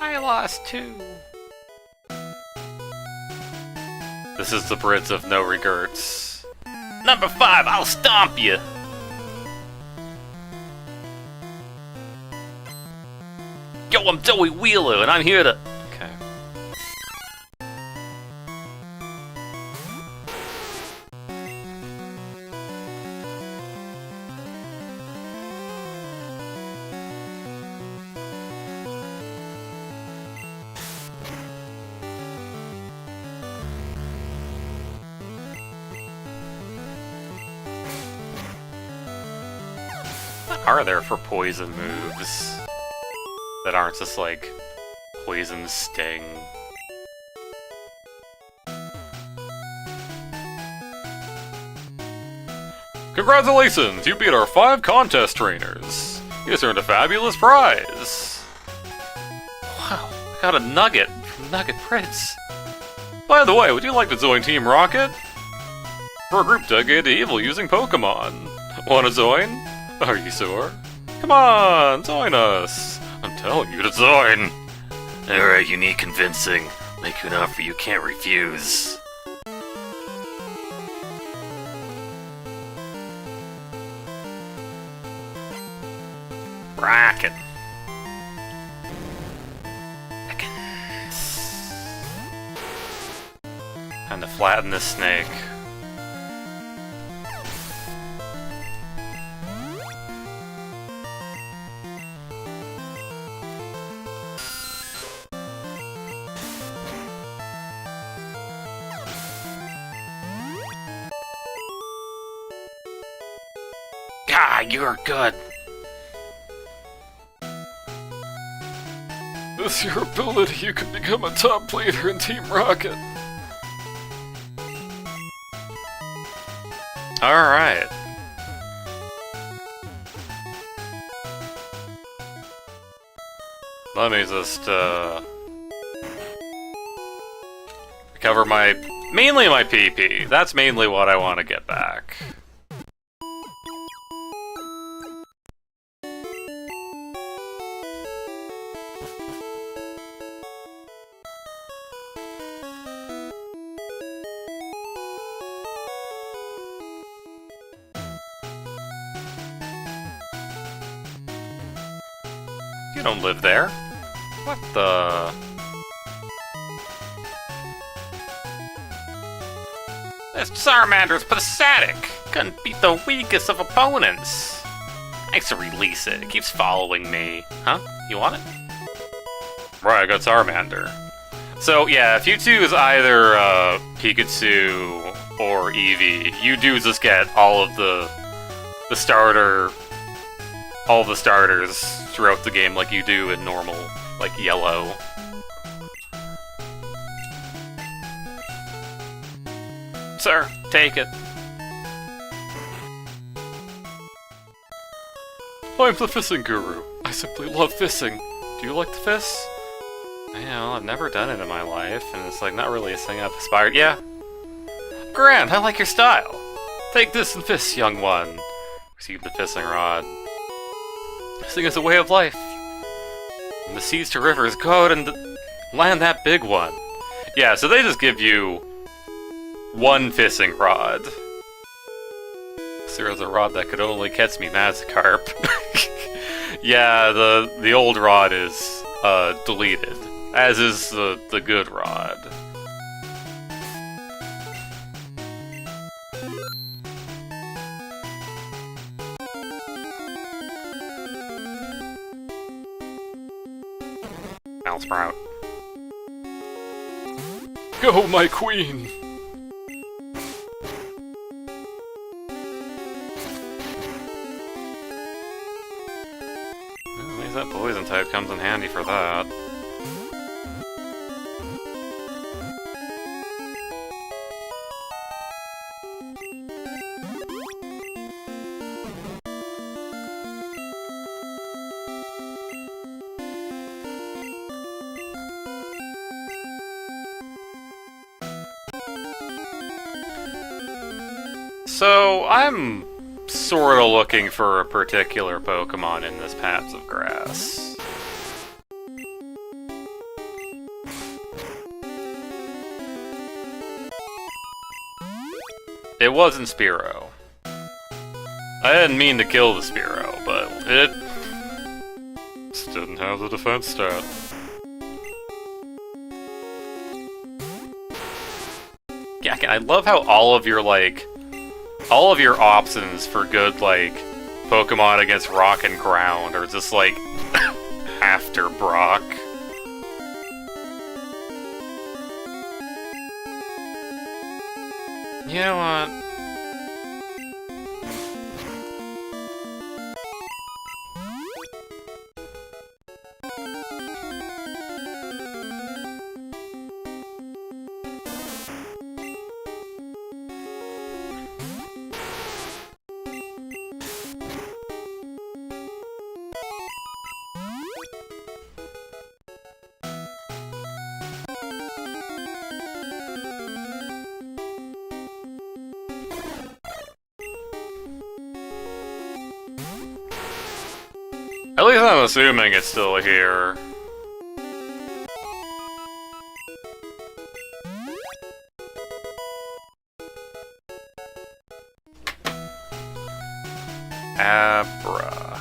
I lost 2. This is the Brits of no regrets. Number 5, I'll stomp you! Yo, I'm Joey Wheeler, and I'm here to... Okay. What are there for poison moves that aren't just like poison sting? Congratulations! You beat our 5 contest trainers! You just earned a fabulous prize! Wow, I got a nugget from Nugget Prince. By the way, would you like to join Team Rocket? We're a group dedicated to evil using Pokemon. Wanna join? Are you sure? Come on, join us! I'm telling you to join! Alright, you need convincing. Make you an offer you can't refuse. Rocket. Time to flatten this snake. God, you're good. With your ability, you can become a top player in Team Rocket. Alright. Let me just, recover mainly my PP. That's mainly what I want to get back. You don't live there. What the... This Charmander's pathetic! Couldn't beat the weakest of opponents! Thanks to release it. It keeps following me. Huh? You want it? Right, I got Charmander. So, yeah, if you choose either Pikachu or Eevee, you do just get all of the starters throughout the game like you do in normal, like Yellow. Sir, take it. I'm the fishing guru. I simply love fishing. Do you like to fish? Well, I've never done it in my life, and it's like not really a thing I've aspired. Yeah. Grand, I like your style. Take this and fish, young one. Receive the fishing rod. Fishing is a way of life. From the seas to rivers, go out and land that big one. Yeah, so they just give you one fishing rod. There was a rod that could only catch me Magikarp. Yeah, the old rod is deleted, as is the good rod. Sprout. Go, my queen! Well, at least that poison type comes in handy for that. So, I'm sorta looking for a particular Pokemon in this patch of grass. It wasn't Spearow. I didn't mean to kill the Spearow, but it just didn't have the defense stat. Yeah, I love how all of your options for good, like, Pokemon against rock and ground are just, like, after Brock. You know what? At least I'm assuming it's still here. Abra.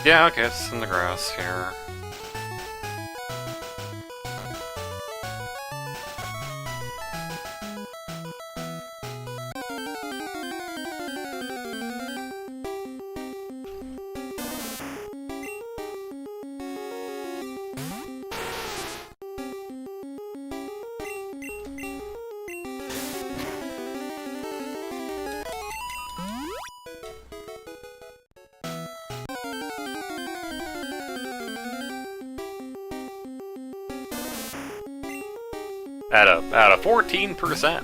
Yeah, okay, it's in the grass here. At a 14%.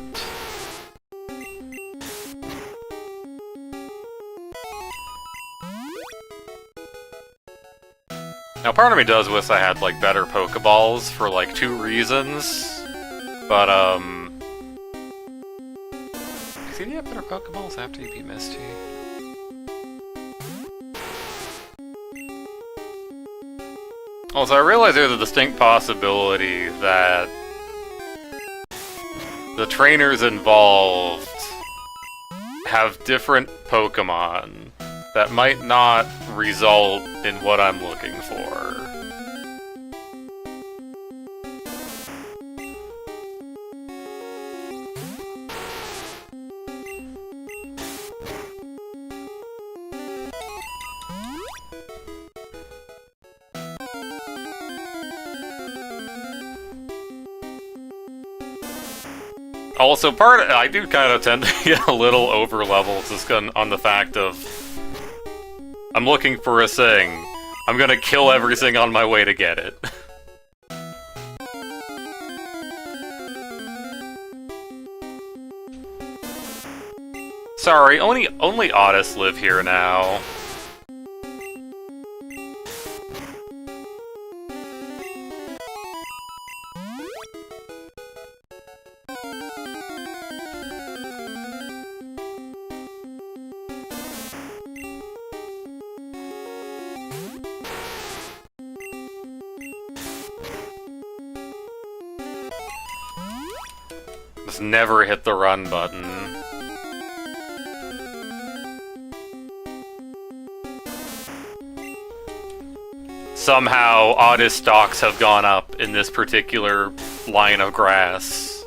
Now, part of me does wish I had, like, better Pokeballs for, like, 2 reasons. But, do you have better Pokeballs after you beat Misty? Also, I realize there's a distinct possibility that the trainers involved have different Pokemon that might not result in what I'm looking for. Also, I do kind of tend to get a little over-leveled just on the fact of I'm looking for a thing. I'm gonna kill everything on my way to get it. Sorry, only Otis live here now. Just never hit the run button. Somehow, Otis stocks have gone up in this particular line of grass.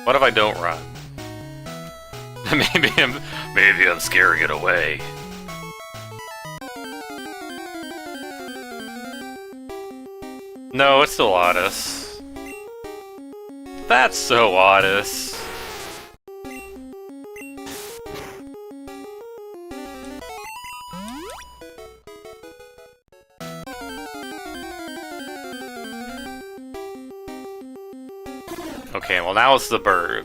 What if I don't run? Maybe I'm scaring it away. No, it's still Otis. That's so Otis. Okay, well now it's the bird.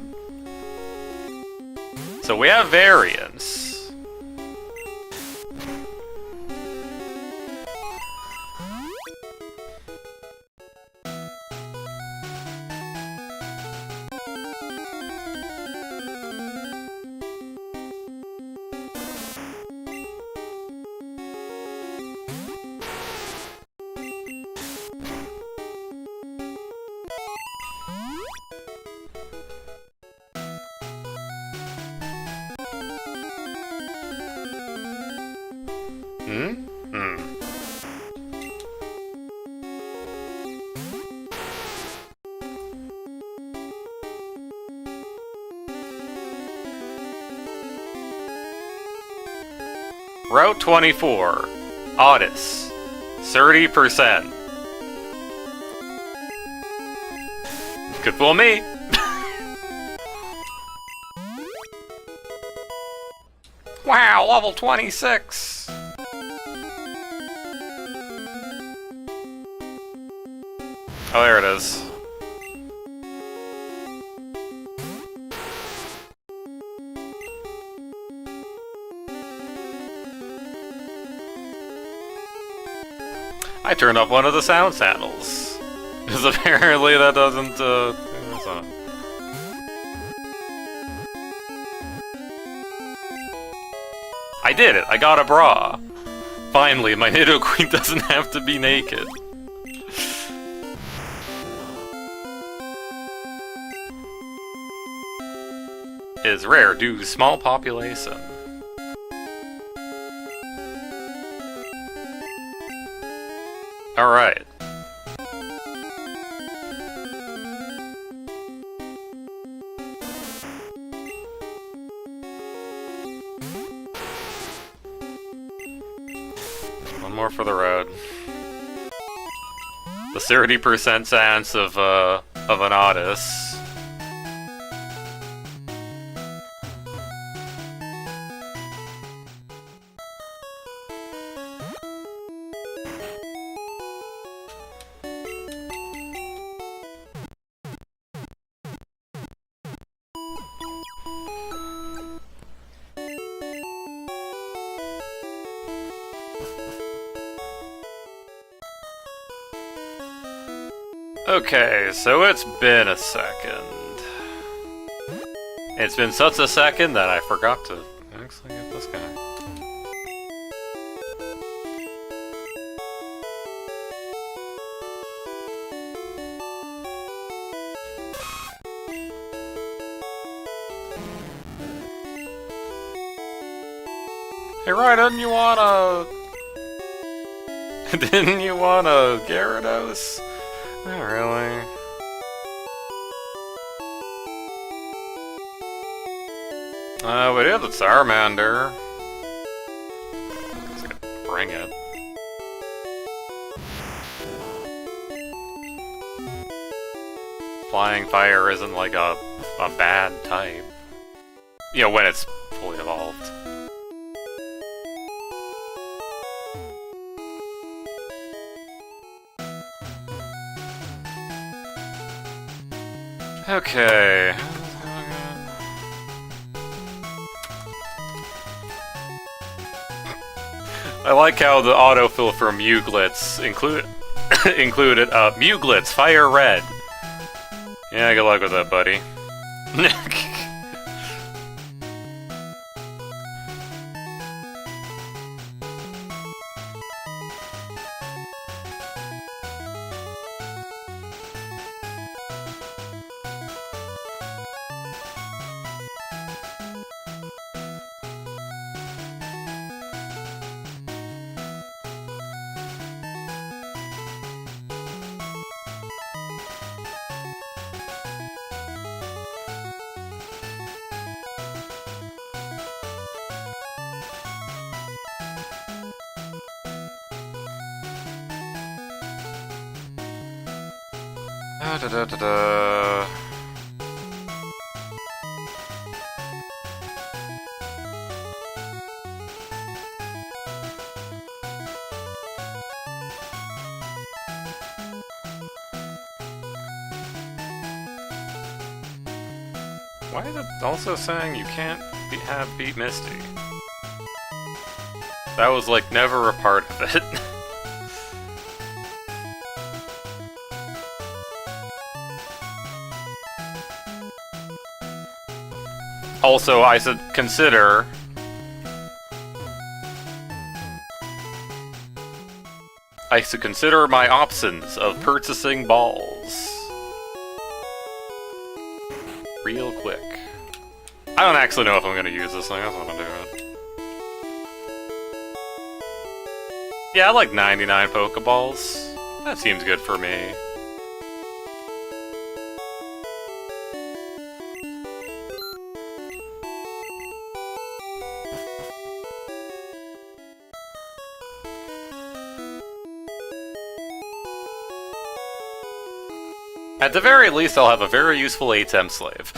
So we have variance. Route 24, Otis, 30%. Could fool me. Wow, level 26. Oh, there it is. I turned up one of the sound saddles. Because apparently that doesn't, I did it! I got a bra! Finally, my Nidoqueen doesn't have to be naked. Is rare due to small population. Alright. One more for the road. The 30% chance of an Otis. Okay, so it's been a second. It's been such a second that I forgot to actually get this guy. Hey, right, didn't you want a... Didn't you want a Gyarados? Not really. We did the Charmander. Just gonna bring it. Flying Fire isn't like a bad type. You know, when it's fully evolved. Okay. I like how the autofill for Muglets included Muglets Fire Red. Yeah, good luck with that, buddy. Da, da, da, da, da. Why is it also saying you can't beat Misty? That was like never a part of it. Also, I should consider my options of purchasing balls. Real quick. I don't actually know if I'm gonna use this thing, I just wanna do it. Yeah, I like 99 Pokeballs. That seems good for me. At the very least, I'll have a very useful ATEM slave.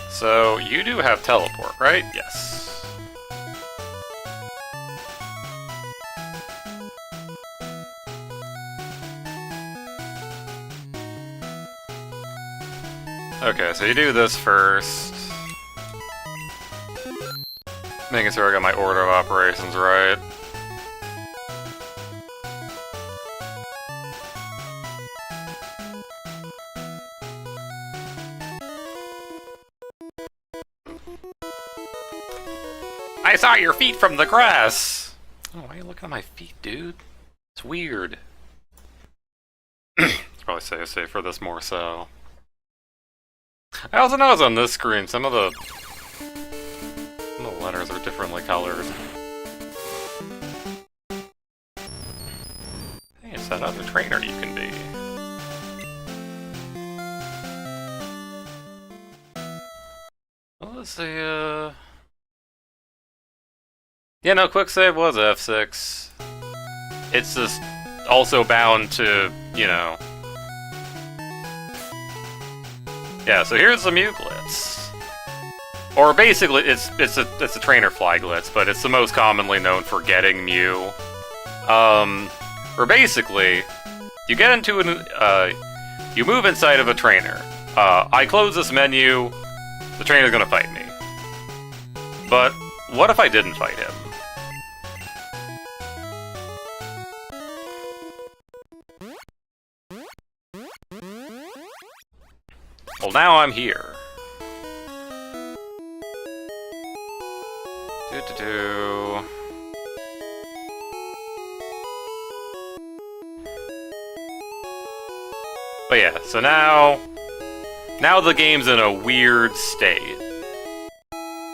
So, you do have teleport, right? Yes. Okay, so you do this first. Making sure I got my order of operations right. I saw your feet from the grass! Oh, why are you looking at my feet, dude? It's weird. Probably safe for this more so. I also noticed on this screen some of the letters are differently colored. Hey, it's that other trainer you can be. What was the, Yeah, no, quick save was F6. It's just also bound to, you know... Yeah, so here's the Muglitz. Or basically, it's a trainer fly glitz, but it's the most commonly known for getting Mew. Where basically, you get into an, you move inside of a trainer. I close this menu, the trainer's gonna fight me. But, what if I didn't fight him? Well, now I'm here. Do-do-do. But yeah, so now the game's in a weird state.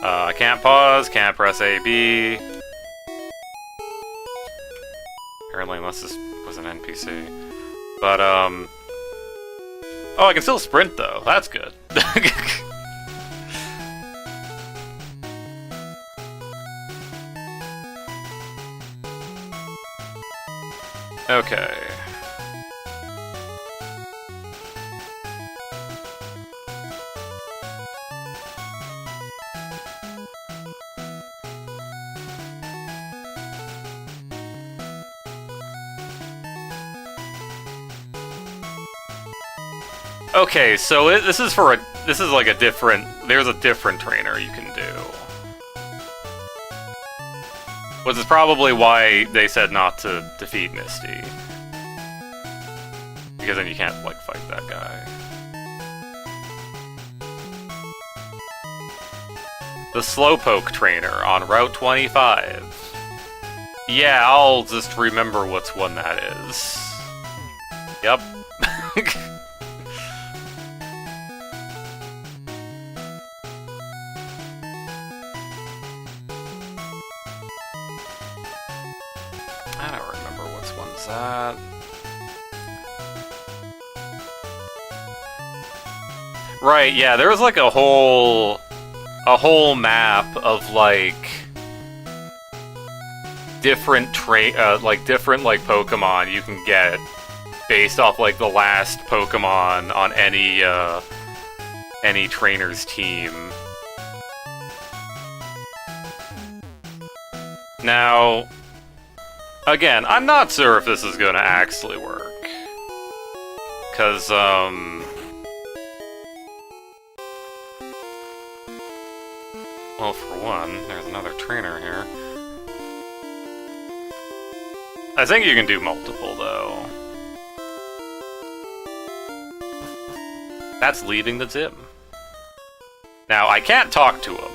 I can't pause, can't press AB. Apparently, unless this was an NPC. But, oh, I can still sprint, though. That's good. Okay. Okay, so this is like a different... There's a different trainer you can do. Which is probably why they said not to defeat Misty. Because then you can't, like, fight that guy. The Slowpoke trainer on Route 25. Yeah, I'll just remember which one that is. Yep. I don't remember which one's that. Right, yeah, there was like a whole a whole map of like different different like Pokemon you can get based off like the last Pokemon on any trainer's team. Now, again, I'm not sure if this is gonna actually work. Cause, well, for one, there's another trainer here. I think you can do multiple, though. That's leaving the gym. Now, I can't talk to him.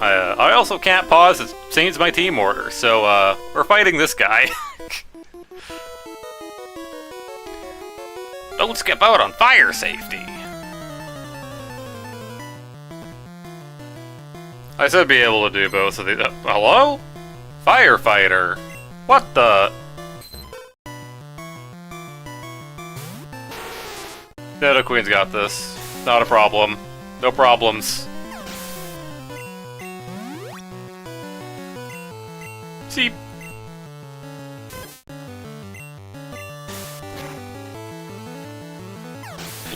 I also can't pause, it changes my team order, so, we're fighting this guy. Don't skip out on fire safety. I should be able to do both of these. Hello? Firefighter? What the? Nido Queen's got this. Not a problem. No problems. See?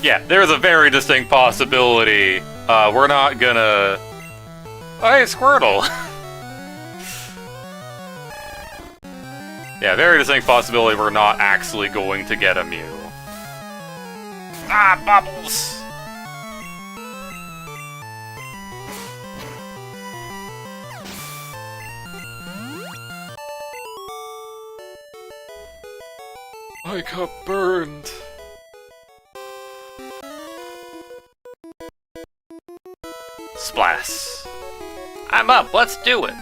Yeah, there's a very distinct possibility. We're not gonna... Hey, Squirtle! Yeah, very distinct possibility we're not actually going to get a Mew. Ah, Bubbles! I got burned. Splash. I'm up, let's do it.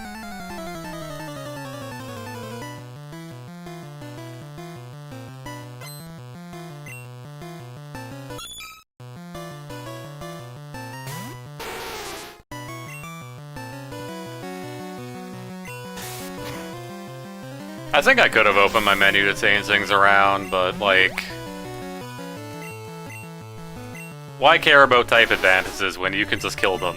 I think I could have opened my menu to change things around, but like... Why care about type advantages when you can just kill them?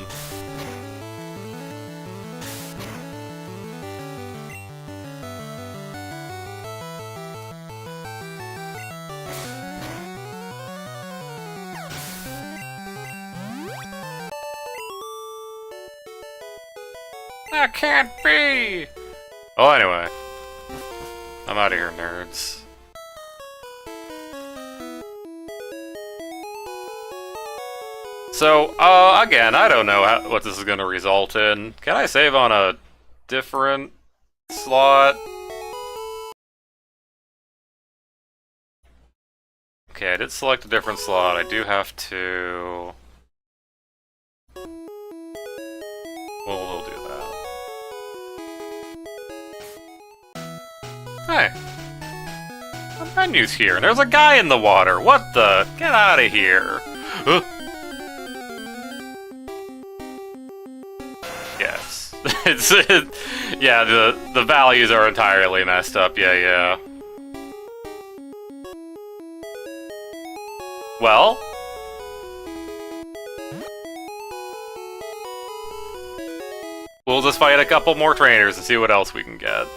That can't be! Oh, anyway. I'm out of here, nerds. So, again, I don't know what this is going to result in. Can I save on a different slot? Okay, I did select a different slot. I do have to... We'll do that. Hey. The menu's here, and there's a guy in the water. What the? Get out of here. Yes. Yeah, the values are entirely messed up. Yeah. Well? We'll just fight a couple more trainers and see what else we can get.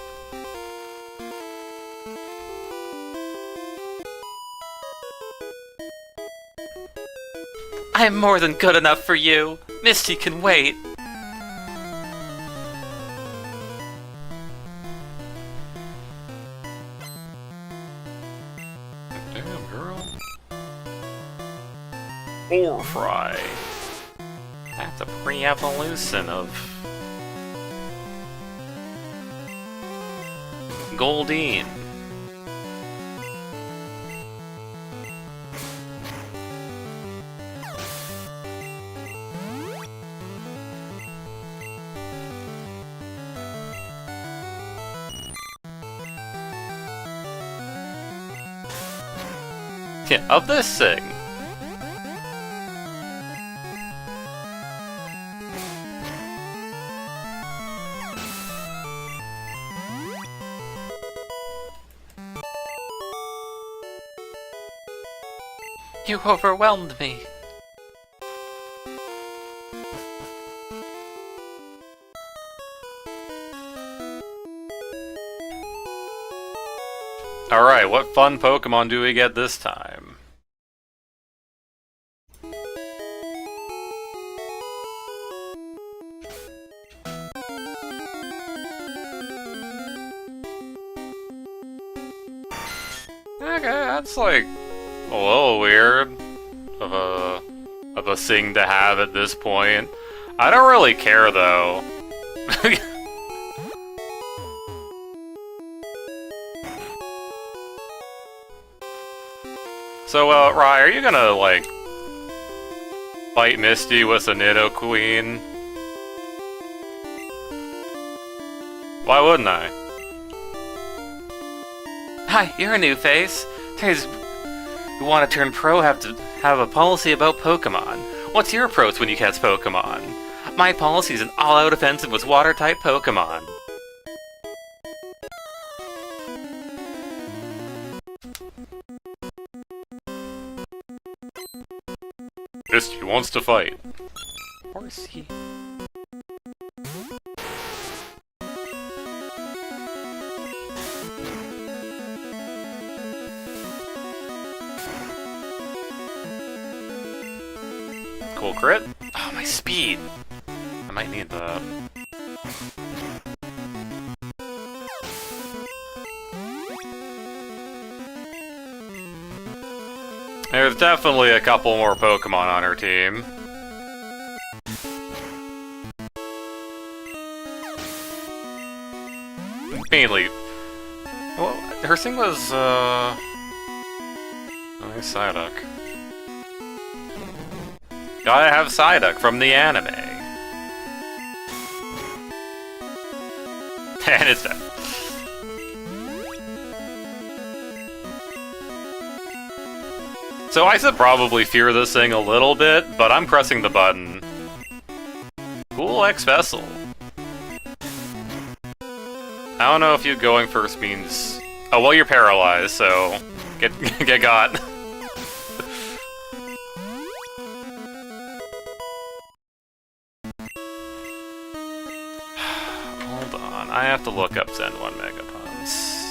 I'm more than good enough for you. Misty can wait. Damn, girl. Or fry. That's a pre-evolution of... Goldeen. Yeah, of this thing. You overwhelmed me. Alright, what fun Pokemon do we get this time? Okay, that's like a little weird of a thing to have at this point. I don't really care though. So, Rai, are you gonna, like, fight Misty with a Nidoqueen? Why wouldn't I? Hi, you're a new face. Guys who want to turn pro have to have a policy about Pokemon. What's your approach when you catch Pokemon? My policy is an all-out offensive with water-type Pokemon. Misty wants to fight. Horsey. Cool crit. Oh, my speed. I might need that. There's definitely a couple more Pokemon on her team. Mainly. Well, her thing was, nice Psyduck. Gotta have Psyduck from the anime. And it's dead. So I should probably fear this thing a little bit, but I'm pressing the button. Cool X-Vessel. I don't know if you going first means... Oh, well, you're paralyzed, so... Get got. Hold on, I have to look up Zen 1 Megapons.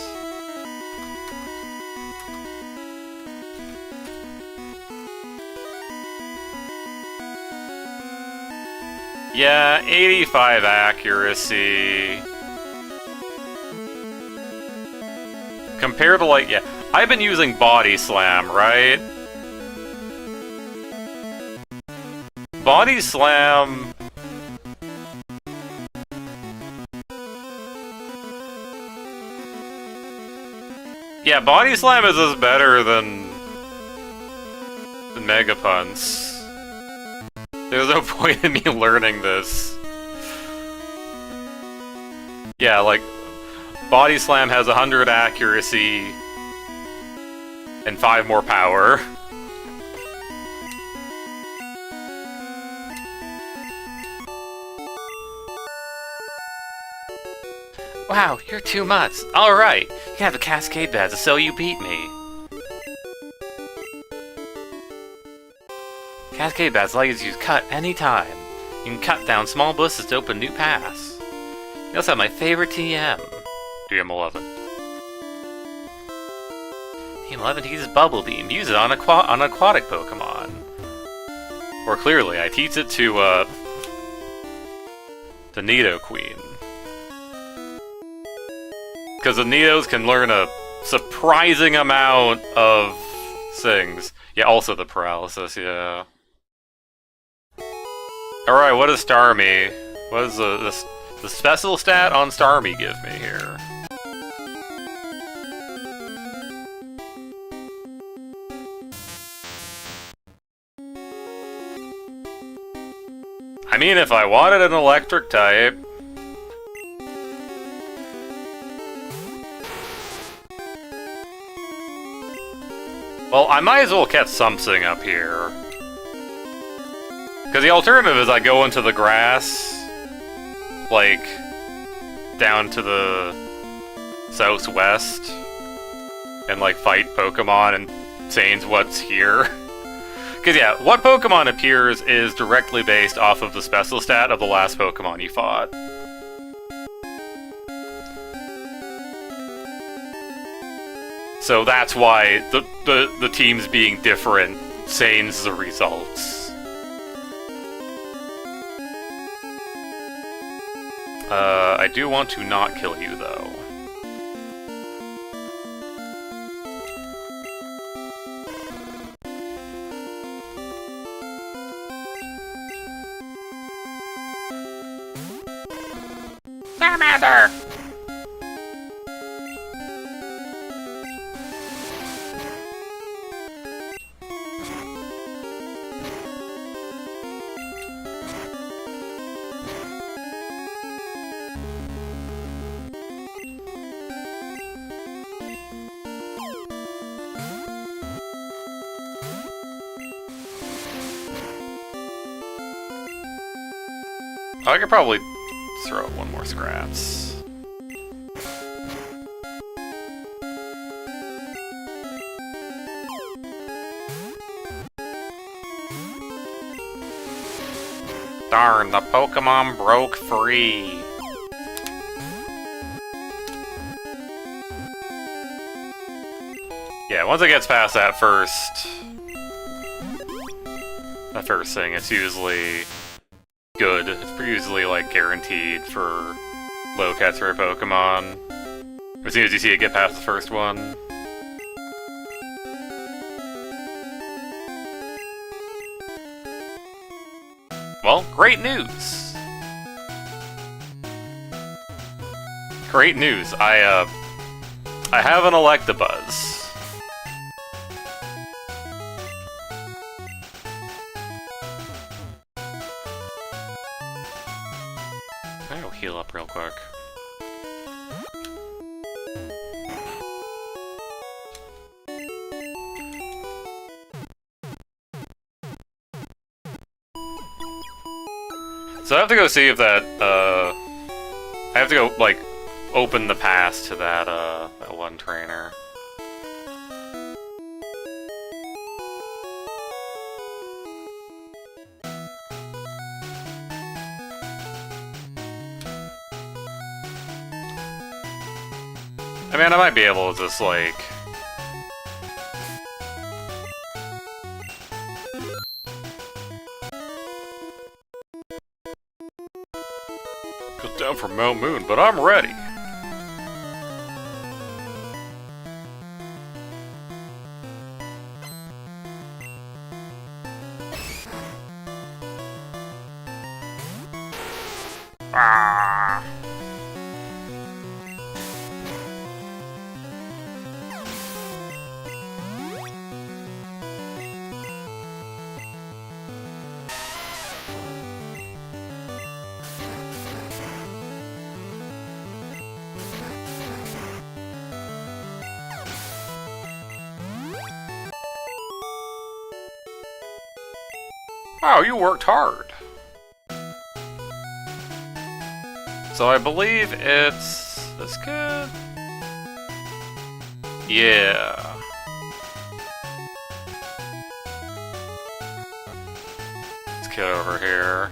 Yeah, 85 accuracy. Compared to, like, yeah, I've been using Body Slam, right? Body Slam... Yeah, Body Slam is just better than Mega Punch. There's no point in me learning this. Yeah, like, Body Slam has 100 accuracy and 5 more power. Wow, you're too much. Alright, you can have a Cascade badge so you beat me. Cascade badge allows you to cut anytime. You can cut down small bushes to open new paths. You also have my favorite TM. TM11. TM11 uses Bubble Beam. Use it on an aquatic Pokemon. Or clearly, I teach it to Nidoqueen. Because the Nidos can learn a surprising amount of things. Yeah, also the paralysis, yeah. Alright, what does Starmie? What does the special stat on Starmie give me here? I mean, if I wanted an electric type... Well, I might as well catch something up here. Because the alternative is I go into the grass, like, down to the southwest, and, like, fight Pokemon and change what's here. Because yeah, what Pokemon appears is directly based off of the special stat of the last Pokemon you fought. So that's why the teams being different change the results. I do want to not kill you though. Charmander! I could probably throw out one more Scrats. Darn, the Pokemon broke free. Yeah, once it gets past that first thing, it's usually good. It's usually like guaranteed for low catch rate Pokemon. As soon as you see it get past the first one. Well, great news! Great news. I have an Electabuzz. I'll heal up real quick. So I have to go see if that, I have to go, like, open the pass to that one trainer. I mean, I might be able to just, like... Go down from Mount Moon, but I'm ready! Ah! Wow, you worked hard. So I believe it's this good. Yeah. Let's get over here.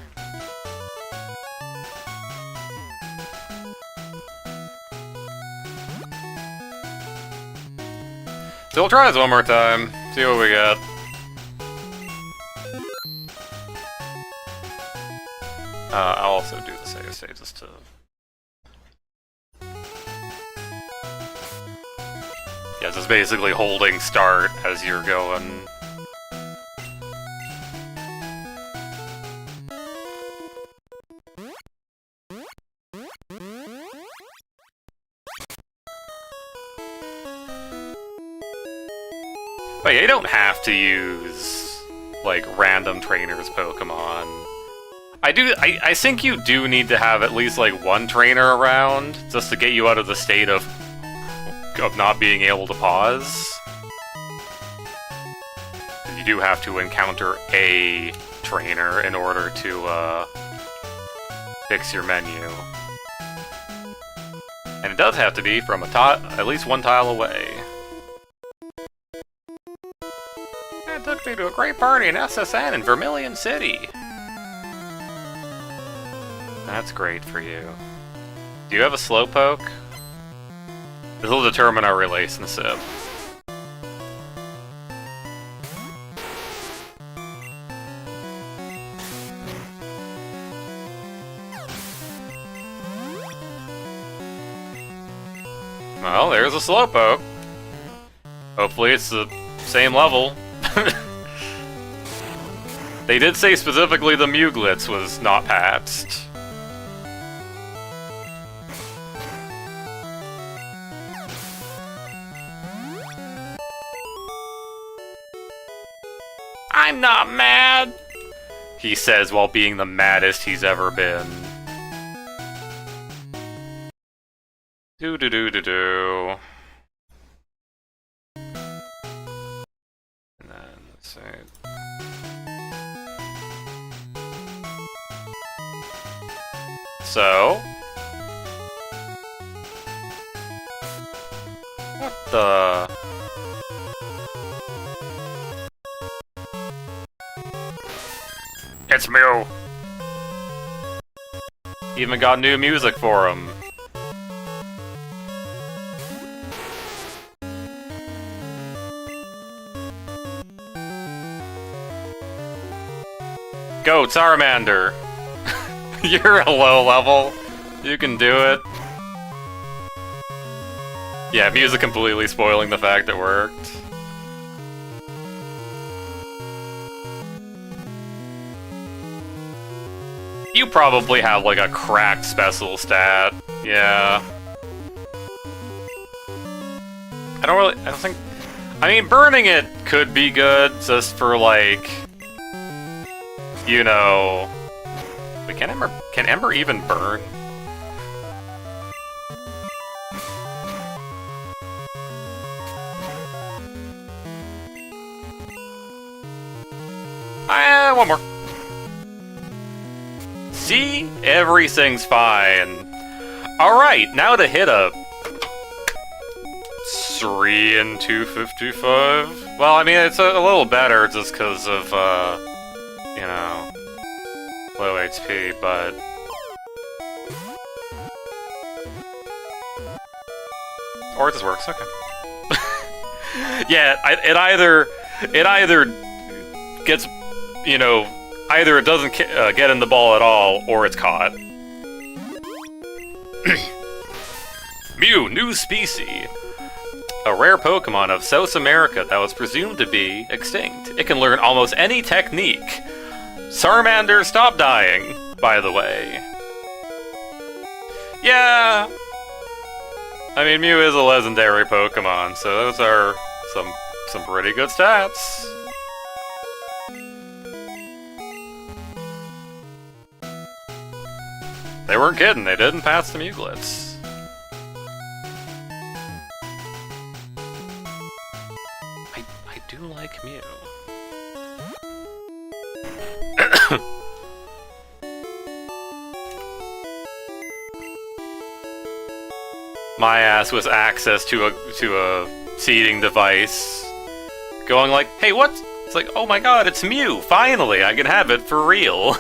So we'll try this one more time. See what we got. I'll also do the save state just to... Yeah, this is basically holding start as you're going. But yeah, you don't have to use, like, random trainers Pokemon. I think you do need to have at least like one trainer around just to get you out of the state of not being able to pause. You do have to encounter a trainer in order to fix your menu. And it does have to be from at least one tile away. It took me you to a great party in SSN in Vermilion City. That's great for you. Do you have a slowpoke? This will determine our relationship. Well, there's a slowpoke. Hopefully it's the same level. They did say specifically the Muglitz was not patched. I'm not mad, he says while being the maddest he's ever been. Do do do do do. And then let's see. So what the? It's Mew. Even got new music for him. Go, Charmander! You're a low level. You can do it. Yeah, music completely spoiling the fact it worked. You probably have like a cracked special stat. Yeah. I don't think... I mean, burning it could be good just for like... You know... Wait, can Ember even burn? One more. See? Everything's fine. Alright, now to hit a... 3 and 255. Well, I mean, it's a little better just because of, you know, low HP, but... Or it just works, okay. Yeah, it either gets, you know, either it doesn't get in the ball at all, or it's caught. Mew, new species. A rare Pokemon of South America that was presumed to be extinct. It can learn almost any technique. Charmander, stop dying, by the way. Yeah. I mean, Mew is a legendary Pokemon, so those are some pretty good stats. They weren't kidding, they didn't pass the Muglitz. I do like Mew. My ass was access to a seeding device. Going like, hey, what? It's like, oh my god, it's Mew! Finally, I can have it for real!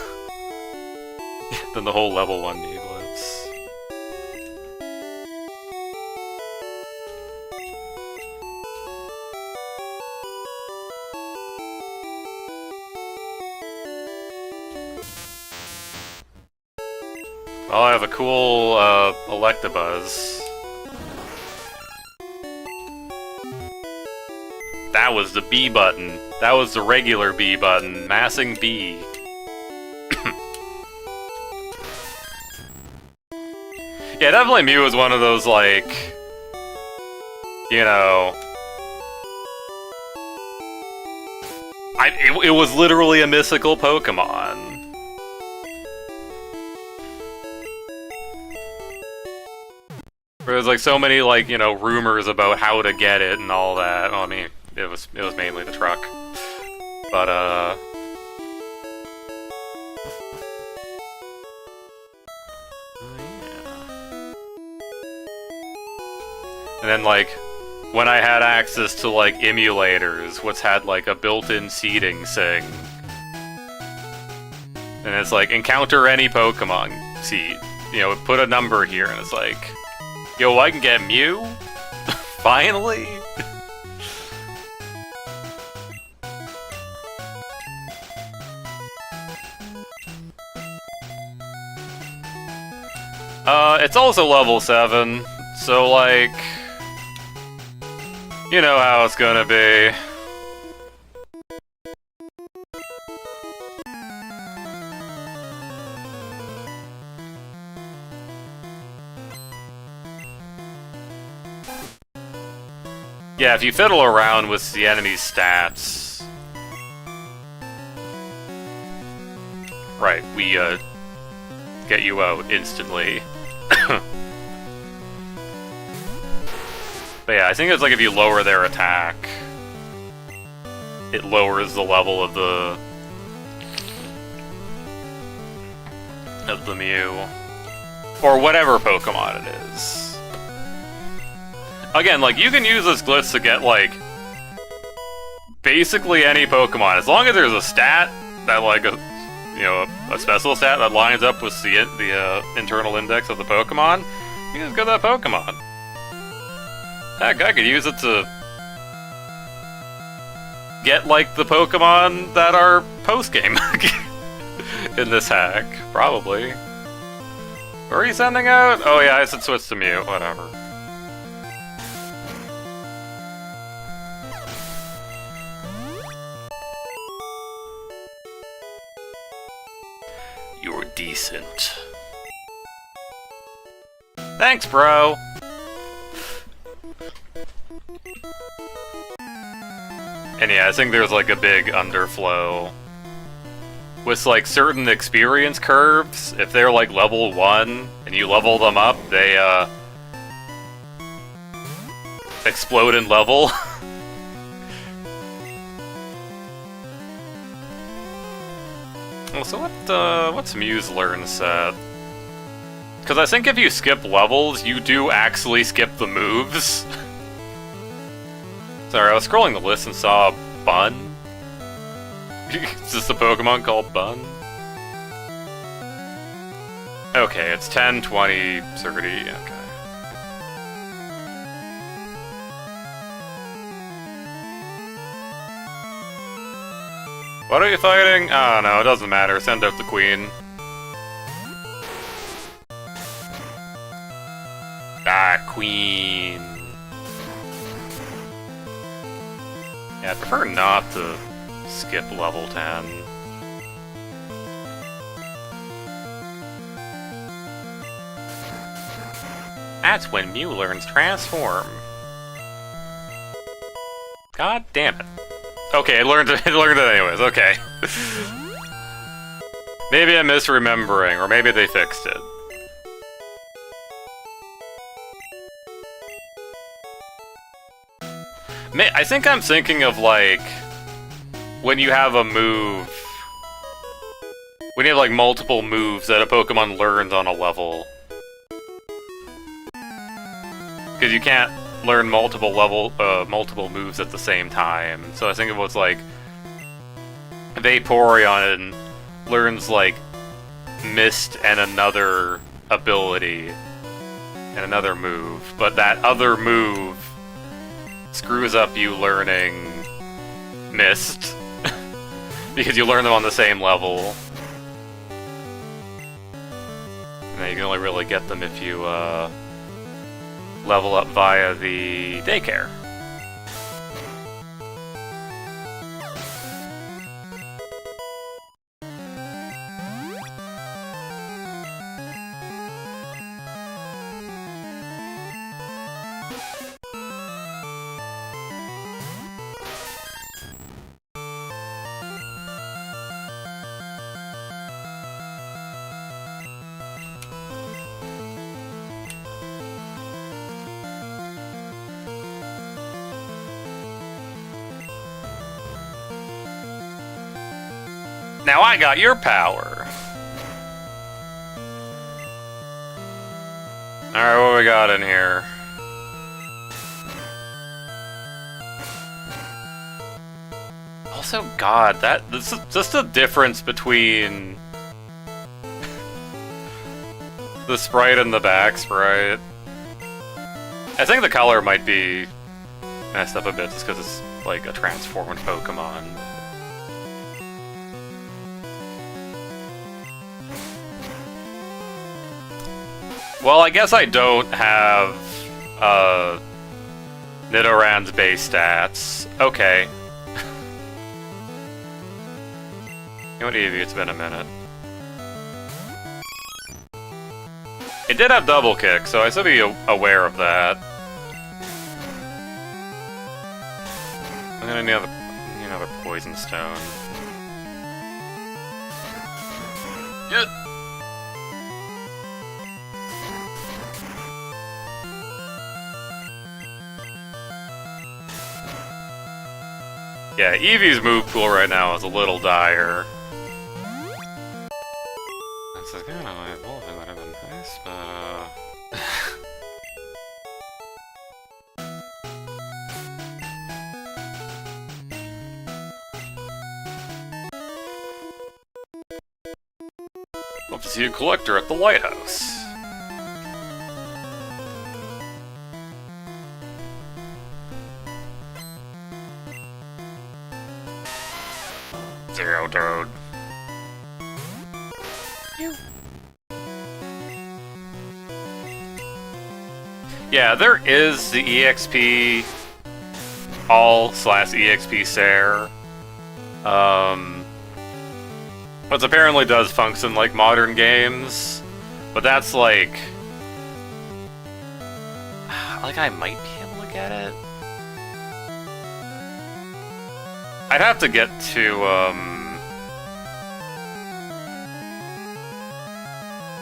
Then the whole level 1 Muglitz. Well, I have a cool, Electabuzz. That was the B button. That was the regular B button. Massing B. Yeah, definitely Mew was one of those, like... You know... It was literally a mythical Pokemon. There's like so many, like, you know, rumors about how to get it and all that. Well, I mean, it was mainly the truck. But, oh, yeah. And then, like, when I had access to like emulators, what's had like a built-in seeding thing. And it's like, encounter any Pokemon seed. You know, put a number here, and it's like, yo, I can get Mew? Finally? It's also level 7, so like, you know how it's gonna be. Yeah, if you fiddle around with the enemy's stats... Right, we, get you out instantly. But yeah, I think it's like if you lower their attack, it lowers the level of the Mew. Or whatever Pokemon it is. Again, like, you can use this glitch to get, like, basically any Pokemon. As long as there's a stat that, like, a special stat that lines up with the internal index of the Pokemon, you just get that Pokemon. Heck, I could use it to get, like, the Pokemon that are post-game in this hack, probably. What are you sending out? Oh yeah, I said switch to Mew, whatever. You're decent. Thanks, bro! And yeah, I think there's like a big underflow. With like certain experience curves, if they're like level 1 and you level them up, they explode in level. So what's Mew's learn set? Because I think if you skip levels, you do actually skip the moves. Sorry, I was scrolling the list and saw Bun. Is this a Pokemon called Bun? Okay, it's 10, 20, 30, okay. What are you fighting? Oh no, it doesn't matter. Send out the queen. Ah, queen. Yeah, I prefer not to skip level 10. That's when Mew learns Transform. God damn it. Okay, it learned it anyways, okay. Maybe I'm misremembering, or maybe they fixed it. I think I'm thinking of, like, when you have a move... When you have, like, multiple moves that a Pokemon learns on a level. Because you can't learn multiple moves at the same time. So I think it was, like... Vaporeon learns, like, Mist and another ability. And another move. But that other move screws up you learning Mist. Because you learn them on the same level. And you can only really get them if you level up via the daycare. Now I got your power. Alright, what we got in here? Also, God, this is just the difference between the sprite and the back sprite. I think the color might be messed up a bit just because it's like a transformed Pokemon. Well, I guess I don't have Nidoran's base stats. Okay. You know what, Eevee, it's been a minute. It did have double kick, so I should be aware of that. I'm gonna need another poison stone. Yeah, Eevee's move pool right now is a little dire. That's like, kind of like evolving would have been nice, but hope to see a collector at the lighthouse. Zero Toad. Yeah, there is the EXP all/EXP Sair. Which apparently does function like modern games, but that's like I might be able to get it. I'd have to get to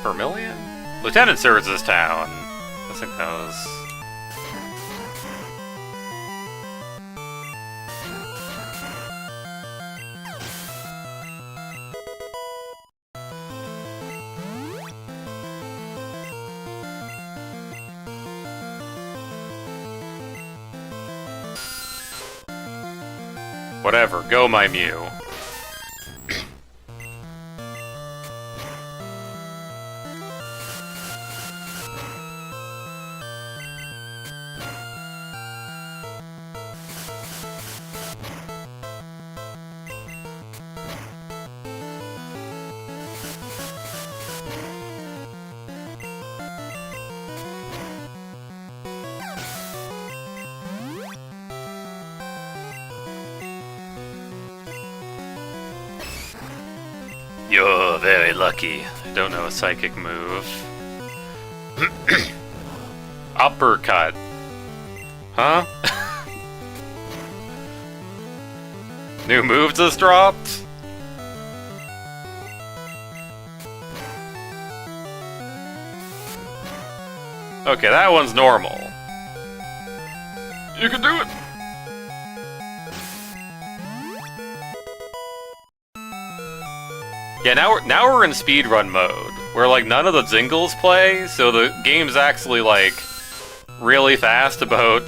Vermilion? Lieutenant serves this town. I think that was... Whatever, go my Mew. You're very lucky. I don't know a psychic move. Uppercut. Huh? New move just dropped? Okay, that one's normal. You can do it! Yeah, now we're in speedrun mode, where like none of the jingles play, so the game's actually like really fast about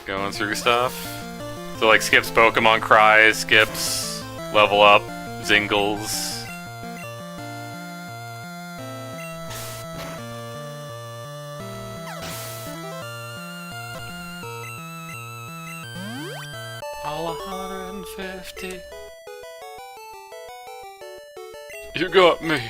going through stuff. So like skips Pokemon cries, skips level up, jingles. All 150. You got me.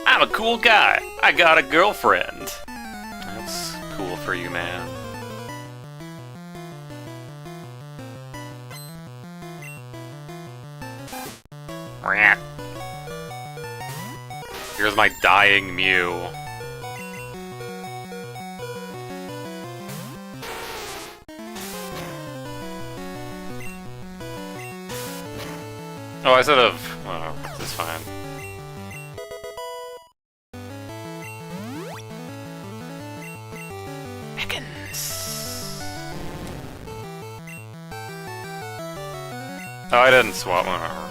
I'm a cool guy. I got a girlfriend. That's cool for you, man. Here's my dying Mew. Oh, I should have... Oh, this is fine. Oh, I didn't swap one over.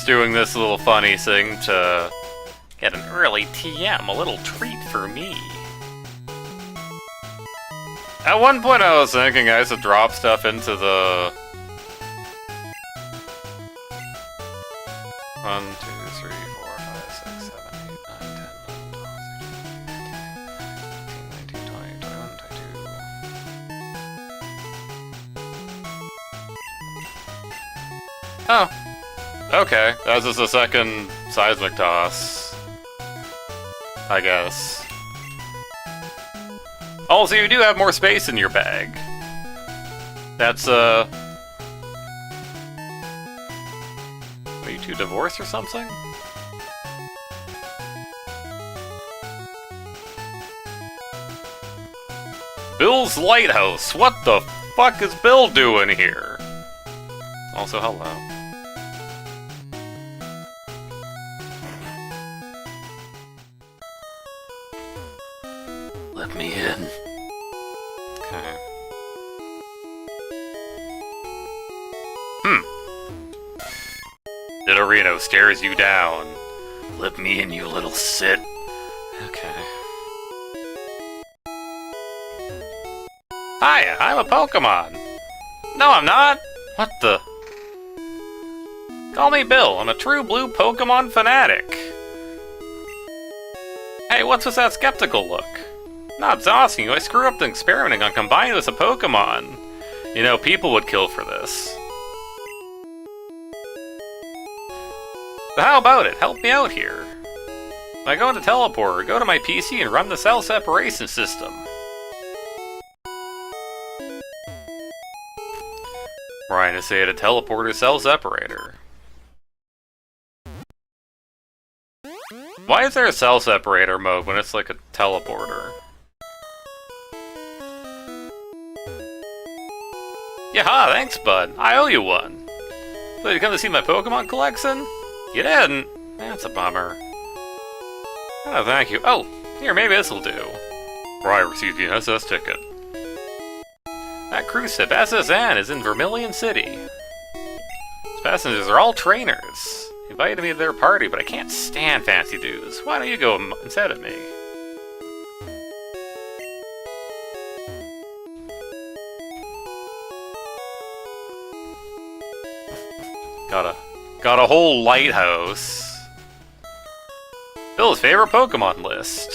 Just doing this little funny thing to get an early TM, a little treat for me. At one point I was thinking I used to drop stuff into the... 1, 2, 3, 4, 5, 6, 7, 8, 9, 10, 11, 12, 13, 19, 20, 21, 22. Oh. Okay, that's just a second seismic toss. I guess. Also, you do have more space in your bag. That's, Are you two divorced or something? Bill's Lighthouse! What the fuck is Bill doing here? Also, hello. Let me in. Okay. Nidorino stares you down. Let me in, you little sit. Okay. Hi, I'm a Pokemon. No, I'm not. What the? Call me Bill. I'm a true blue Pokemon fanatic. Hey, what's with that skeptical look? Not asking you. I screw up the experimenting on combining with a Pokemon. You know, people would kill for this. But how about it? Help me out here. When I go into Teleporter, go to my PC and run the cell separation system. Ryan is say a teleporter cell separator. Why is there a cell separator mode when it's like a teleporter? Yaha, thanks bud. I owe you one. So you come to see my Pokemon collection? You didn't? That's a bummer. Oh, thank you. Oh, here, maybe this'll do. Ryan received the SS ticket. That cruise ship, SSN, is in Vermilion City. Its passengers are all trainers. They invited me to their party, but I can't stand fancy dudes. Why don't you go instead of me? Got a whole lighthouse. Bill's favorite Pokemon list.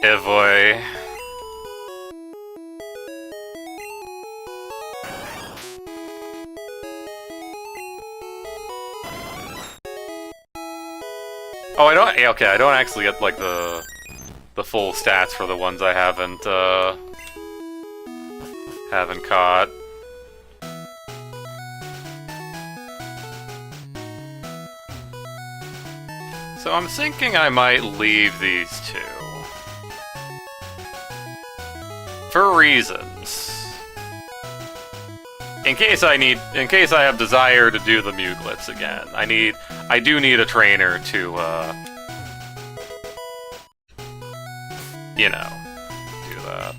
Hey boy. Oh, I don't. Okay, I don't actually get like the full stats for the ones I haven't caught. So I'm thinking I might leave these two. For reasons. In case I have desire to do the Muglets again. I do need a trainer to, you know, do that.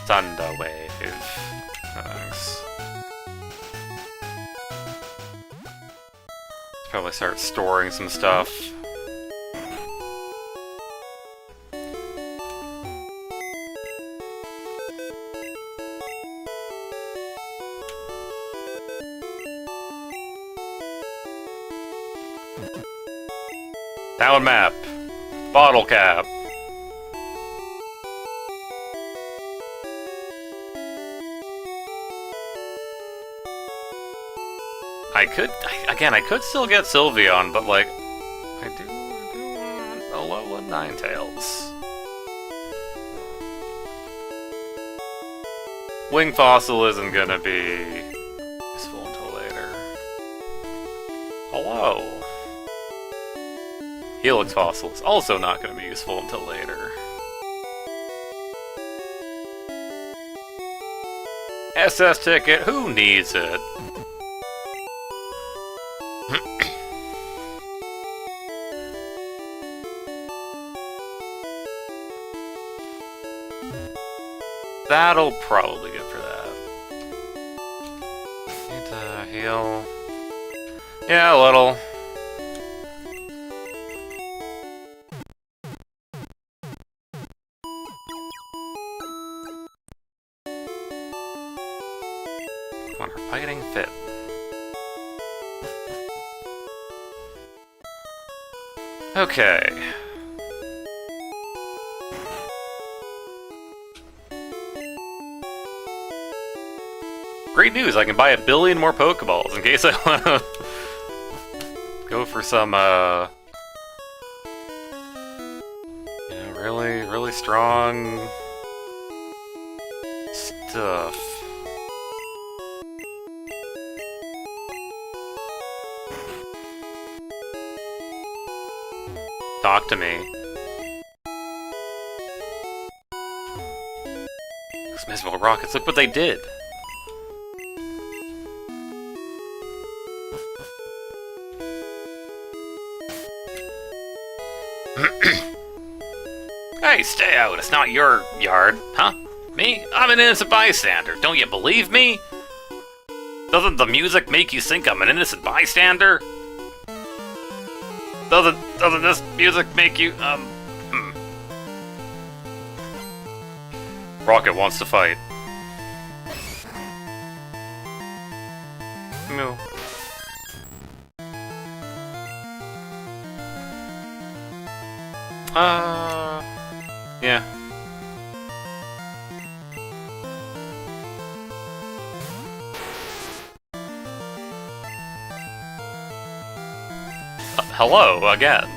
Thunder Wave. Thanks. Probably start storing some stuff. Town map. Bottle cap. I could still get Sylveon, but like, I do want Alolan Ninetales. Wing Fossil isn't gonna be useful until later. Hello. Helix Fossil is also not gonna be useful until later. SS ticket, who needs it? That'll probably get for that. heal? Yeah, a little. Come on, her fighting fit. Okay. Great news, I can buy 1 billion more Pokeballs in case I want to go for some, really, really strong stuff. Talk to me. Those miserable rockets, look what they did! Hey, stay out, it's not your yard, huh? Me? I'm an innocent bystander, don't you believe me? Doesn't the music make you think I'm an innocent bystander? Doesn't this music make you, Rocket wants to fight. No. Yeah. Hello, again.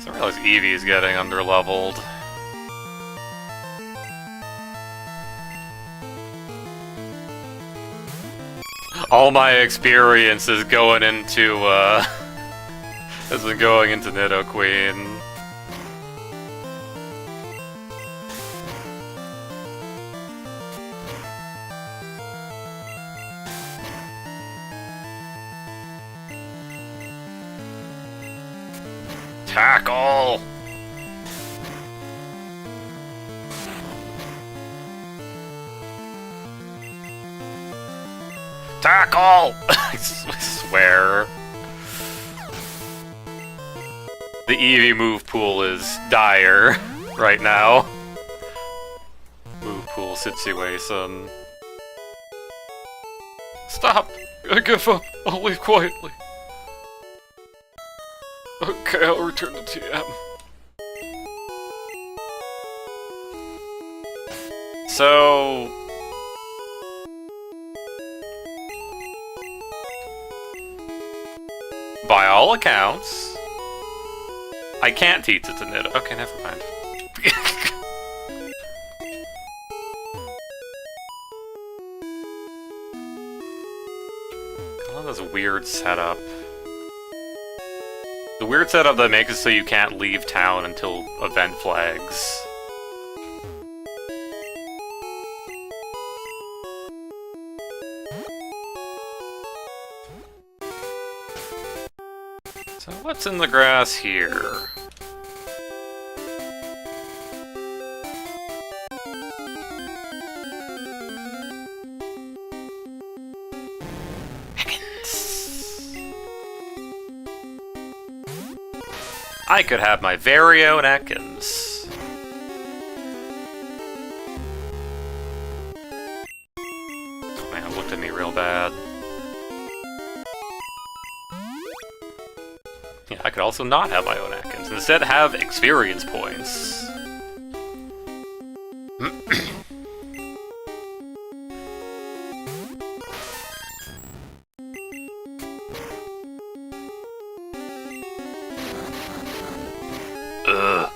So I realize Eevee's getting underleveled. All my experience is going into, has been going into Nidoqueen. Tackle! Tackle! I swear. The Eevee move pool is dire right now. Move pool situation. Stop! I give up. I'll leave quietly. Okay, I'll return to TM. So... by all accounts, I can't teach it to Nido. Okay, never mind. I love this weird setup. The weird setup that makes it so you can't leave town until event flags. So what's in the grass here? I could have my very own Ekans. Oh man, it looked at me real bad. Yeah, I could also not have my own Ekans, instead have experience points. Ugh.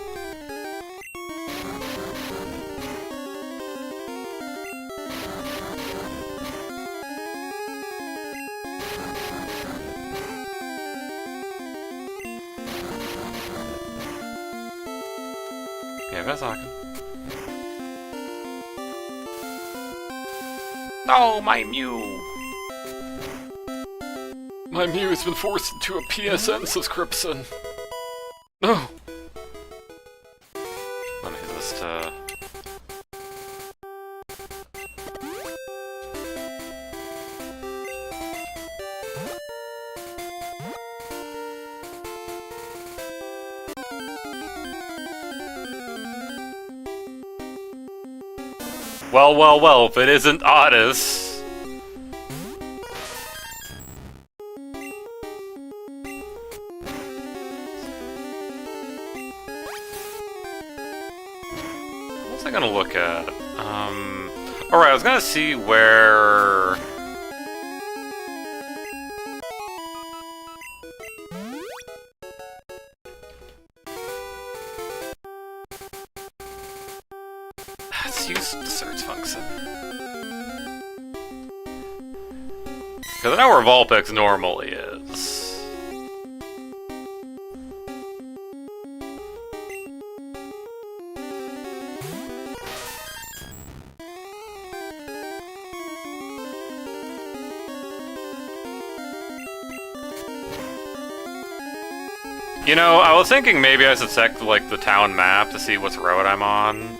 Yeah, Vesaken. Oh, my Mew! My Mew has been forced into a PSN subscription. No! Let me just, Well, well, well, if it isn't Otis. What was I gonna look at? Alright, I was gonna see where... Let's use the search function. Because I know where Vulpix normally is. You know, I was thinking maybe I should check, like, the town map to see which road I'm on.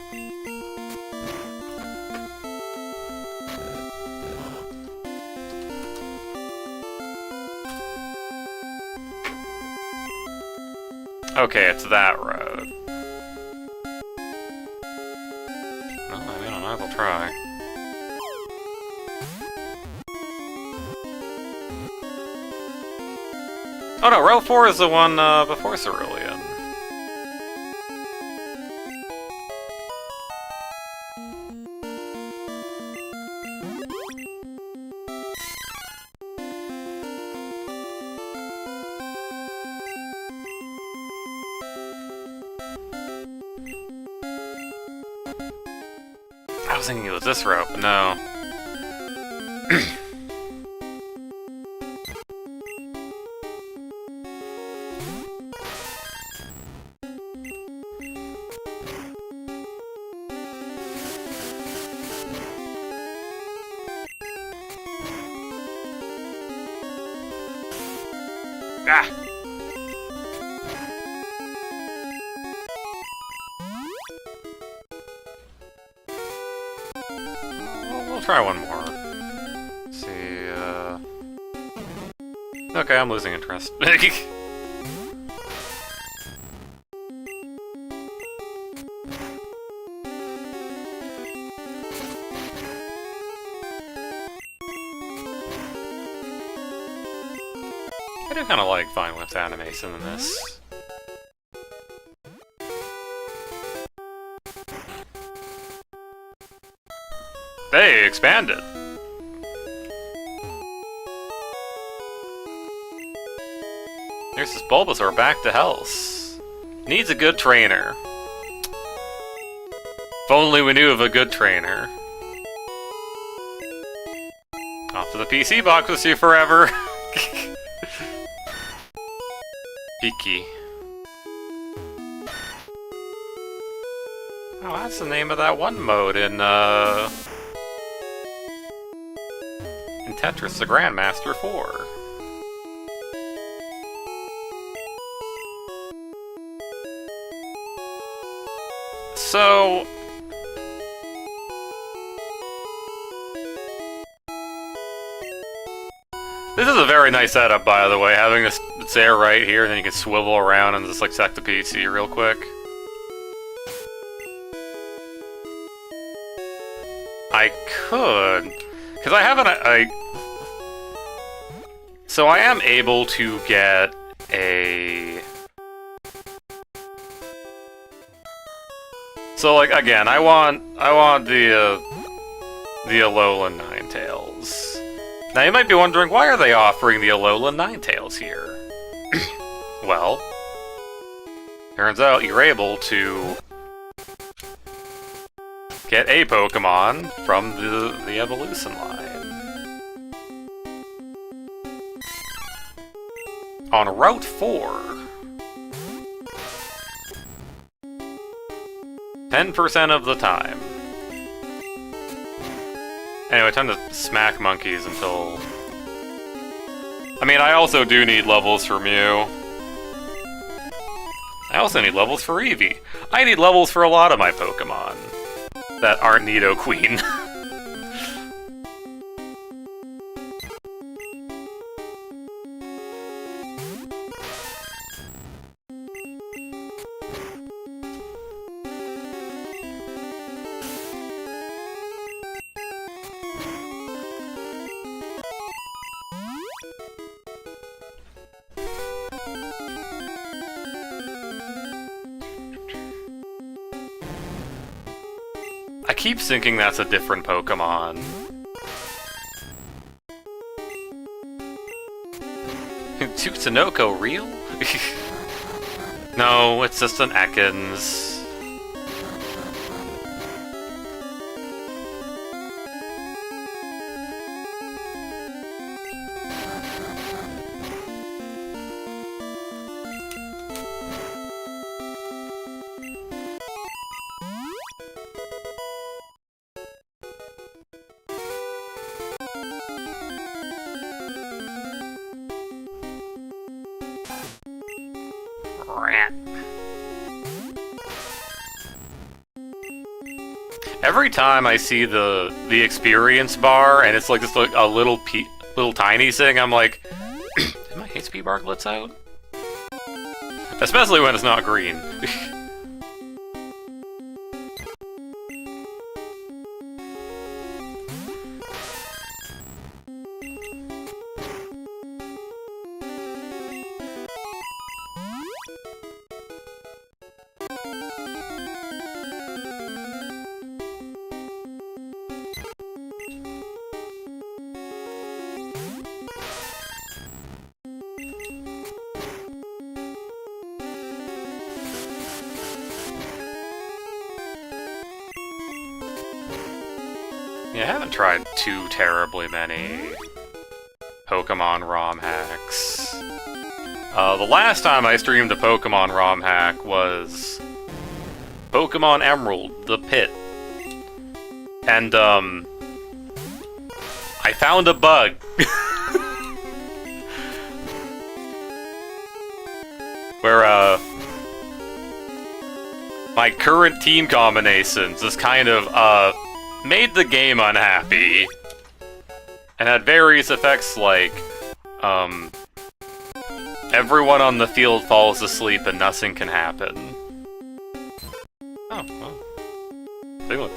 Okay, it's that road. Well, I mean, I might as well try. Oh no, Route 4 is the one before Cerulean. I was thinking it was this route, but no. Ah! We'll try one more. Let's see, okay, I'm losing interest. I do kind of like Vine Whip's animation in this. They expanded! There's this Bulbasaur back to health. Needs a good trainer. If only we knew of a good trainer. Off to the PC box with you forever! Piki. Oh, that's the name of that one mode in Tetris the Grandmaster 4. So... This is a very nice setup, by the way, having this air right here, and then you can swivel around and just, like, check the PC real quick. I could... Because I haven't... So I am able to get a... So, like, again, I want the Alolan Ninetales. Now, you might be wondering, why are they offering the Alolan Ninetales here? Well, turns out you're able to get a Pokemon from the evolution line. On Route 4. 10% of the time. Anyway, time to smack monkeys until... I mean, I also do need levels for Mew. I also need levels for Eevee. I need levels for a lot of my Pokemon that aren't Nidoqueen. I keep thinking that's a different Pokemon. Tsunoko real? No, it's just an Ekans. Every time I see the experience bar and it's like just a little tiny thing, I'm like, did my HP bar glitch out? Especially when it's not green. Yeah, I haven't tried too terribly many Pokemon ROM hacks. The last time I streamed a Pokemon ROM hack was Pokemon Emerald, The Pit. And, I found a bug. Where, my current team combinations is kind of, made the game unhappy, and had various effects like, everyone on the field falls asleep and nothing can happen. Oh, well. Take a look.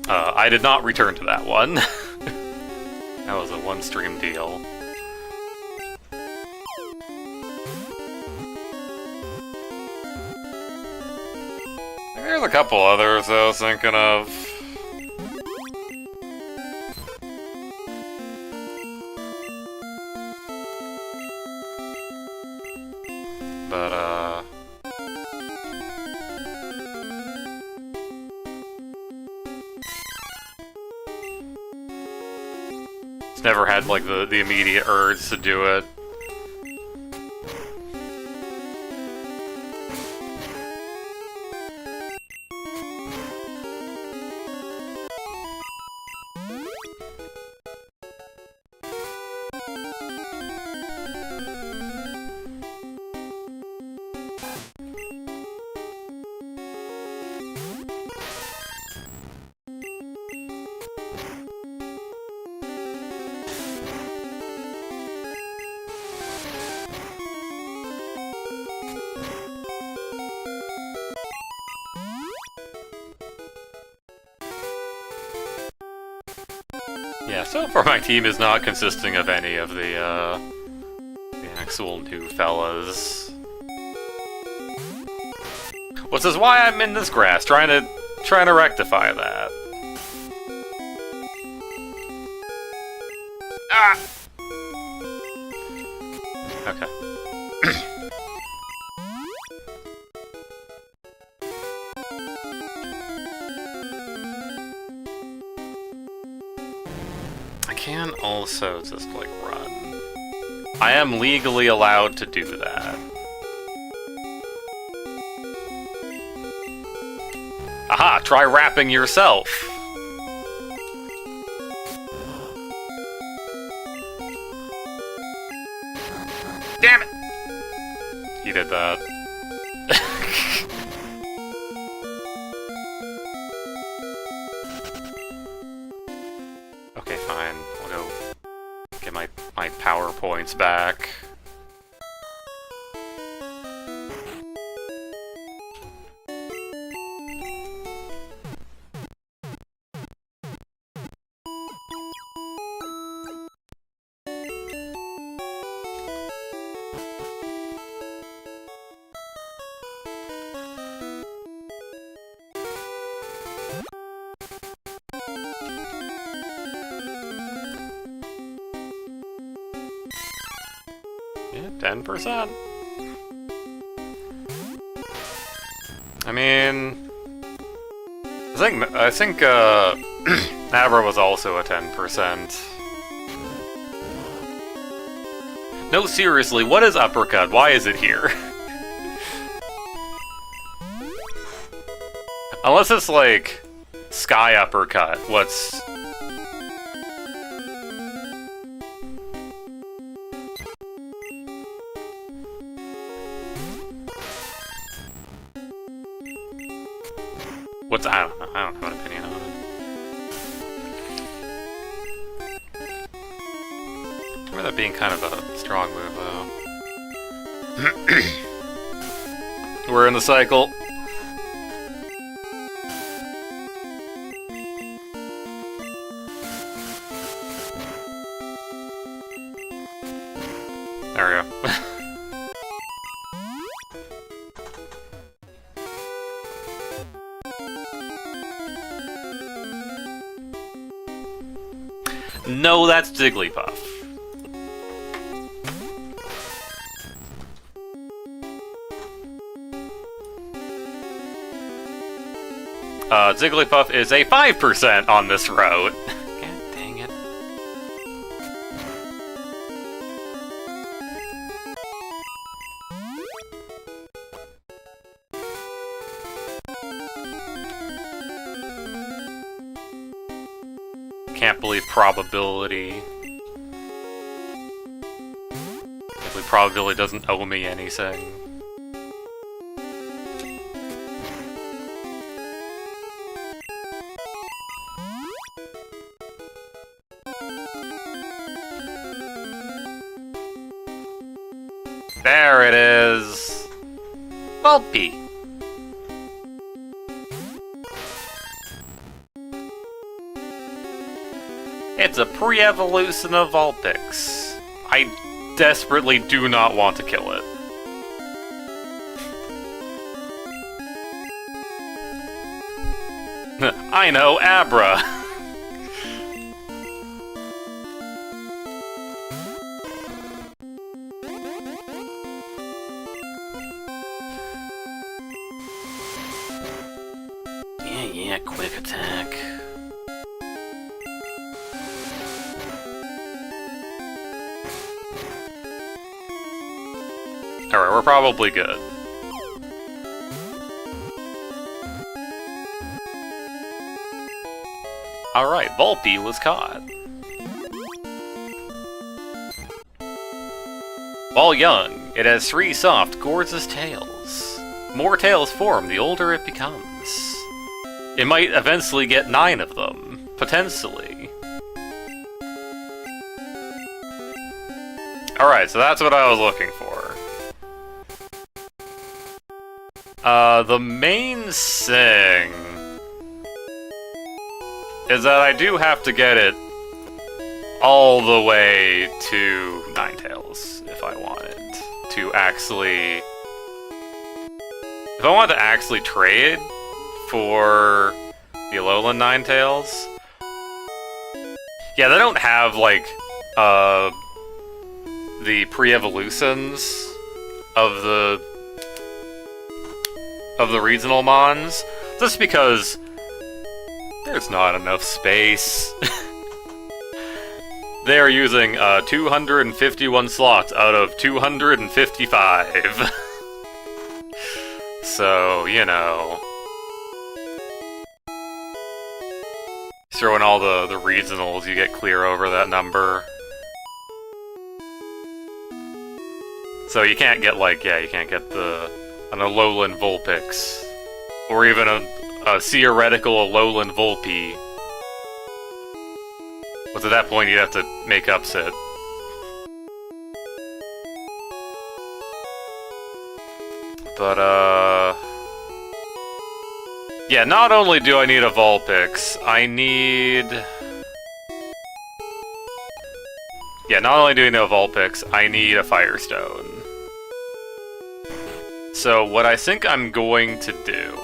I did not return to that one. That was a one-stream deal. There's a couple others I was thinking of. But, it's never had, like, the immediate urge to do it. Yeah, so far my team is not consisting of any of the actual new fellas. Which is why I'm in this grass, trying to rectify that. Ah! Okay. I can also just, like, run. I am legally allowed to do that. Aha, try rapping yourself. Damn it! He did that. Okay, fine. I'll go get my PowerPoints back. Yeah, 10%. I mean, I think Abra was also a 10%. No, seriously, what is uppercut? Why is it here? Unless it's like sky uppercut, what's... I don't know. I don't have an opinion on it. Remember that being kind of a strong move, though. We're in the cycle. There we go. No, that's Jigglypuff. Jigglypuff is a 5% on this route. God dang it. Can't believe probability. Can't believe probability doesn't owe me anything. There it is! Volpe! It's a pre-evolution of Vulpix. I desperately do not want to kill it. I know, Abra! Yeah, quick attack. Alright, we're probably good. Alright, Volpe was caught. While young, it has 3 soft, gorgeous tails. More tails form the older it becomes. It might eventually get 9 of them, potentially. Alright, so that's what I was looking for. The main thing is that I do have to get it all the way to Ninetales if I wanted to actually... If I wanted to actually trade for the Alolan Ninetales... Yeah, they don't have, like, the pre-evolutions of the regional mons, just because there's not enough space. They are using 251 slots out of 255. So, you know. throw in all the regionals, you get clear over that number. So you can't get like, yeah, you can't get an Alolan Vulpix. Or even a theoretical Alolan Volpe. But at that point you'd have to make upset. But, yeah, not only do I need a Vulpix, I need... Yeah, not only do I need a Vulpix, I need a Firestone. So, what I think I'm going to do...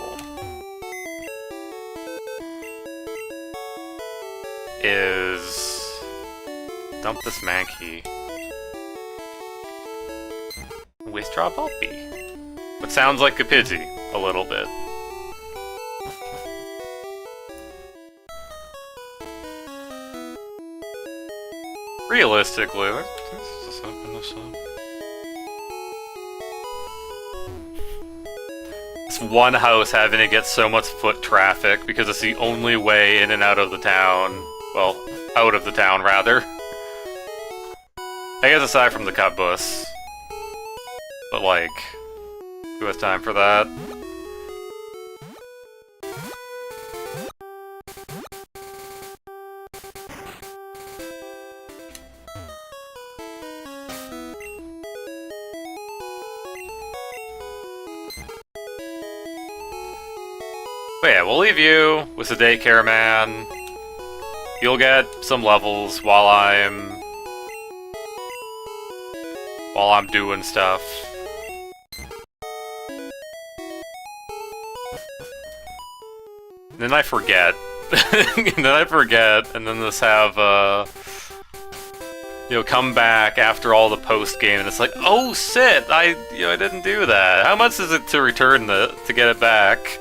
is... dump this Mankey. Withdraw Volpe. What sounds like a Pidgey, a little bit. Realistically, let's just open this up. This one house having to get so much foot traffic because it's the only way in and out of the town. Well, out of the town, rather. I guess aside from the cut bus. But like, who has time for that? But yeah, we'll leave you with the daycare man. You'll get some levels while I'm doing stuff. Then I forget. And then just have, you know, come back after all the post-game, and it's like, oh, shit, I didn't do that. How much is it to return to get it back?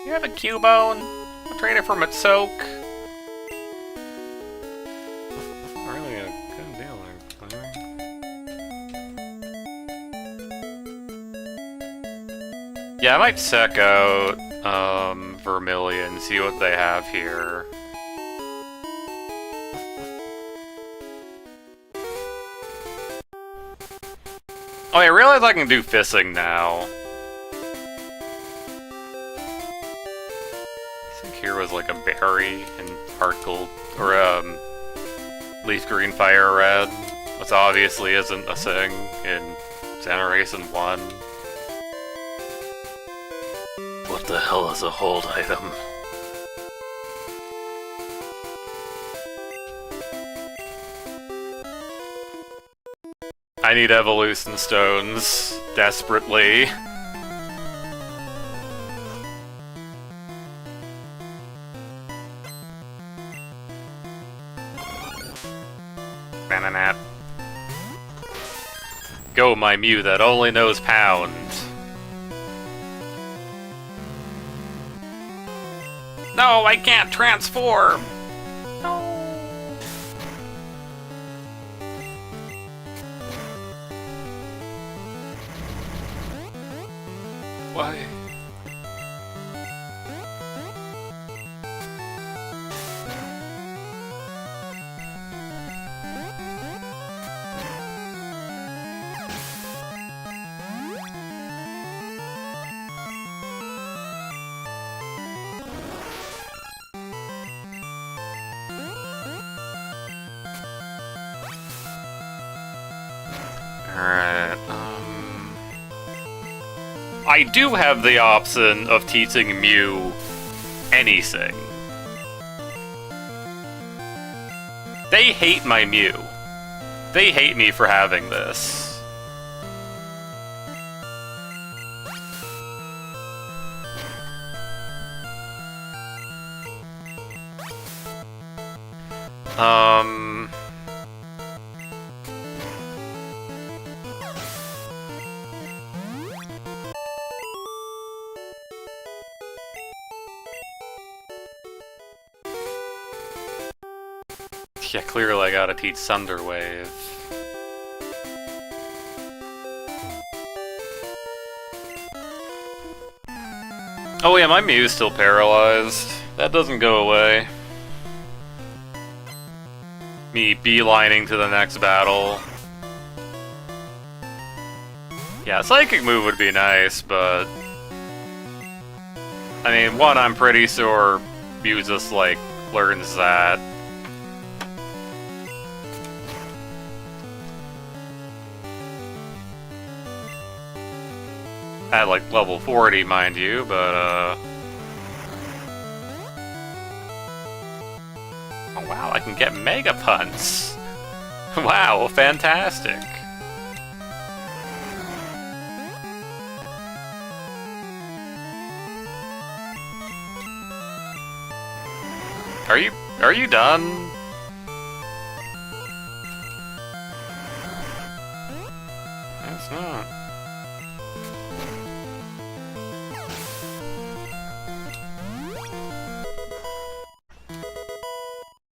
You have a Cubone? I'll trade it for Matsoak. Really a good deal there. Yeah, I might check out Vermilion, see what they have here. Oh, I realize I can do Fissing now. Here was like a berry in Heart Gold, or Leaf Green Fire Red, which obviously isn't a thing in Generation 1. What the hell is a hold item? I need Evolution Stones, desperately. Bananat. Go, my Mew that only knows pound. No, I can't transform! No! Why? Alright, I do have the option of teaching Mew anything. They hate my Mew. They hate me for having this. Yeah, clearly I gotta teach Thunder Wave. Oh yeah, my Mew's still paralyzed. That doesn't go away. Me beelining to the next battle. Yeah, Psychic move would be nice, but... I mean, one, I'm pretty sure Mew just, like, learns that. At, like, level 40, mind you, but, oh, wow, I can get Mega Punts! Wow, fantastic! Are you done? It's not.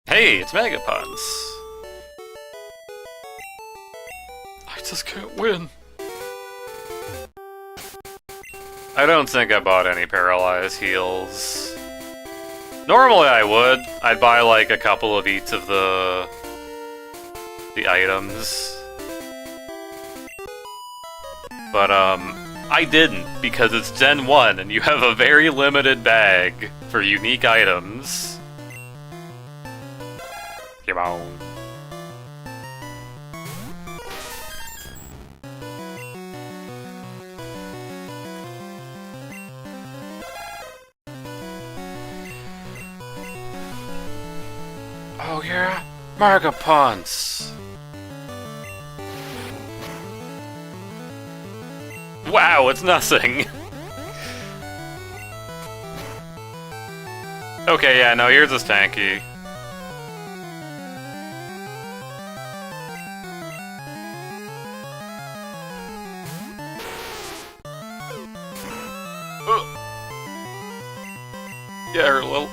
Hey, it's Mega Punts. I just can't win. I don't think I bought any Paralyze heals. Normally I would. I'd buy like a couple of each of the items. But I didn't because it's Gen 1 and you have a very limited bag for unique items. Come on. Oh yeah, Mega Punts. Wow, it's nothing. Okay, yeah, no, yours is tanky. Yeah, her little...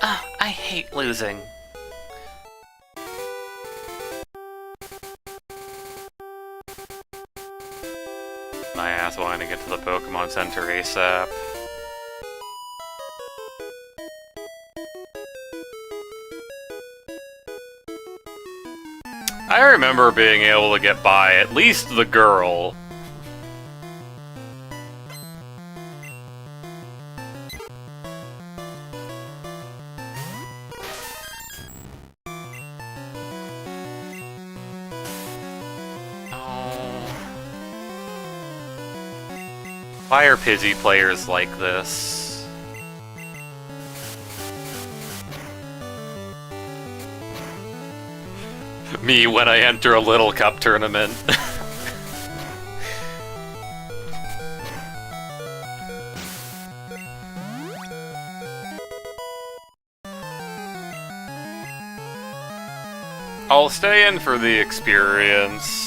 I hate losing. My ass wanting to get to the Pokemon Center ASAP. I remember being able to get by at least the girl. Why are Pidgey players like this? Me when I enter a Little Cup tournament. I'll stay in for the experience.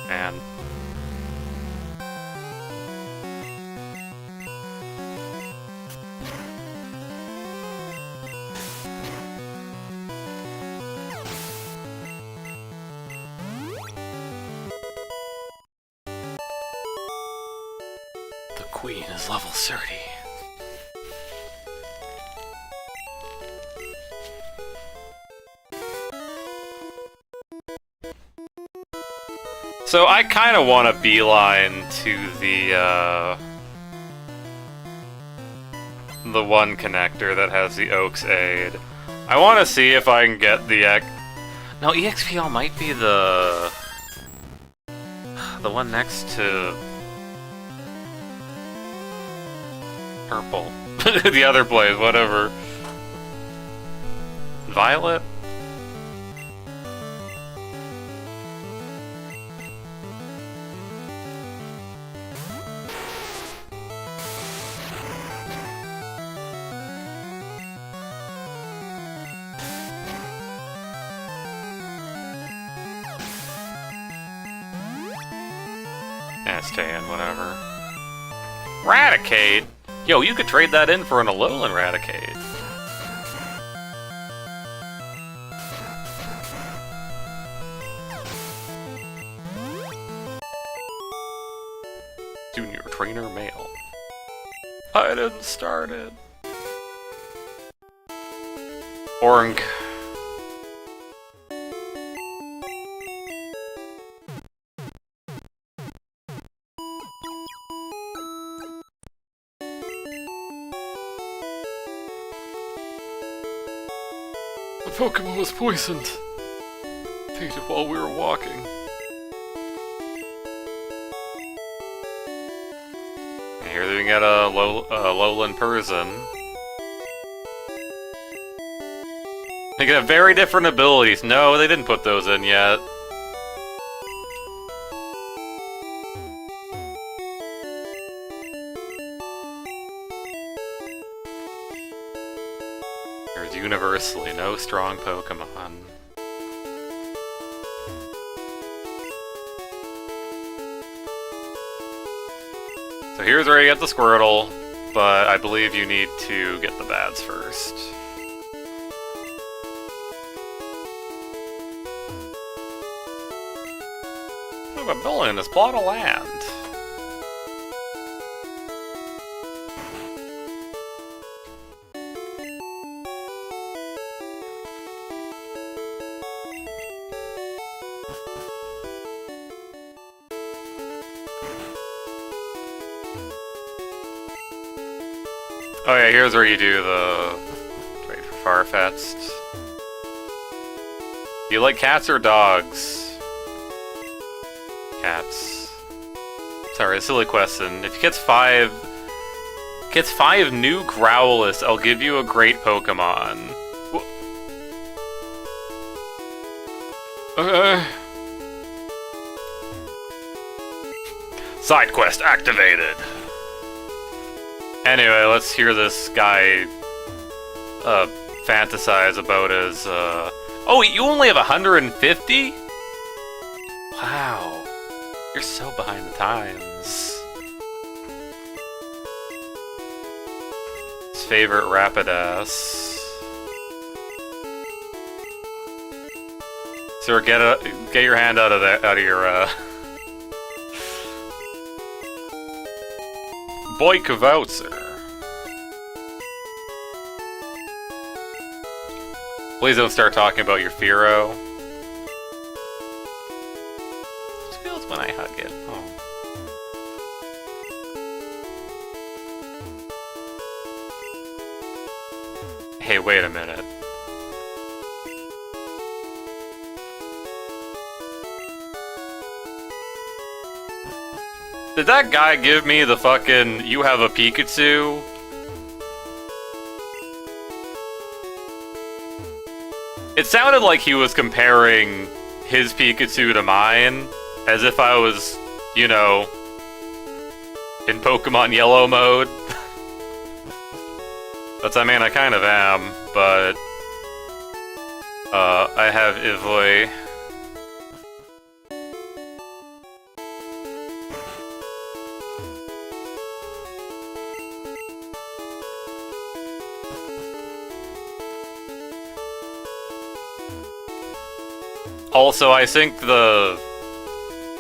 Man. The Queen is level 30. So I kind of want to the one connector that has the Oak's aid. I want to see if I can get the No, EXPL might be the one next to purple. the other place, whatever. Violet? SKN, whatever. Raticate? Yo, you could trade that in for an Alolan Raticate. Junior Trainer Male. I didn't start it. Orng. The Pokemon was poisoned. Fainted while we were walking. And here we get a lowland person. They can have very different abilities. No, they didn't put those in yet. There's universally no strong Pokemon. So here's where you get the Squirtle, but I believe you need to get the bads first. I have a building in this plot of land. Oh yeah, here's where you do the trade for Farfetch'd. Do you like cats or dogs? Cats. Sorry, a silly question. If you gets five new Growlithe, I'll give you a great Pokemon. Side quest activated. Anyway, let's hear this guy fantasize about his, Oh, you only have 150? Wow. You're so behind the times. His favorite Rapidash. Sir, get your hand out of your, Boy Kvautzer. Please don't start talking about your Fearow. It feels when I hug it. Oh. Hey, wait a minute. Did that guy give me the fucking "you have a Pikachu"? It sounded like he was comparing his Pikachu to mine, as if I was, you know, in Pokemon Yellow mode. That's, I mean, I kind of am, but I have Eevee. Also, I think the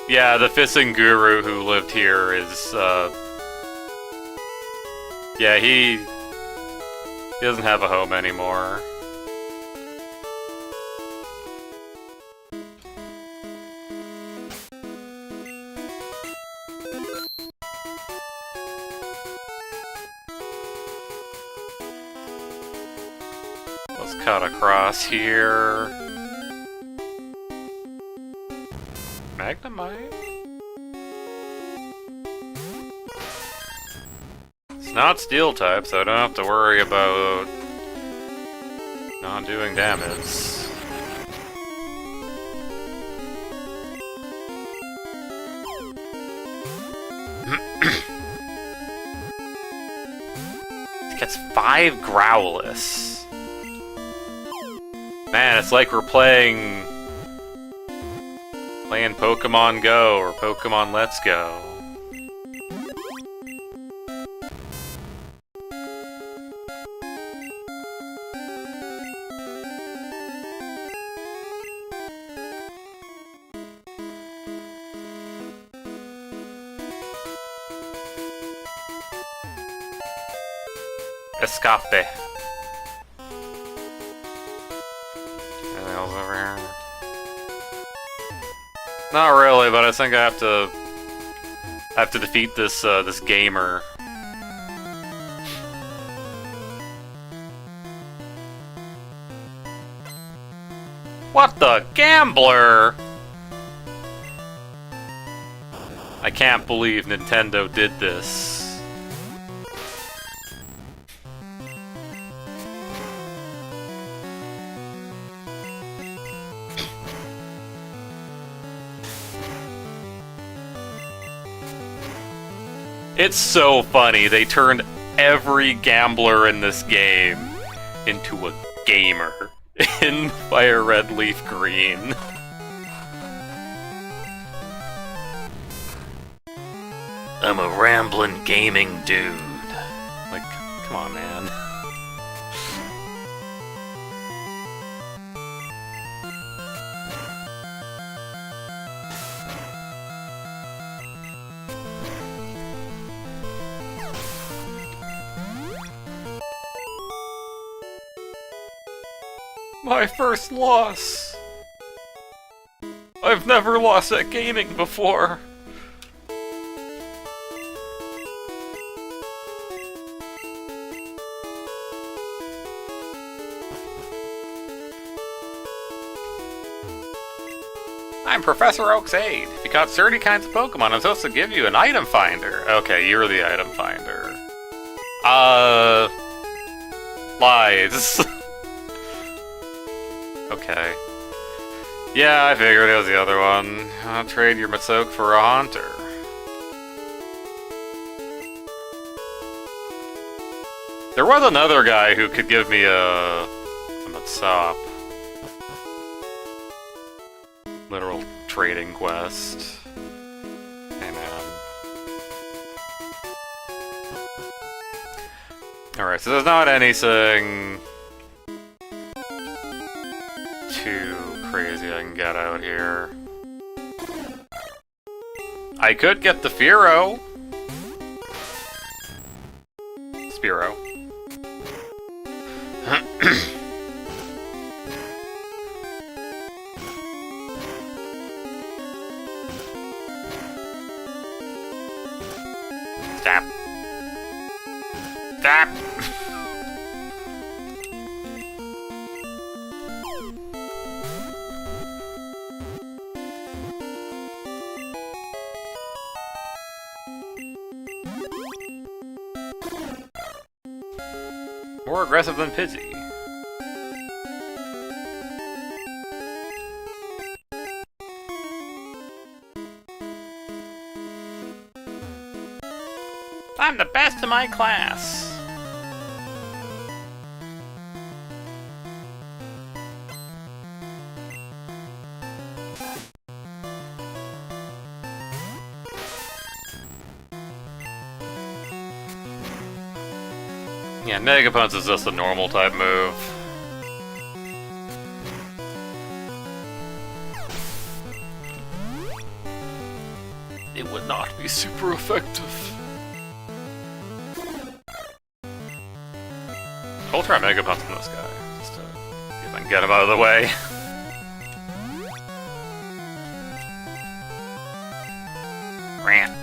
Fissing Guru who lived here is, yeah, he doesn't have a home anymore. cut across here. Magnemite? It's not steel type, so I don't have to worry about not doing damage. Gets 5 Growlithe. Man, it's like we're playing Pokemon Go or Pokemon Let's Go. Escape. Anything else over here? Not really, but I think I have to defeat this this gamer. What the gambler? I can't believe Nintendo did this. It's so funny, they turned every gambler in this game into a gamer in Fire Red Leaf Green. I'm a rambling gaming dude. Like, come on, man. My first loss! I've never lost at gaming before! I'm Professor Oak's aide. If you caught 30 kinds of Pokemon, I'm supposed to give you an item finder. Okay, you're the item finder. Lies. Okay. Yeah, I figured it was the other one. I'll trade your Matsok for a Haunter. There was another guy who could give me a Matsop. Literal trading quest. Hey man. Alright, so there's not anything too crazy I can get out here. I could get the Fearow. Spearow. Stop. Stop. More aggressive than Pidgey. I'm the best in my class. Yeah, Mega Punch is just a normal type move. It would not be super effective. I'll try Mega Punch on this guy, just to see if I can get him out of the way. Rant.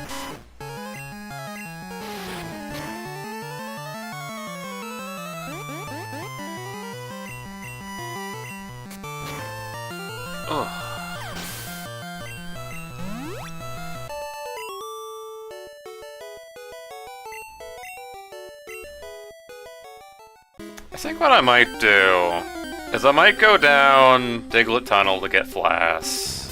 I think what I might do is I might go down Diglett Tunnel to get Flass.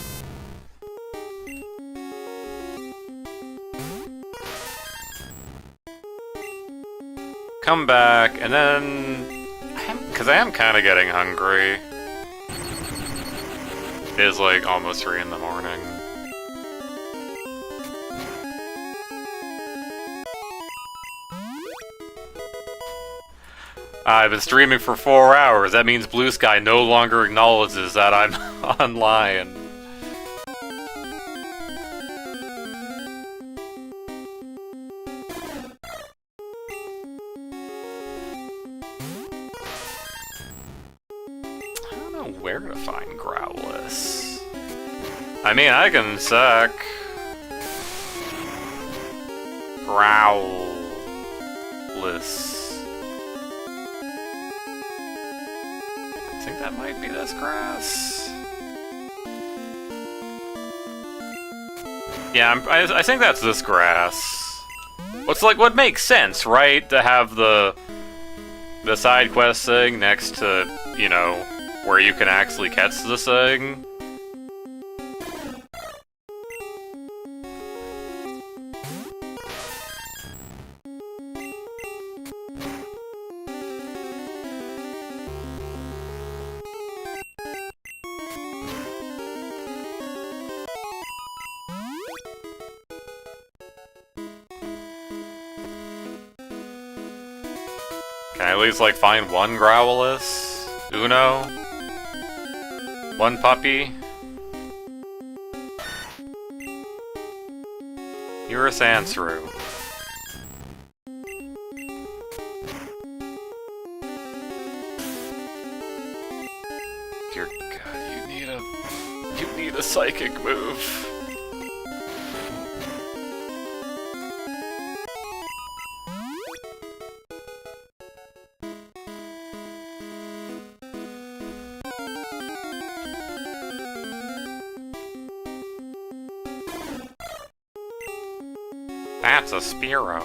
Come back, and then... Because I am kind of getting hungry. It is like almost 3 in the morning. I've been streaming for 4 hours. That means Blue Sky no longer acknowledges that I'm online. I don't know where to find Growlithe. I mean, I can suck Growlithe. I think that might be this grass. Yeah, I think that's this grass. What's like what makes sense, right? To have the side quest thing next to, you know, where you can actually catch the thing. Can I at least, like, find one Growlithe? Uno? One puppy? You're a Sandshrew. Dear God, you need a psychic move. That's a Spearow.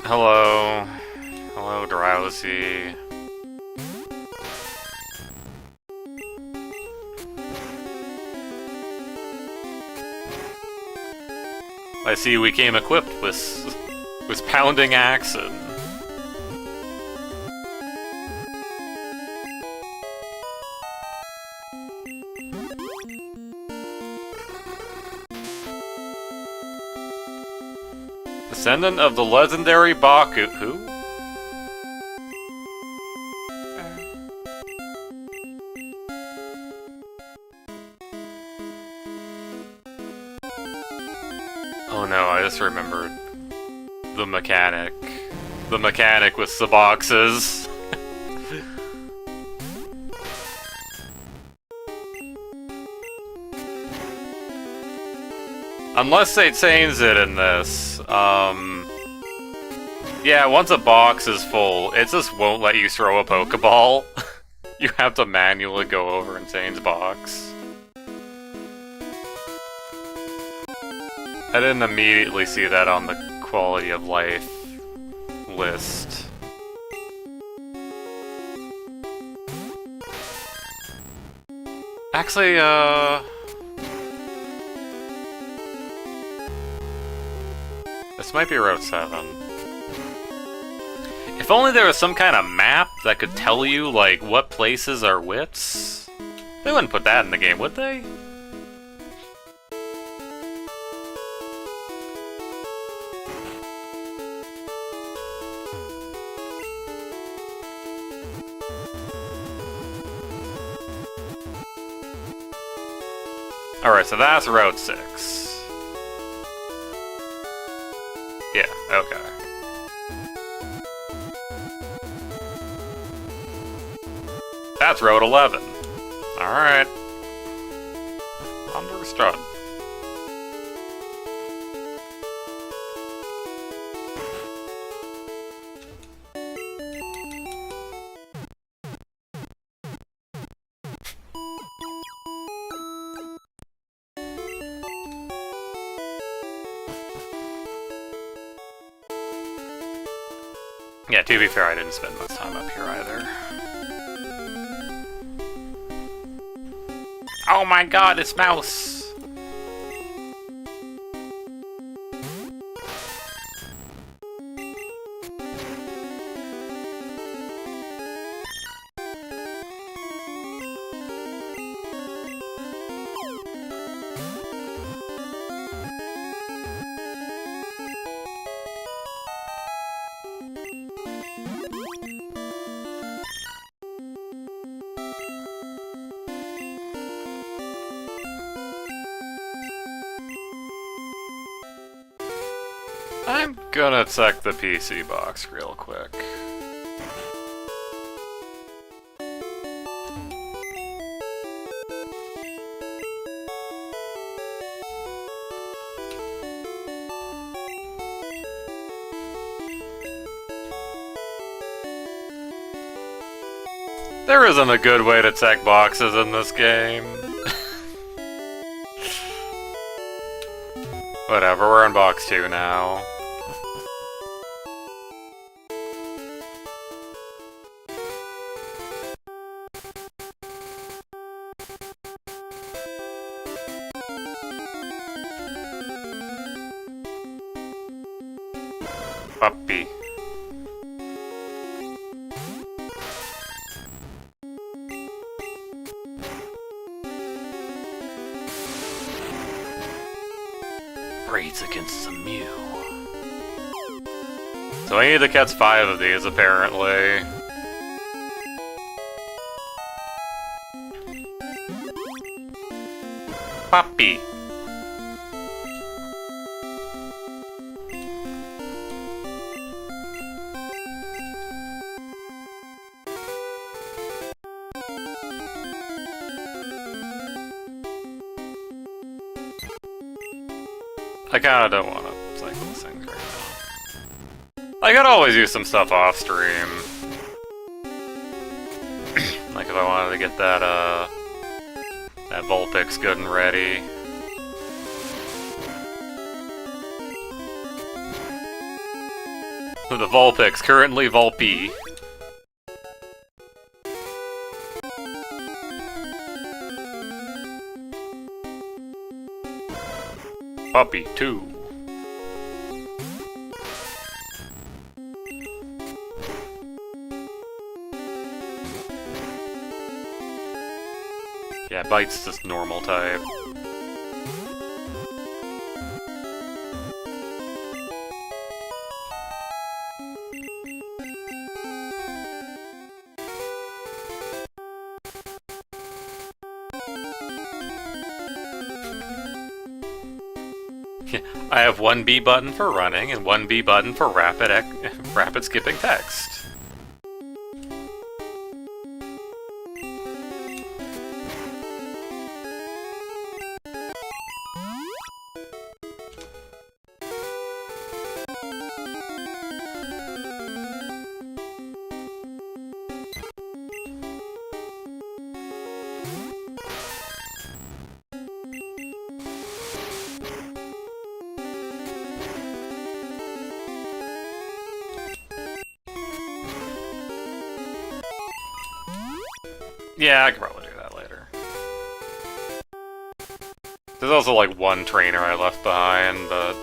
Hello. Hello, Drowsy. I see we came equipped with Pounding Axon. Descendant of the legendary Baku. Who? Oh no, I just remembered the mechanic. The mechanic with the boxes. Unless they change it in this, yeah, once a box is full, it just won't let you throw a Pokeball. You have to manually go over and change box. I didn't immediately see that on the quality of life list. Actually, this might be Route 7. If only there was some kind of map that could tell you, like, what places are whips. They wouldn't put that in the game, would they? Alright, so that's Route 6. Yeah, okay. That's Road 11. Alright. Understood. Yeah, to be fair, I didn't spend much time up here either. Oh my god, it's Mouse! I'm gonna check the PC box real quick. There isn't a good way to check boxes in this game. Whatever, we're in box 2 now. Puppy. Raids against the Mew. So I need to catch 5 of these, apparently. Puppy. I kinda don't wanna cycle these things right now. I could always use some stuff off stream. Like if I wanted to get that, that Vulpix good and ready. The Vulpix, currently Vulpy. Puppy 2. Yeah, Bite's just normal type. I have one B button for running and one B button for rapid skipping text. Yeah, I can probably do that later. There's also like one trainer I left behind, but...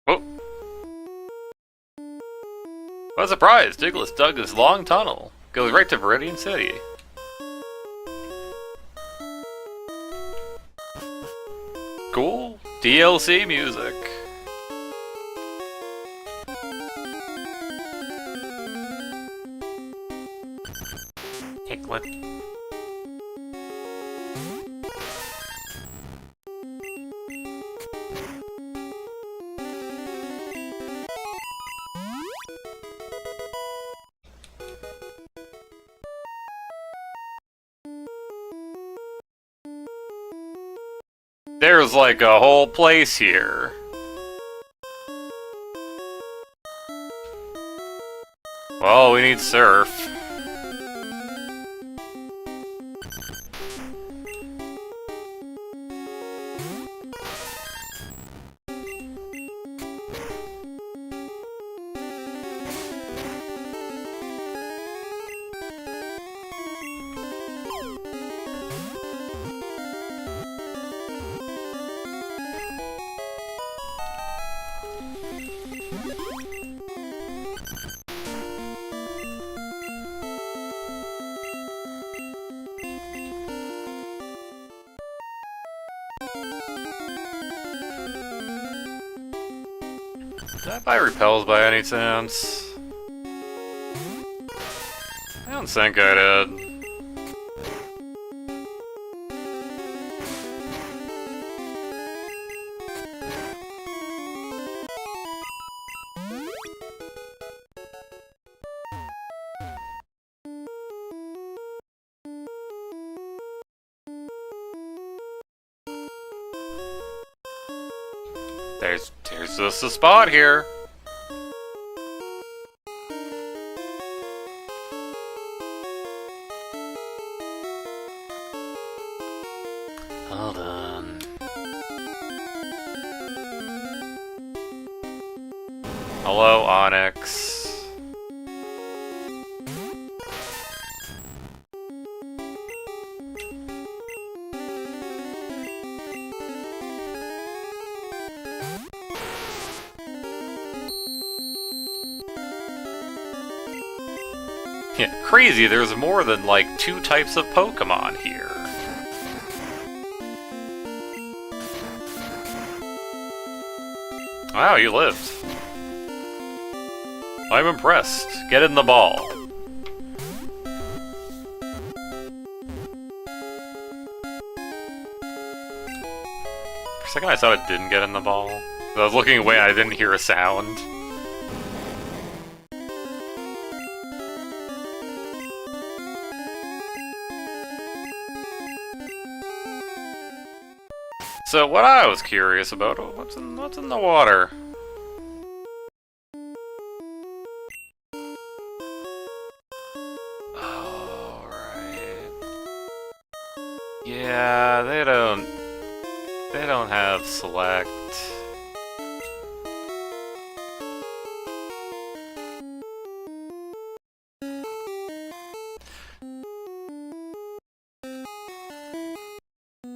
Oh! What a surprise! Digless dug this long tunnel. Goes right to Viridian City. Cool. DLC music. Hicklin. There's like a whole place here. Well, we need surf. Did I buy repels by any chance? I don't think I did. There's just a spot here. Hold on. Hello, Onyx. Yeah, crazy, there's more than like 2 types of Pokemon here. Wow, you lived. I'm impressed. Get in the ball. For a second I thought it didn't get in the ball. I was looking away and I didn't hear a sound. So what I was curious about, what's in the water? Oh, right. Yeah, they don't have select.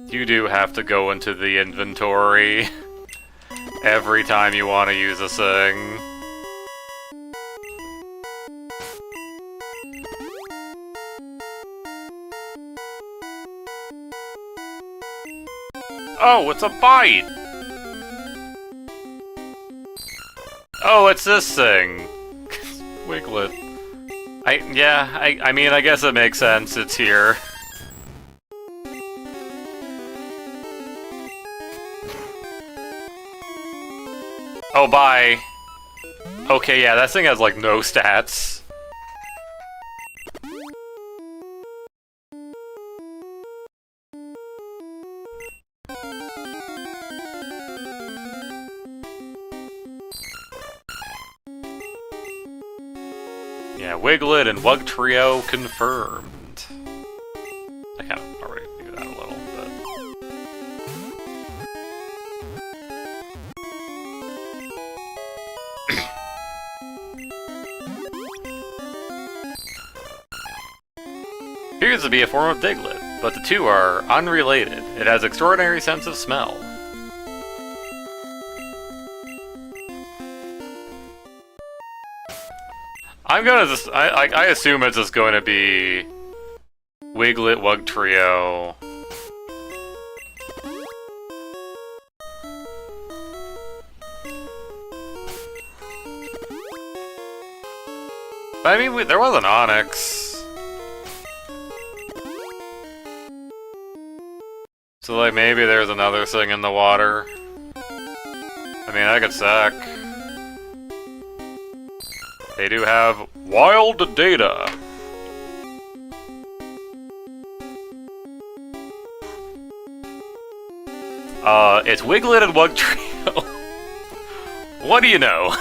You do have to go into the inventory every time you want to use a thing. Oh, it's a bite! Oh, it's this thing. Wiglet. I mean, I guess it makes sense, it's here. Oh, bye. Okay, yeah, that thing has, like, no stats. Yeah, Wiglet and Wugtrio confirmed. I kind of already knew that a little, but... Appears to be a form of Diglett, but the two are unrelated. It has extraordinary sense of smell. I'm gonna just... I assume it's just going to be... Wiglet, Wugtrio... But I mean, there was an Onyx. So, like, maybe there's another thing in the water. I mean, I could suck. They do have wild data. It's Wiglet and Wugtrio. What do you know?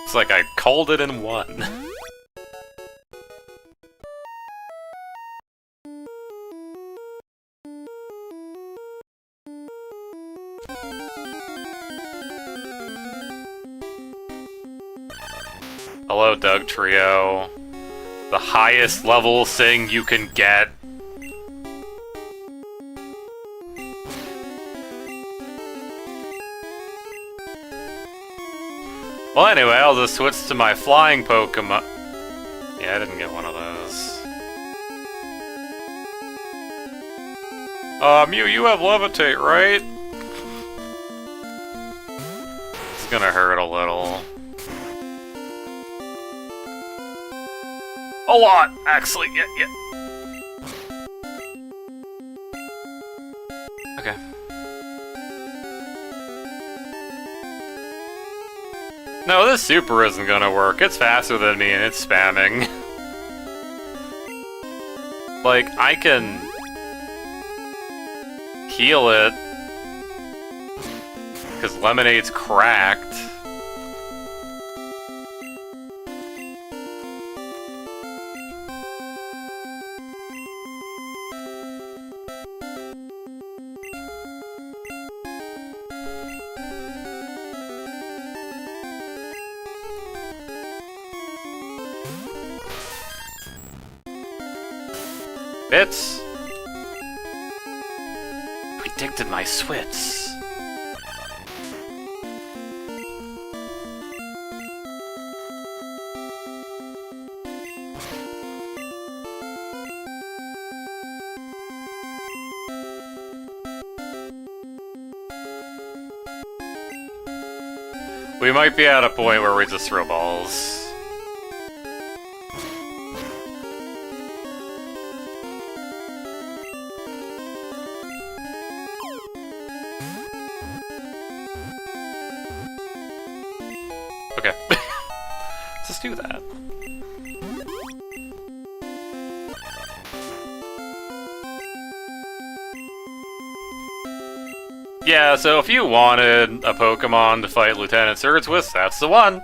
It's like I called it in one. Hello, Doug Trio. The highest level thing you can get. Well, anyway, I'll just switch to my flying Pokemon. Yeah, I didn't get one of those. Mew, you have levitate, right? It's gonna hurt a little. A lot, actually. Yeah. Okay. No, this super isn't gonna work. It's faster than me and it's spamming. Like, I can heal it because Lemonade's cracked. Bits predicted my swits. We might be at a point where we just throw balls. Okay. Let's just do that. Yeah, so if you wanted a Pokemon to fight Lieutenant Surge with, that's the one!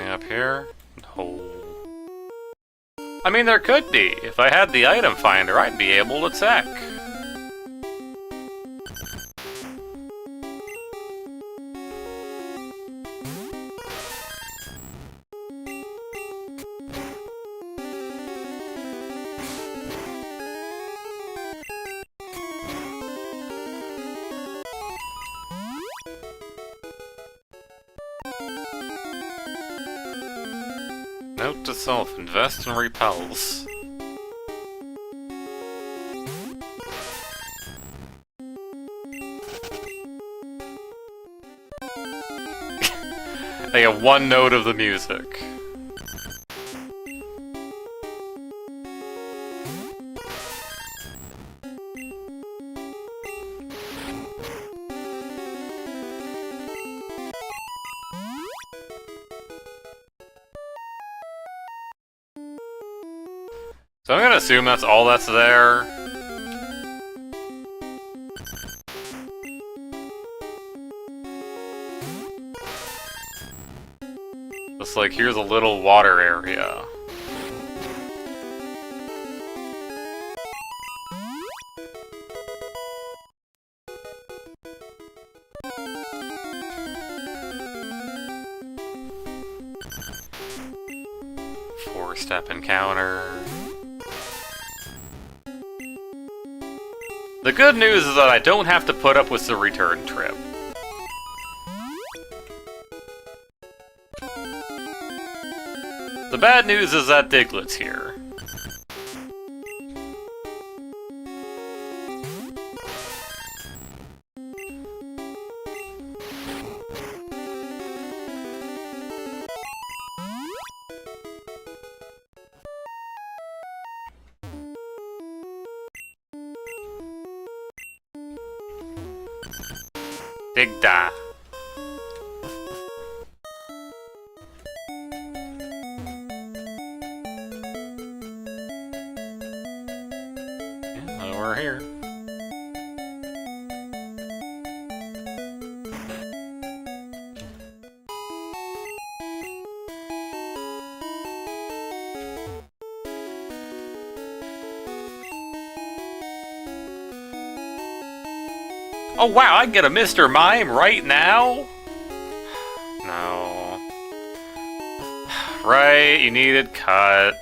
Up here? No. I mean, there could be. If I had the item finder, I'd be able to check. Note to self, invest in repels. I get one note of the music. So I'm gonna assume that's all that's there. Just like, here's a little water area. Four-step encounter. The good news is that I don't have to put up with the return trip. The bad news is that Diglett's here. Digda. Yeah, we're here. Oh wow, I can get a Mr. Mime right now? No. Right, you needed cut.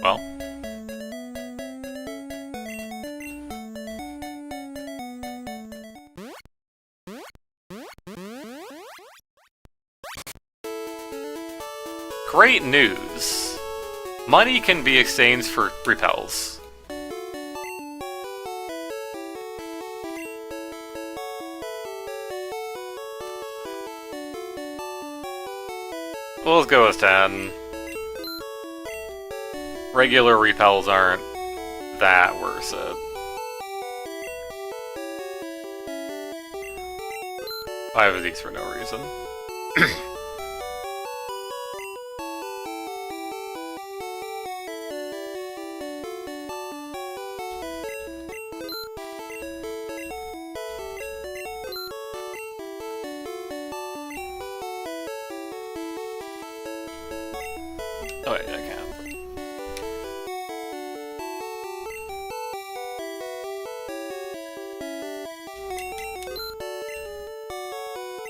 Well. Great news. Money can be exchanged for repels. Well, let's go with 10. Regular repels aren't that worth it. 5 of these for no reason. Oh, yeah, I can.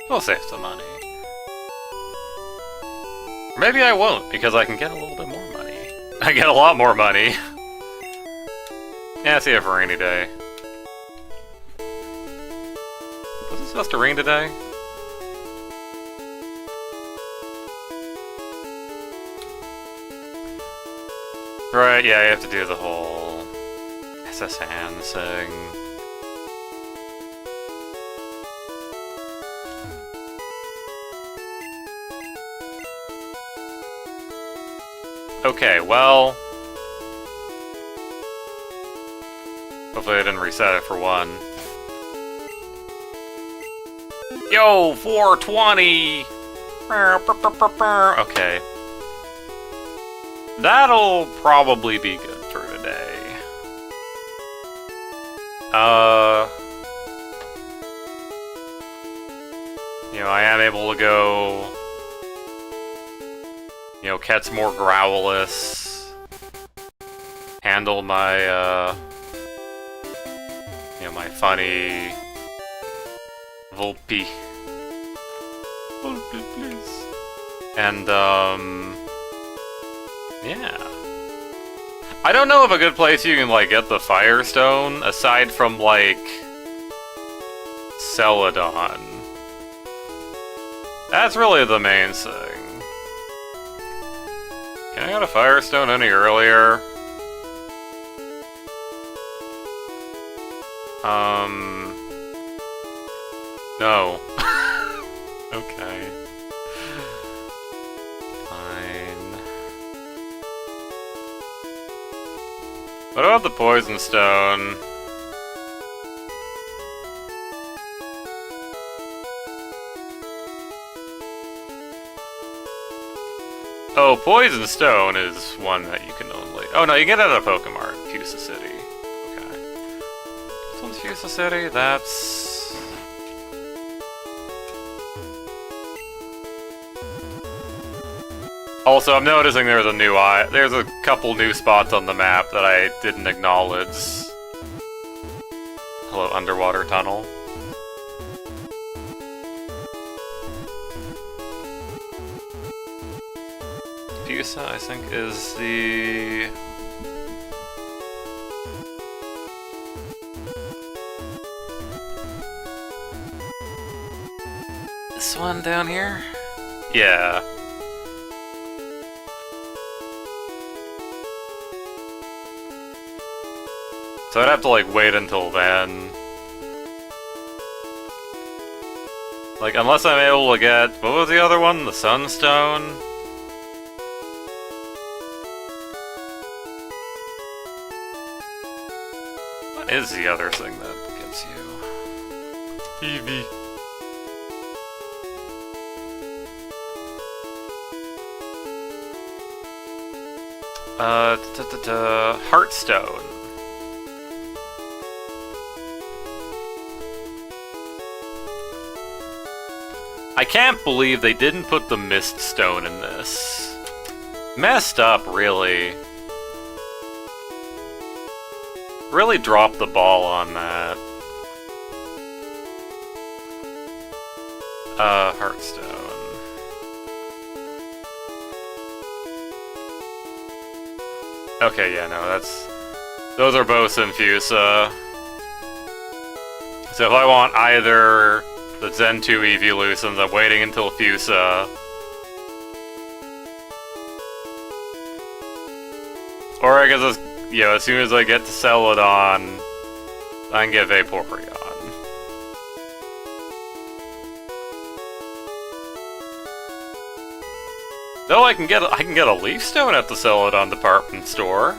We'll save some money. Or maybe I won't, because I can get a little bit more money. I get a lot more money. Yeah, see it for a rainy day. Was it supposed to rain today? Right, yeah, you have to do the whole SS hands thing. Okay, well... hopefully I didn't reset it for one. Yo, 420! Okay. That'll probably be good for today. You know, I am able to go... you know, catch more Growlithe. Handle my, you know, my funny... Volpe. Volpe, please. And, yeah. I don't know of a good place you can, like, get the Firestone, aside from, like... Celadon. That's really the main thing. Can I get a Firestone any earlier? No. Okay. Fine. What about the Poison Stone? Oh, Poison Stone is one that you can only... oh no, you get it at a Pokemart, Fusa City. Okay. This one's Fusa City, that's... also, I'm noticing there's a new there's a couple new spots on the map that I didn't acknowledge. Hello, underwater tunnel. Fusa, I think, is the... this one down here? Yeah. So I'd have to, like, wait until then. Like, unless I'm able to get... what was the other one? The Sunstone? What is the other thing that gets you? Eevee. Heartstone. I can't believe they didn't put the Mist Stone in this. Messed up, really. Really dropped the ball on that. Hearthstone. Okay, yeah, no, that's... Those are both in Fusa. So if I want either the Zen 2 evolutions, I'm waiting until Fusa. Or I guess, as soon as I get to Celadon, I can get Vaporeon. Though I can get a Leaf Stone at the Celadon department store.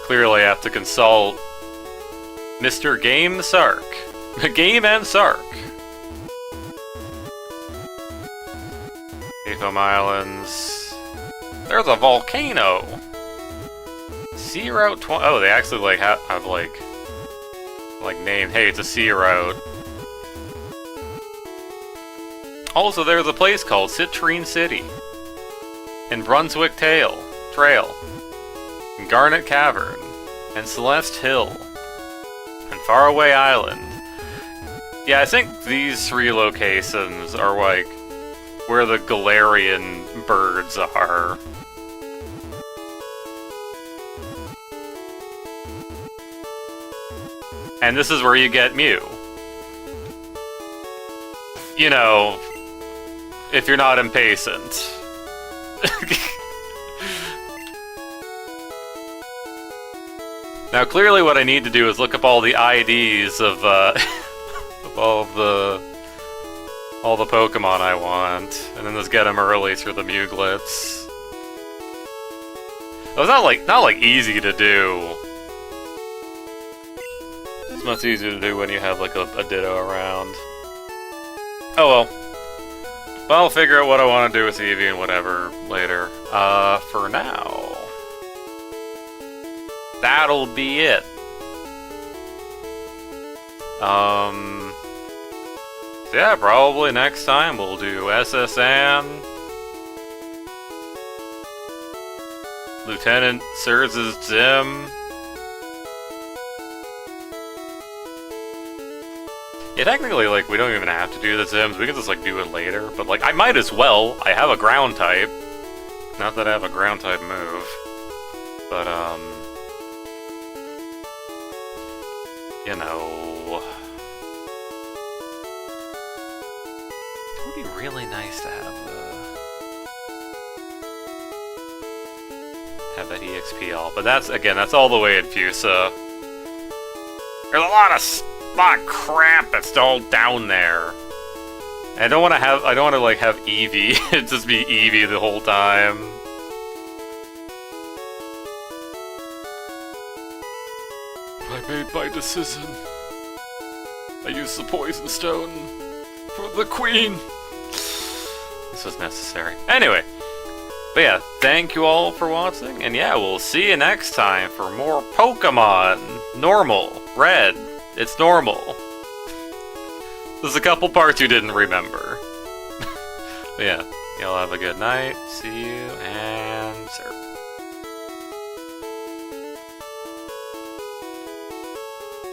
Clearly I have to consult Mr. Game Sark. Game and Sark. Aethom Islands. There's a volcano! Sea Route 20. Oh, they actually like have like named. Hey, it's a sea route. Also, there's a place called Citrine City, in Brunswick Trail, in Garnet Cavern, and Celeste Hill, and Faraway Island. Yeah, I think these 3 locations are like where the Galarian birds are. And this is where you get Mew. You know, if you're not impatient. Now, clearly what I need to do is look up all the IDs of, of all the Pokemon I want, and then just get them early through the Muglets. It's not like easy to do. It's much easier to do when you have like a Ditto around. Oh well. But I'll figure out what I want to do with Eevee and whatever later. For now, that'll be it. So yeah, probably next time we'll do SSN, Lieutenant Sirz's Gym. Yeah, technically, like, we don't even have to do the Zims, we can just, like, do it later, but, like, I might as well. I have a ground type. Not that I have a ground type move. But, you know... It would be really nice to have that EXP all, but that's, again, that's all the way in Fusa. There's a lot of crap that's all down there. And I don't want to like have Eevee. It just be Eevee the whole time. I made my decision. I used the Poison Stone for the Queen. This was necessary. Anyway. But yeah, thank you all for watching, and yeah, we'll see you next time for more Pokemon. Normal. Red. It's normal. There's a couple parts you didn't remember. But yeah, y'all have a good night. See you, and sir.